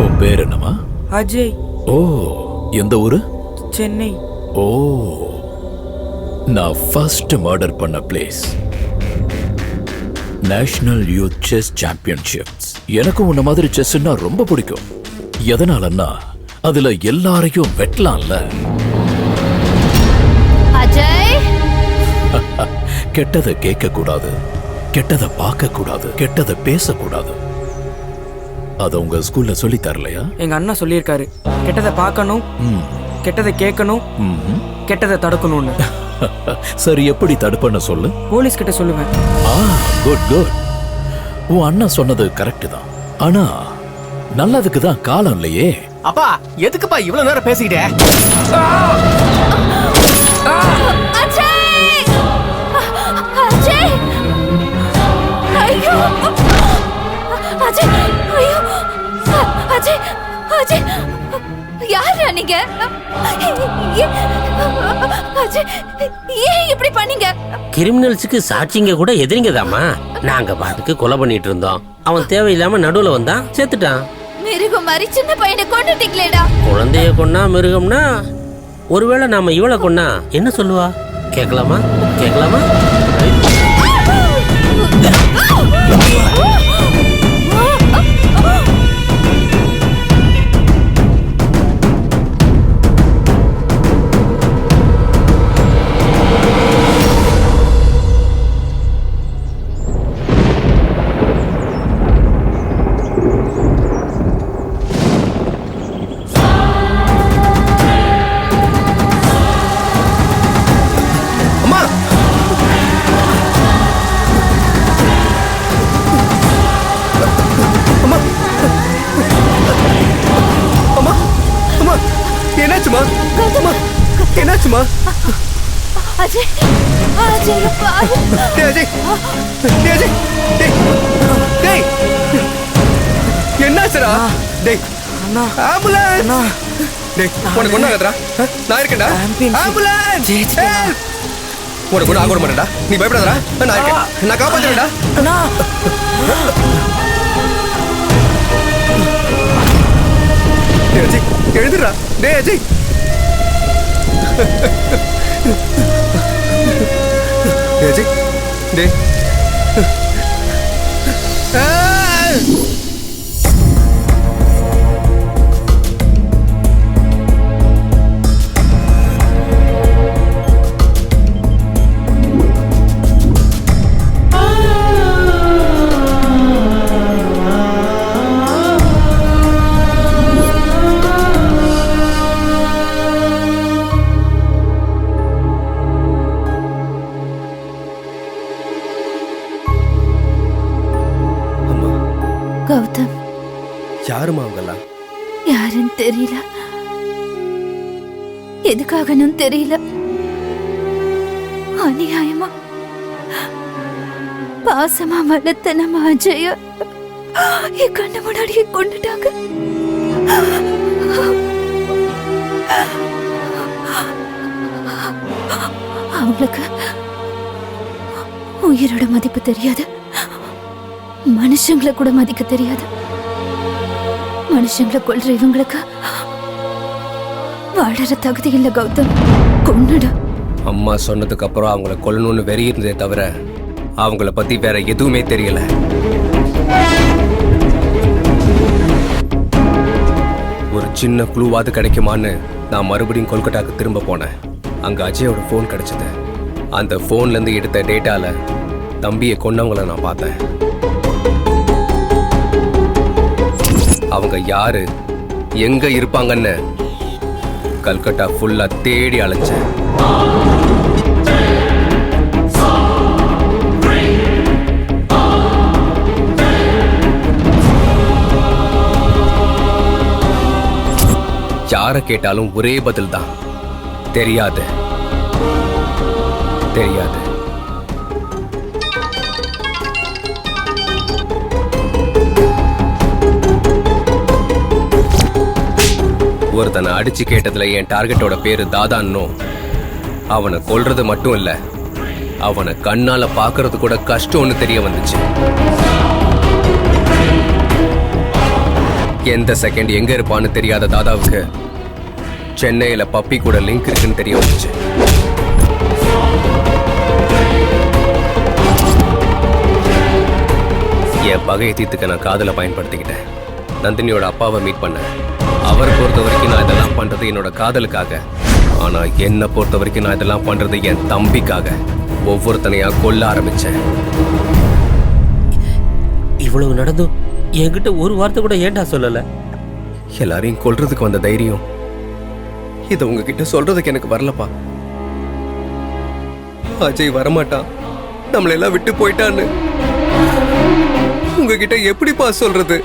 உன் பேர் என்னமா?
அஜய்.
ஓ, எந்த ஊரு?
சென்னை.
ஓ, நான் ஃபர்ஸ்ட் மர்டர் பண்ண place national youth chess championships. எனக்கும் உன்ன மாதிரி செஸ்னா ரொம்ப பிடிக்கும். எதனாலன்னா அதுல எல்லாரையும் வெட்டலாம்ல.
அஜய்,
கெட்டதை கேட்க கூடாது, கெட்டதை பார்க்க கூடாது, கெட்டதை பேசக்கூடாது. அத உங்க ஸ்கூல்ல சொல்லி தரலையா?
எங்க அண்ணா சொல்லியிருக்காரு, கெட்டதை பார்க்கணும், கெட்டதை கேட்கணும், கெட்டதை தடுக்கணும்னு.
சரி, எப்படி தடுப்பன்னு சொல்லு.
போலீஸ் கிட்ட சொல்லுவேன்.
Good good. உன் அண்ணன் சொன்னது கரெக்ட் தான். ஆனா நல்லதுக்கு தான் காலம் இல்லையே.
அப்பா எதுக்குப்பா இவ்வளவு நேரம் பேசிக்கிட்டே?
அஜய்! அஜய்! ஐயோ! அஜய்! ஐயோ! அஜய்! அஜய்! யாரா நீங்க? அஜய், ஏன் இப்படி பண்ணீங்க?
கிரிமினல்ஸுக்கு சாட்சிங்க கூட எதிரிங்கதாம்மா. நாங்க பாட்டுக்கு கொலை பண்ணிட்டு இருந்தோம். அவன் தேவையில்லாம நடுவுல வந்தான், செத்துட்டான்.
மிருகம் மாதிரி சின்ன பையனை கொண்டுட்டீங்களேடா.
குழந்தைய கொன்னா மிருகம்னா, ஒருவேளை நாம இவளை கொன்னா என்ன சொல்லுவா? கேட்கலாமா? கேட்கலாமா?
என்னாச்சுமா? என்னாச்சுமா?
அஜய்! அஜய் பாரு!
டேய் அஜய்! டேய் அஜய்! டேய்! டேய்! என்னாச்சுடா? டேய்! ஆம்புலன்ஸ்! டேய், உனக்கு ஒண்ணு ஆகாதடா. நான் இருக்கேன்டா. ஆம்புலன்ஸ்! உனக்கு ஒண்ணு ஆக மாட்டேன்டா. நீ பயப்படாதடா. நான் இருக்கேன். நான் காப்பாத்துறேன்டா. டேய் அஜய், எழுதுடா. டேய் அஜய்! டேய் அஜய்! டேய்!
கௌதம்,
யாருமா அவங்கெல்லாம்?
யாருன்னு தெரியல, எதுக்காகன்னு தெரியல. அநியாயமா பாசமா வளர்த்த நம்ம அஜய என் கண்ணு முன்னாடியே கொண்டுட்டாங்க. அவங்களுக்கு உயிரோட மதிப்பு தெரியாது, மனுஷங்களை கூட மதிக்க தெரியாது. மனுஷங்களை கொல்ற இவங்களுக்கு வாழற தகுதி இல்ல கௌதம், கொன்னுடு.
அம்மா சொன்னதுக்கு அப்புறம் அவங்கள கொல்லணும்னு வெறி இருந்ததே தவிர அவங்கள பத்தி வேற எதுவுமே தெரியல. ஒரு சின்ன க்ளூவாது கிடைக்குமான்னு நான் மறுபடியும் கொல்கட்டாக்கு திரும்ப போனேன். அங்க அஜயோட போன் கிடைச்சது. அந்த போன்ல இருந்து எடுத்த டேட்டால தம்பியை கொன்னவங்கள நான் பார்த்தேன். அவங்க யாரு, எங்க இருப்பாங்கன்னு கல்கட்டா ஃபுல்லா தேடி அலைஞ்சேன். யாரை கேட்டாலும் ஒரே பதில் தான், தெரியாது தெரியாது. ஒருத்தனை அடிச்சு கேட்டதுல என் டார்கெட்டோட பேரு தாதான்னு. அவனை கொல்றது மட்டும் இல்ல, அவனை கண்ணால பாக்குறது கூட கஷ்டம்னு தெரிய வந்துச்சு. எந்த செகண்ட் எங்க இருப்பான்னு தெரியாத தாதாவுக்கு சென்னையில பப்பி கூட லிங்க் இருக்குன்னு தெரிய வந்துச்சு. என் பகையை தீர்த்துக்க நான் காதலை பயன்படுத்திக்கிட்டேன். நந்தினியோட அப்பாவை மீட் பண்ணேன். அவரை பொறுத்த வரைக்கும் நான் இதெல்லாம் பண்றது என்னோட காதலுக்காக. ஆனா என்னை பொறுத்த வரைக்கும் நான் இதெல்லாம் பண்றது என் தம்பிக்காக. ஒவ்வொருத்தனையா கொல்ல ஆரம்பிச்சேன்.
இவ்வளவு நடந்தும் என்கிட்ட ஒரு வார்த்தை கூட ஏன்டா சொல்லல?
எல்லாரையும் கொல்றதுக்கு வந்த தைரியம் இதை உங்ககிட்ட சொல்றதுக்கு எனக்கு வரலப்பா. அஜய் வரமாட்டான், நம்மளெல்லாம் விட்டு போயிட்டான்னு உங்ககிட்ட எப்படிப்பா சொல்றது?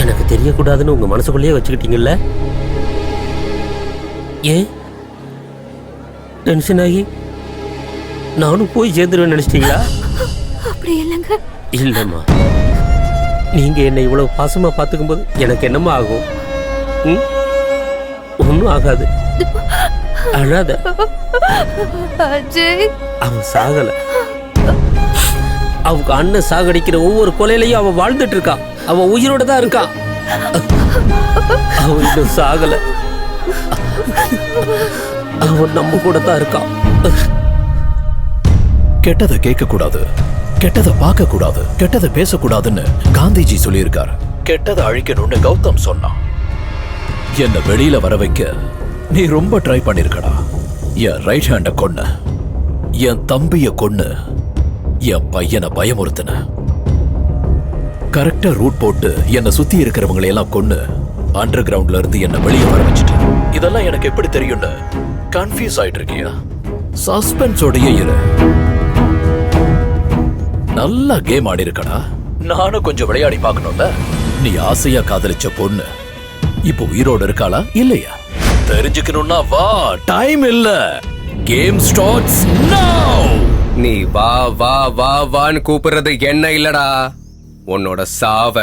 எனக்கு தெரியக்கூடாதுன்னு உங்க மனசுக்குள்ளேயே வச்சுக்கிட்டீங்கல்ல? ஏன் டென்ஷன் ஆகி நானும் போய் சேர்ந்துருவேன் நினைச்சிட்டீங்களா?
அப்படி இல்லைங்க.
இல்லம்மா, நீங்க என்னை இவ்வளவு பாசமா பார்த்துக்கும் போது எனக்கு என்னம்மா ஆகும்? ஒன்னும் ஆகாது, அழாத.
அஜய்,
அவன் சாகல. அவங்க அண்ணன் சாகடிக்கிற ஒவ்வொரு கொலையிலையும் அவன் வாழ்ந்துட்டு இருக்கான். அவன் உயிரோட தான் இருக்கான். அவன் இன்னும் சாகல. அவன் நம்ம கூட தான் இருக்கான்.
கெட்டதை கேட்க கூடாது, கெட்டதை பார்க்க கூடாது, கெட்டதை பேசக்கூடாதுன்னு காந்திஜி சொல்லியிருக்காரு. கெட்டதை அழிக்கணும்னு கௌதம் சொன்னான். என்ன வெளியில வர வைக்க நீ ரொம்ப ட்ரை பண்ணிருக்கடா. என் ரைட் ஹேண்ட கொன்ன, என் தம்பிய கொன்னு, என் பையனை பயமுறுத்தின. கரெக்டா ரூட் போட்டு என்னை சுத்தி இருக்கிறவங்களை எல்லாம் கொன்னு அண்டர் கிரவுண்ட்ல இருந்து என்ன வெளியே வர வச்சுட்டு. இதெல்லாம் எனக்கு எப்படி தெரியும்னு கன்ஃபியூஸ் ஆயிட்டு இருக்கியா? சஸ்பென்ஸோடயே இரு. நல்லா கேம் ஆடி இருக்கடா. நானும் கொஞ்சம் விளையாடி பார்க்கணும்ல. நீ ஆசையா காதலிச்ச பொண்ணு இப்போ உயிரோடு இருக்காளா இல்லையா தெரிஞ்சுக்கணும்னா வா. டைம் இல்ல, கேம் ஸ்டார்ட்ஸ் நவ.
நீ வா வா வா வான்னு கூப்பிடுறது என்ன இல்லடா, உன்னோட சாவ.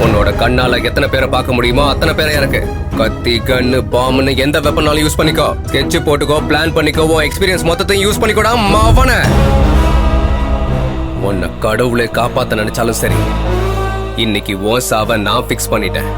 உன்னோட கண்ணால எத்தனை பேரை பார்க்க முடியுமோ அத்தனை பேரை எனக்கு. கத்தி, கண்ணு, பாம்புன்னு எந்த வெப்பனாலும் யூஸ் பண்ணிக்கோ. ஸ்கெட்ச் போட்டுக்கோ, பிளான் பண்ணிக்கோ, உன் எக்ஸ்பீரியன்ஸ் மொத்தத்தையும் யூஸ் பண்ணிக்கோடா மாவன. உன்னை கடவுளை காப்பாத்த நினைச்சாலும் சரி, இன்னைக்கு உன் சாவ நான் பிக்ஸ் பண்ணிட்டேன்.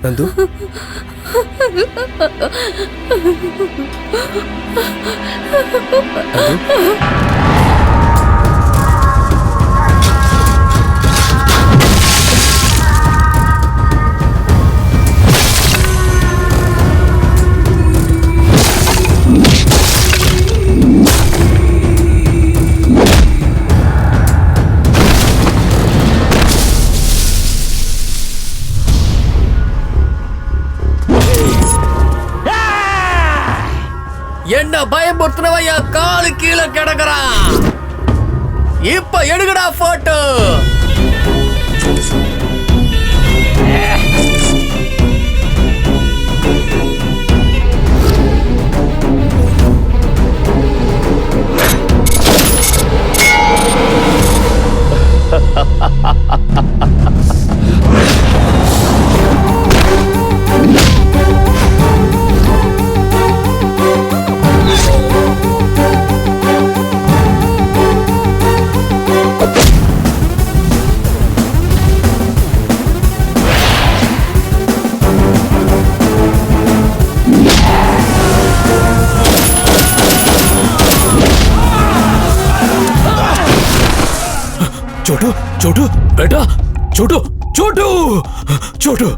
நந்து,
என்ன பயமுறுத்தினவன் என் காலு கீழே கிடக்குறான். இப்ப எடுக்கடா போட்டோ.
छोटू छोटू बेटा, छोटू छोटू छोटू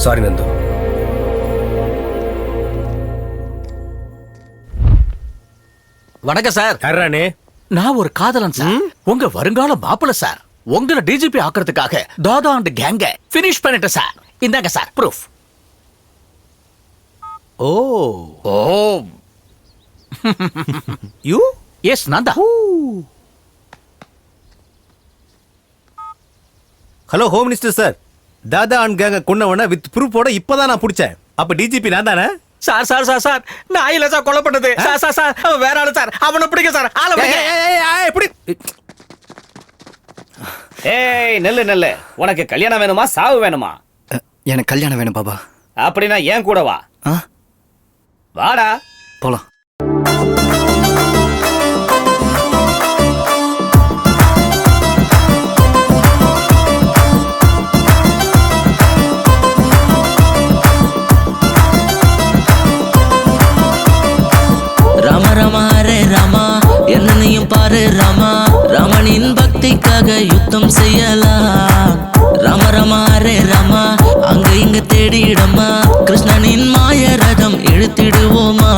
சாரி நந்து.
வணக்கம் சார்.
யாரானே?
நான் ஒரு காதலன் சார். உங்க வருங்கால மாப்பிள்ள சார். உங்களை டிஜிபி ஆக்குறதுக்காக தாதா அண்ட் கேங்க பினிஷ் பண்ணிட்டேன் சார். இந்தாங்க sir proof.
Oh
oh
you?
Yes நான் தான்.
ஹலோ ஹோம் மினிஸ்டர் சார், தாதா அண்ட் கேங்க கொன்னவன வித் ப்ரூஃபோட இப்பதான் நான் பிடிச்சேன். அப்ப டிஜிபி நான் தானே?
சார் சார் சார் சார் நான் இல்ல சார் கொலை பண்ணது. சார் சார் சார் அவன் வேற ஆளு சார். அவனை பிடிக்க சார். ஆள
எப்படி?
ஏய் நெல்லு நெல்லு, உனக்கு கல்யாணம் வேணுமா சாவு வேணுமா?
எனக்கு கல்யாணம் வேணும் பாபா.
அப்படின்னா ஏன் கூட வா. வாடா
போலாம்.
ராம ராம ஹரே ராமா, என்னையும் பாரு ராமா, ராமனின் பக்திக்காக யுத்தம் செய்யலாம். ராம ராம ஹரே ராமா, அங்க இங்க தேடிடமா, கிருஷ்ணனின் மாய ரதம் இழுத்திடுவோமா.